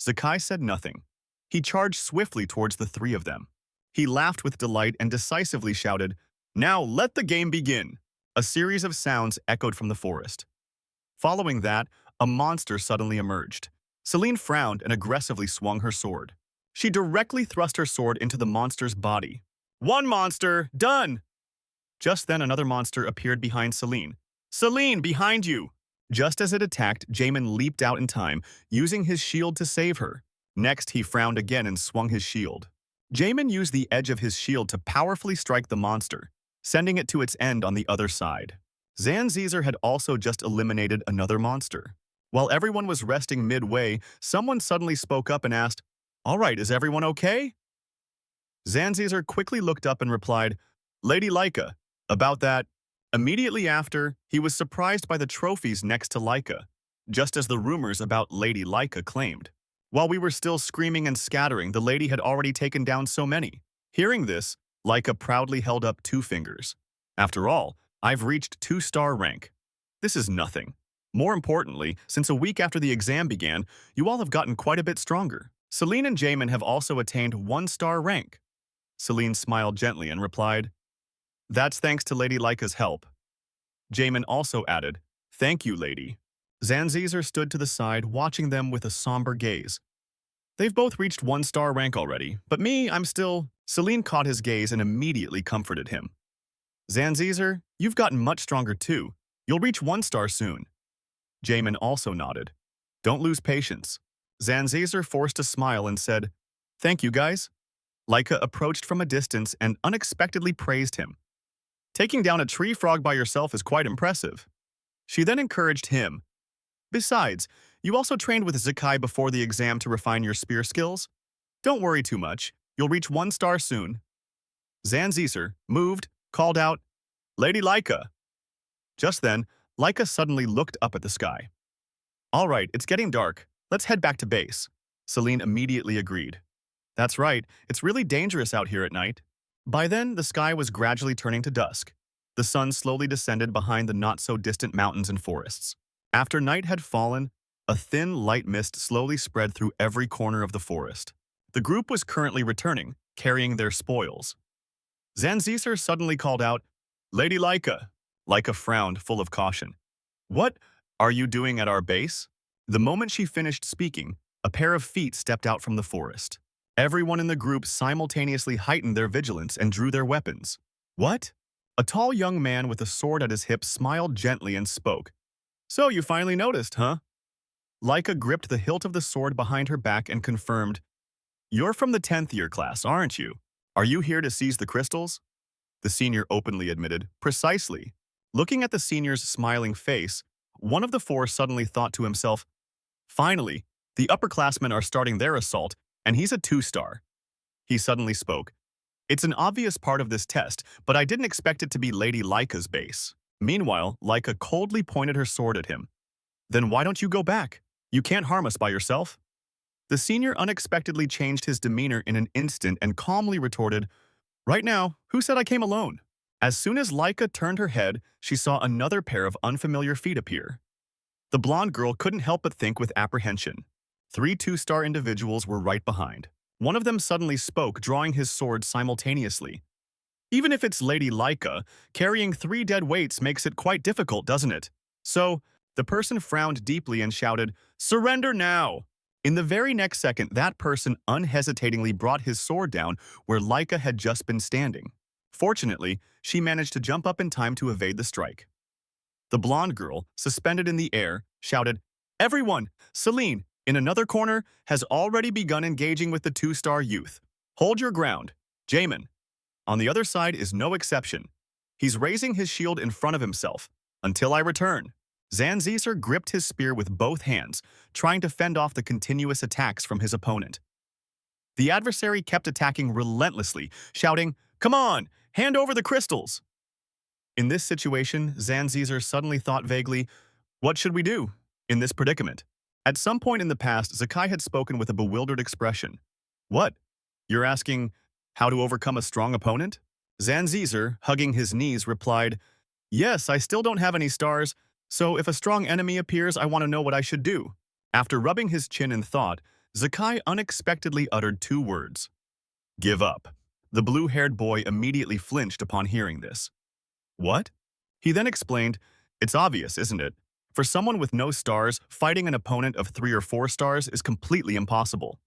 Zekiel said nothing. He charged swiftly towards the 3 of them. He laughed with delight and decisively shouted, Now let the game begin! A series of sounds echoed from the forest. Following that, a monster suddenly emerged. Celine frowned and aggressively swung her sword. She directly thrust her sword into the monster's body. One monster, done! Just then another monster appeared behind Celine. Celine, behind you! Just as it attacked, Jamin leaped out in time, using his shield to save her. Next, he frowned again and swung his shield. Jamin used the edge of his shield to powerfully strike the monster, sending it to its end on the other side. Zanzizer had also just eliminated another monster. While everyone was resting midway, someone suddenly spoke up and asked, All right, is everyone okay? Zanzizer quickly looked up and replied, Lady Leica, about that. Immediately after, he was surprised by the trophies next to Leica, just as the rumors about Lady Leica claimed. While we were still screaming and scattering, the lady had already taken down so many. Hearing this, Laika proudly held up 2 fingers. After all, I've reached 2-star rank. This is nothing. More importantly, since a week after the exam began, you all have gotten quite a bit stronger. Celine and Jamin have also attained 1-star rank. Celine smiled gently and replied, "That's thanks to Lady Laika's help." Jamin also added, "Thank you, lady." Zanzizer stood to the side, watching them with a somber gaze. They've both reached 1-star rank already, but me, I'm still… Celine caught his gaze and immediately comforted him. Zanzizer, you've gotten much stronger too. You'll reach 1-star soon. Jamin also nodded. Don't lose patience. Zanzizer forced a smile and said, "Thank you, guys." Laika approached from a distance and unexpectedly praised him. "Taking down a tree frog by yourself is quite impressive." She then encouraged him. "Besides, you also trained with Zekiel before the exam to refine your spear skills. Don't worry too much. You'll reach 1-star soon." Zanzizer, moved, called out, "Lady Laika." Just then, Laika suddenly looked up at the sky. "All right, it's getting dark. Let's head back to base." Celine immediately agreed. "That's right, it's really dangerous out here at night." By then, the sky was gradually turning to dusk. The sun slowly descended behind the not-so-distant mountains and forests. After night had fallen, a thin, light mist slowly spread through every corner of the forest. The group was currently returning, carrying their spoils. Zanzizer suddenly called out, "Lady Laika." Laika frowned, full of caution. "What are you doing at our base?" The moment she finished speaking, a pair of feet stepped out from the forest. Everyone in the group simultaneously heightened their vigilance and drew their weapons. "What?" A tall young man with a sword at his hip smiled gently and spoke. "So you finally noticed, huh?" Laika gripped the hilt of the sword behind her back and confirmed, "You're from the 10th year class, aren't you? Are you here to seize the crystals?" The senior openly admitted, "Precisely." Looking at the senior's smiling face, one of the 4 suddenly thought to himself, "Finally, the upperclassmen are starting their assault, and he's a 2-star. He suddenly spoke. "It's an obvious part of this test, but I didn't expect it to be Lady Laika's base." Meanwhile, Laika coldly pointed her sword at him. "Then why don't you go back? You can't harm us by yourself." The senior unexpectedly changed his demeanor in an instant and calmly retorted, "Right now, who said I came alone?" As soon as Laika turned her head, she saw another pair of unfamiliar feet appear. The blonde girl couldn't help but think with apprehension. 3 2-star individuals were right behind. One of them suddenly spoke, drawing his sword simultaneously. "Even if it's Lady Laika, carrying 3 dead weights makes it quite difficult, doesn't it?" So, the person frowned deeply and shouted, "Surrender now!" In the very next second, that person unhesitatingly brought his sword down where Laika had just been standing. Fortunately, she managed to jump up in time to evade the strike. The blonde girl, suspended in the air, shouted, "Everyone! Celine, in another corner, has already begun engaging with the 2-star youth. Hold your ground. Jamin, on the other side, is no exception. He's raising his shield in front of himself. Until I return." Zanzizer gripped his spear with both hands, trying to fend off the continuous attacks from his opponent. The adversary kept attacking relentlessly, shouting, "Come on, hand over the crystals!" In this situation, Zanzizer suddenly thought vaguely, "What should we do in this predicament?" At some point in the past, Zekiel had spoken with a bewildered expression. "What? You're asking how to overcome a strong opponent?" Zanzizer, hugging his knees, replied, "Yes, I still don't have any stars, so if a strong enemy appears, I want to know what I should do." After rubbing his chin in thought, Zekiel unexpectedly uttered 2 words. "Give up." The blue-haired boy immediately flinched upon hearing this. "What?" He then explained, "It's obvious, isn't it? For someone with no stars, fighting an opponent of 3 or 4 stars is completely impossible."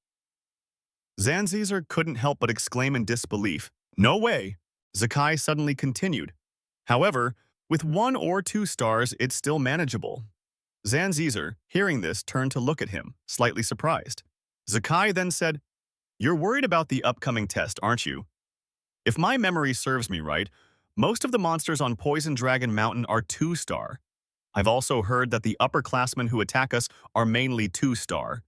Zanzizer couldn't help but exclaim in disbelief, "No way!" Zekiel suddenly continued, "However, with 1 or 2 stars, it's still manageable." Zanzizer, hearing this, turned to look at him, slightly surprised. Zekiel then said, "You're worried about the upcoming test, aren't you? If my memory serves me right, most of the monsters on Poison Dragon Mountain are 2-star. I've also heard that the upperclassmen who attack us are mainly 2-star.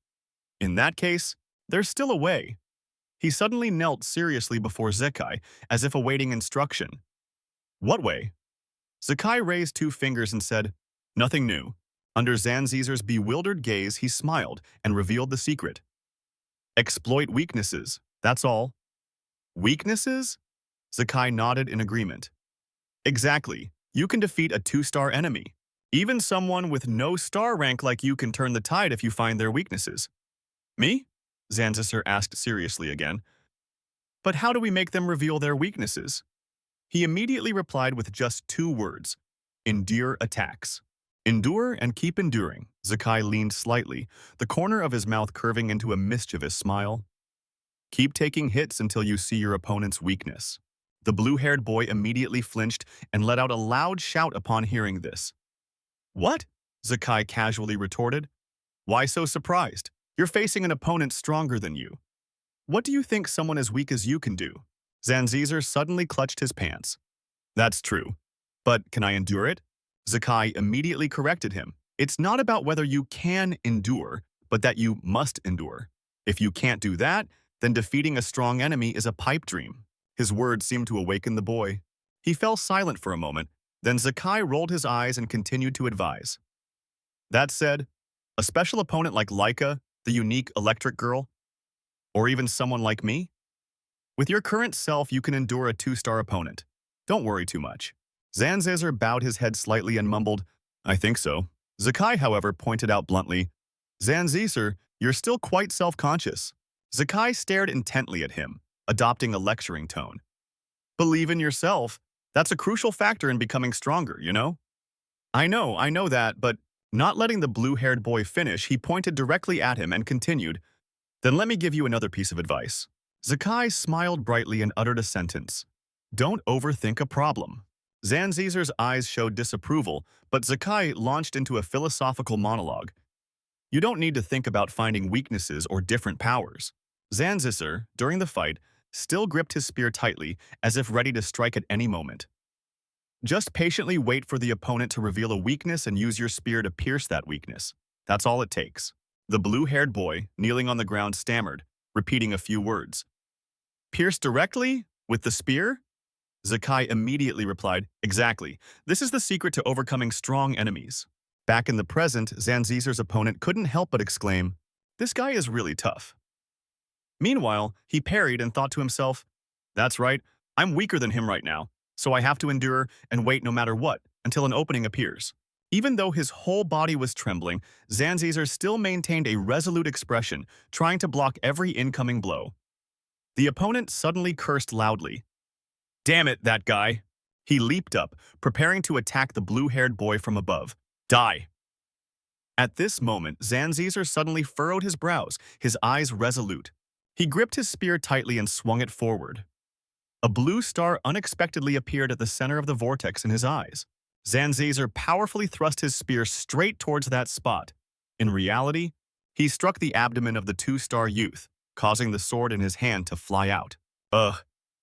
In that case, there's still a way." He suddenly knelt seriously before Zekiel, as if awaiting instruction. "What way?" Zekiel raised 2 fingers and said, "Nothing new." Under Zanzizer's bewildered gaze, he smiled and revealed the secret. Exploit weaknesses, that's all. Weaknesses? Zekai nodded in agreement. Exactly. You can defeat a 2-star enemy. Even someone with no star rank like you can turn the tide if you find their weaknesses. Me? Zanziser asked seriously again. But how do we make them reveal their weaknesses? He immediately replied with just 2 words. Endure attacks. Endure and keep enduring. Zekai leaned slightly, the corner of his mouth curving into a mischievous smile. Keep taking hits until you see your opponent's weakness. The blue-haired boy immediately flinched and let out a loud shout upon hearing this. What? Zekai casually retorted. Why so surprised? You're facing an opponent stronger than you. What do you think someone as weak as you can do? Zanziser suddenly clutched his pants. That's true. But can I endure it? Zekai immediately corrected him. It's not about whether you can endure, but that you must endure. If you can't do that, then defeating a strong enemy is a pipe dream. His words seemed to awaken the boy. He fell silent for a moment, then Zekai rolled his eyes and continued to advise. That said, a special opponent like Laika, the unique electric girl, or even someone like me? With your current self, you can endure a 2-star opponent. Don't worry too much. Zanziser bowed his head slightly and mumbled, I think so. Zekai, however, pointed out bluntly, Zanziser, you're still quite self-conscious. Zekai stared intently at him, adopting a lecturing tone. Believe in yourself. That's a crucial factor in becoming stronger, you know? I know that, but not letting the blue-haired boy finish, he pointed directly at him and continued, Then let me give you another piece of advice. Zekai smiled brightly and uttered a sentence. Don't overthink a problem. Zanziser's eyes showed disapproval, but Zekai launched into a philosophical monologue. You don't need to think about finding weaknesses or different powers. Zanziser, during the fight, still gripped his spear tightly, as if ready to strike at any moment. Just patiently wait for the opponent to reveal a weakness and use your spear to pierce that weakness. That's all it takes. The blue-haired boy, kneeling on the ground, stammered, repeating a few words. Pierce directly? With the spear? Zekai immediately replied, Exactly. This is the secret to overcoming strong enemies. Back in the present, Zanziser's opponent couldn't help but exclaim, This guy is really tough. Meanwhile, he parried and thought to himself, That's right, I'm weaker than him right now, so I have to endure and wait no matter what until an opening appears. Even though his whole body was trembling, Zanziser still maintained a resolute expression, trying to block every incoming blow. The opponent suddenly cursed loudly. Damn it, that guy! He leaped up, preparing to attack the blue-haired boy from above. Die! At this moment, Zanziser suddenly furrowed his brows, his eyes resolute. He gripped his spear tightly and swung it forward. A blue star unexpectedly appeared at the center of the vortex in his eyes. Zanziser powerfully thrust his spear straight towards that spot. In reality, he struck the abdomen of the 2-star youth, causing the sword in his hand to fly out. Ugh.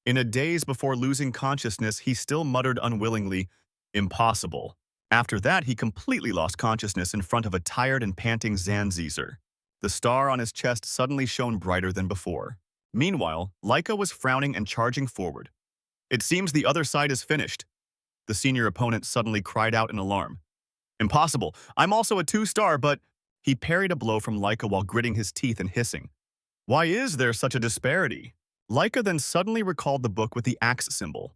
In a daze before losing consciousness, he still muttered unwillingly, Impossible. After that, he completely lost consciousness in front of a tired and panting Zanziser. The star on his chest suddenly shone brighter than before. Meanwhile, Laika was frowning and charging forward. It seems the other side is finished. The senior opponent suddenly cried out in alarm. Impossible. I'm also a 2-star, but... He parried a blow from Laika while gritting his teeth and hissing. Why is there such a disparity? Laika then suddenly recalled the book with the axe symbol.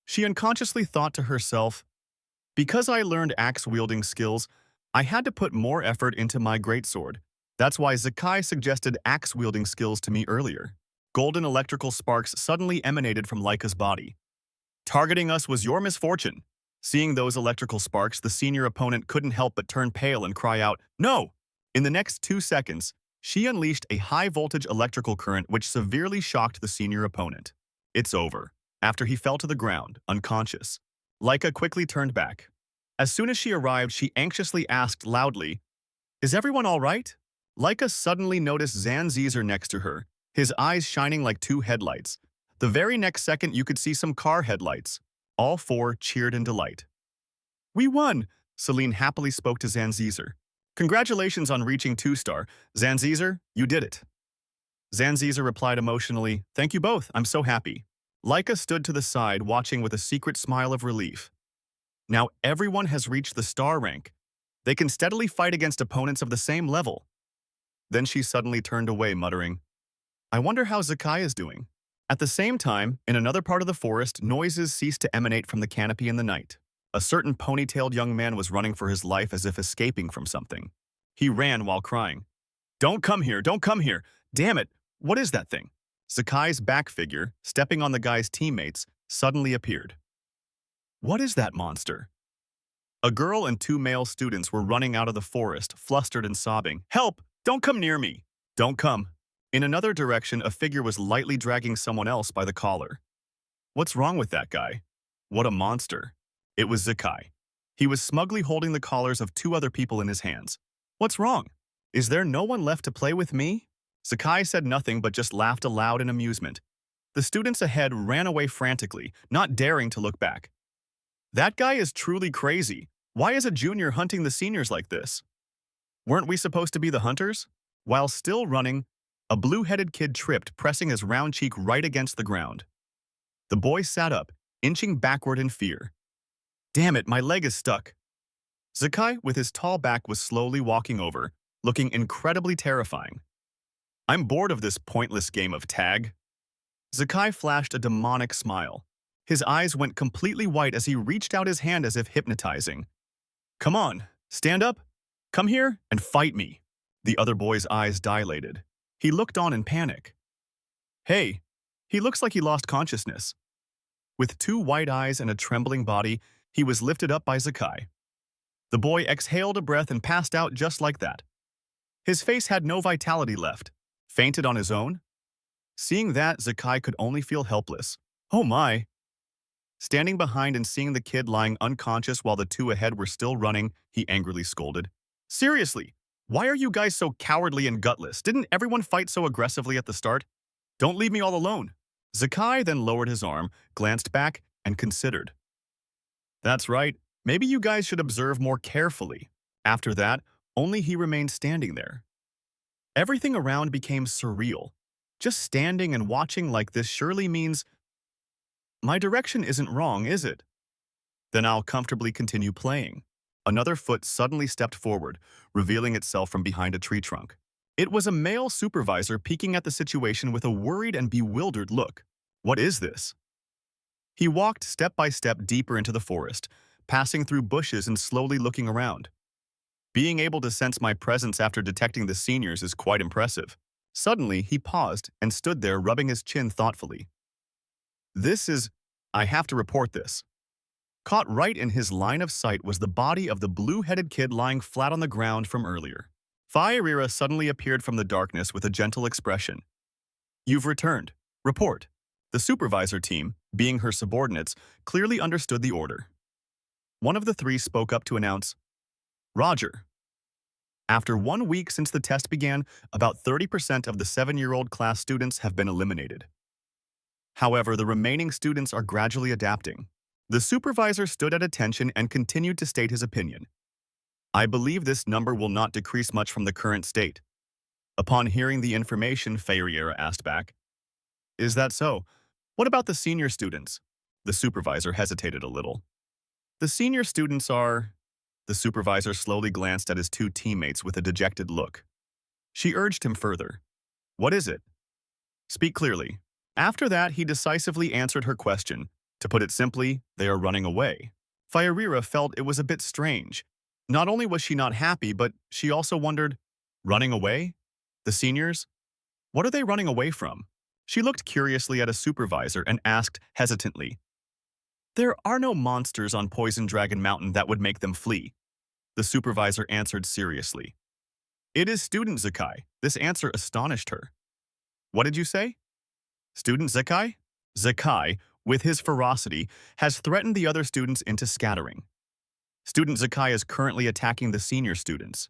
She unconsciously thought to herself, Because I learned axe-wielding skills, I had to put more effort into my greatsword. That's why Zekai suggested axe-wielding skills to me earlier. Golden electrical sparks suddenly emanated from Laika's body. Targeting us was your misfortune. Seeing those electrical sparks, the senior opponent couldn't help but turn pale and cry out, No! In the next 2 seconds, she unleashed a high-voltage electrical current which severely shocked the senior opponent. It's over. After he fell to the ground, unconscious, Laika quickly turned back. As soon as she arrived, she anxiously asked loudly, Is everyone all right? Laika suddenly noticed Zanziser next to her, his eyes shining like 2 headlights. The very next second, you could see some car headlights. All 4 cheered in delight. We won! Celine happily spoke to Zanziser. Congratulations on reaching 2-star. Zanziser, you did it. Zanziser replied emotionally, Thank you both, I'm so happy. Laika stood to the side, watching with a secret smile of relief. Now everyone has reached the star rank. They can steadily fight against opponents of the same level. Then she suddenly turned away, muttering, I wonder how Zekiel is doing. At the same time, in another part of the forest, noises ceased to emanate from the canopy in the night. A certain ponytailed young man was running for his life as if escaping from something. He ran while crying, "Don't come here! Don't come here! Damn it! What is that thing?" Zekiel's back figure, stepping on the guy's teammates, suddenly appeared. "What is that monster?" A girl and two male students were running out of the forest, flustered and sobbing. "Help! Don't come near me! Don't come!" In another direction, a figure was lightly dragging someone else by the collar. What's wrong with that guy? What a monster. It was Zekiel. He was smugly holding the collars of two other people in his hands. What's wrong? Is there no one left to play with me? Zekiel said nothing but just laughed aloud in amusement. The students ahead ran away frantically, not daring to look back. That guy is truly crazy. Why is a junior hunting the seniors like this? Weren't we supposed to be the hunters? While still running, a blue-headed kid tripped, pressing his round cheek right against the ground. The boy sat up, inching backward in fear. "Damn it, my leg is stuck." Zekiel, with his tall back, was slowly walking over, looking incredibly terrifying. "I'm bored of this pointless game of tag." Zekiel flashed a demonic smile. His eyes went completely white as he reached out his hand as if hypnotizing. "Come on, stand up. Come here and fight me." The other boy's eyes dilated. He looked on in panic. "Hey, he looks like he lost consciousness." With two white eyes and a trembling body, he was lifted up by Zekiel. The boy exhaled a breath and passed out just like that. His face had no vitality left. Fainted on his own? Seeing that, Zekiel could only feel helpless. Oh my! Standing behind and seeing the kid lying unconscious while the two ahead were still running, he angrily scolded. "Seriously, why are you guys so cowardly and gutless? Didn't everyone fight so aggressively at the start? Don't leave me all alone." Zekiel then lowered his arm, glanced back, and considered. "That's right. Maybe you guys should observe more carefully." After that, only he remained standing there. Everything around became surreal. Just standing and watching like this surely means, my direction isn't wrong, is it? Then I'll comfortably continue playing. Another foot suddenly stepped forward, revealing itself from behind a tree trunk. It was a male supervisor peeking at the situation with a worried and bewildered look. What is this? He walked step by step deeper into the forest, passing through bushes and slowly looking around. Being able to sense my presence after detecting the seniors is quite impressive. Suddenly, he paused and stood there rubbing his chin thoughtfully. I have to report this. Caught right in his line of sight was the body of the blue-headed kid lying flat on the ground from earlier. Fairira suddenly appeared from the darkness with a gentle expression. "You've returned. Report." The supervisor team, being her subordinates, clearly understood the order. One of the three spoke up to announce, "Roger." After 1 week since the test began, about 30% of the 7-year-old class students have been eliminated. However, the remaining students are gradually adapting. The supervisor stood at attention and continued to state his opinion. "I believe this number will not decrease much from the current state." Upon hearing the information, Fairira asked back, "Is that so? What about the senior students?" The supervisor hesitated a little. "The senior students are..." The supervisor slowly glanced at his two teammates with a dejected look. She urged him further. "What is it? Speak clearly." After that, he decisively answered her question. To put it simply, they are running away. Fairira felt it was a bit strange. Not only was she not happy, but she also wondered, running away? The seniors? What are they running away from? She looked curiously at a supervisor and asked hesitantly, "There are no monsters on Poison Dragon Mountain that would make them flee." The supervisor answered seriously. "It is student Zekiel." This answer astonished her. "What did you say?" "Student Zekiel?" Zekiel, with his ferocity, has threatened the other students into scattering. Student Zekiel is currently attacking the senior students.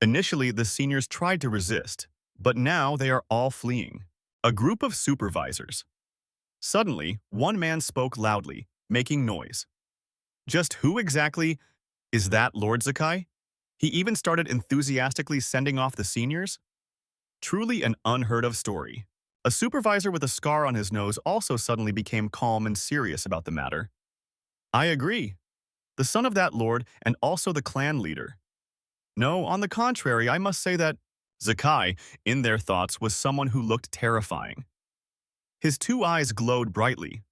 Initially, the seniors tried to resist, but now they are all fleeing. A group of supervisors. Suddenly, one man spoke loudly, making noise. Just who exactly is that, Lord Zekiel? He even started enthusiastically sending off the seniors? Truly an unheard-of story. A supervisor with a scar on his nose also suddenly became calm and serious about the matter. "I agree. The son of that lord and also the clan leader. No, on the contrary, I must say that Zekai, in their thoughts, was someone who looked terrifying. His two eyes glowed brightly.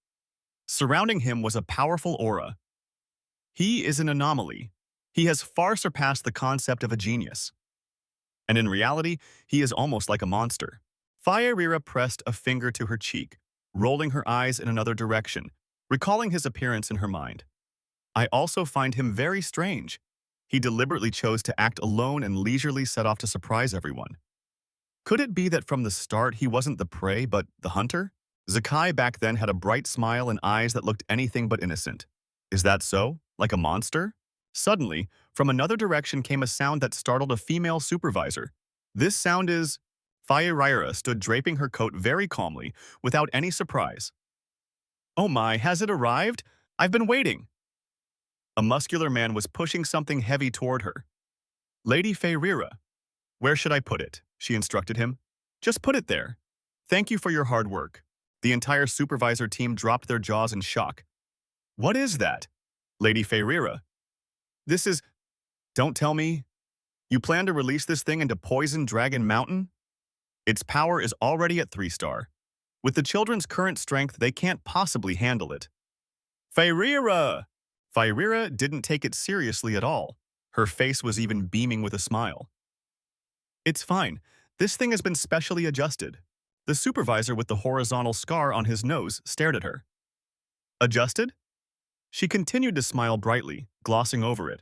Surrounding him was a powerful aura. He is an anomaly. He has far surpassed the concept of a genius. And in reality, he is almost like a monster. Fire pressed a finger to her cheek, rolling her eyes in another direction, recalling his appearance in her mind. I also find him very strange. He deliberately chose to act alone and leisurely set off to surprise everyone. Could it be that from the start he wasn't the prey but the hunter? Zekai back then had a bright smile and eyes that looked anything but innocent. Is that so? Like a monster? Suddenly, from another direction came a sound that startled a female supervisor. This sound is... Fire stood draping her coat very calmly, without any surprise. Oh my, has it arrived? I've been waiting. A muscular man was pushing something heavy toward her. Lady Feyreira. Where should I put it? She instructed him. Just put it there. Thank you for your hard work. The entire supervisor team dropped their jaws in shock. What is that? Lady Feyreira. This is... Don't tell me. You plan to release this thing into Poison Dragon Mountain? Its power is already at 3-star. With the children's current strength, they can't possibly handle it. Feyreira! Feyreira didn't take it seriously at all. Her face was even beaming with a smile. It's fine. This thing has been specially adjusted. The supervisor with the horizontal scar on his nose stared at her. Adjusted? She continued to smile brightly, glossing over it.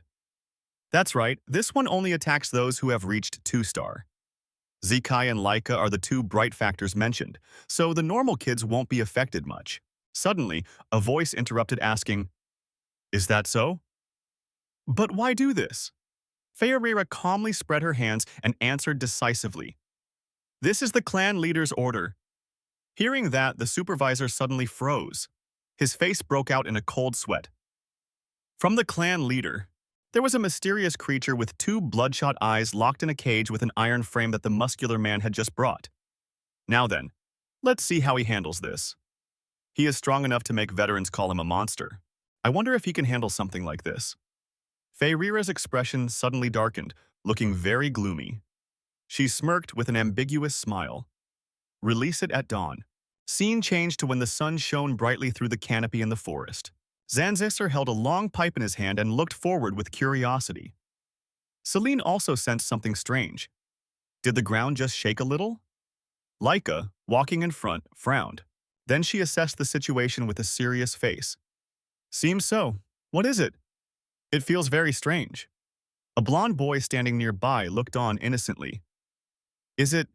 That's right, this one only attacks those who have reached 2-star. Zekai and Laika are the two bright factors mentioned, so the normal kids won't be affected much. Suddenly, a voice interrupted asking, Is that so? But why do this? Feyreira calmly spread her hands and answered decisively. This is the clan leader's order. Hearing that, the supervisor suddenly froze. His face broke out in a cold sweat. From the clan leader, there was a mysterious creature with 2 bloodshot eyes locked in a cage with an iron frame that the muscular man had just brought. Now then, let's see how he handles this. He is strong enough to make veterans call him a monster. I wonder if he can handle something like this. Feyreira's expression suddenly darkened, looking very gloomy. She smirked with an ambiguous smile. Release it at dawn. Scene changed to when the sun shone brightly through the canopy in the forest. Zanziser held a long pipe in his hand and looked forward with curiosity. Celine also sensed something strange. Did the ground just shake a little? Laika, walking in front, frowned. Then she assessed the situation with a serious face. Seems so. What is it? It feels very strange. A blond boy standing nearby looked on innocently. Is it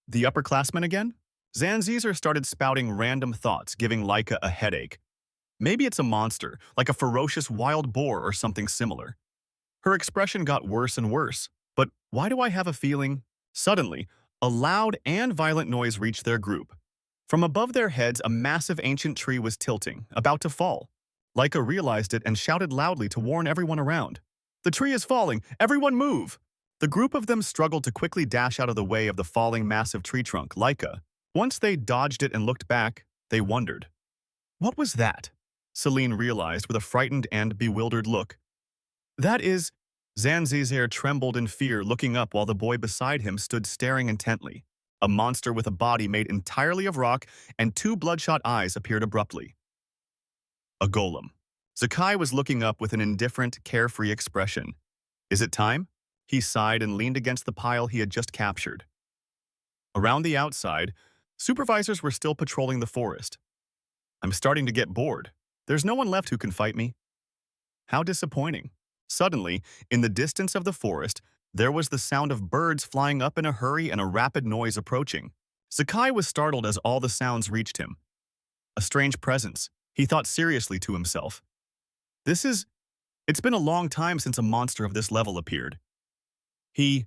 the upperclassmen again? Zanziser started spouting random thoughts, giving Laika a headache. Maybe it's a monster, like a ferocious wild boar or something similar. Her expression got worse and worse. But why do I have a feeling? Suddenly, a loud and violent noise reached their group. From above their heads, a massive ancient tree was tilting, about to fall. Laika realized it and shouted loudly to warn everyone around. The tree is falling! Everyone move! The group of them struggled to quickly dash out of the way of the falling massive tree trunk, Laika. Once they dodged it and looked back, they wondered. What was that? Celine realized with a frightened and bewildered look. That is... Zanziser trembled in fear, looking up while the boy beside him stood staring intently. A monster with a body made entirely of rock and 2 bloodshot eyes appeared abruptly. A golem. Zekai was looking up with an indifferent, carefree expression. Is it time? He sighed and leaned against the pile he had just captured. Around the outside, supervisors were still patrolling the forest. I'm starting to get bored. There's no one left who can fight me. How disappointing. Suddenly, in the distance of the forest, there was the sound of birds flying up in a hurry and a rapid noise approaching. Zekai was startled as all the sounds reached him. A strange presence, he thought seriously to himself. It's been a long time since a monster of this level appeared. He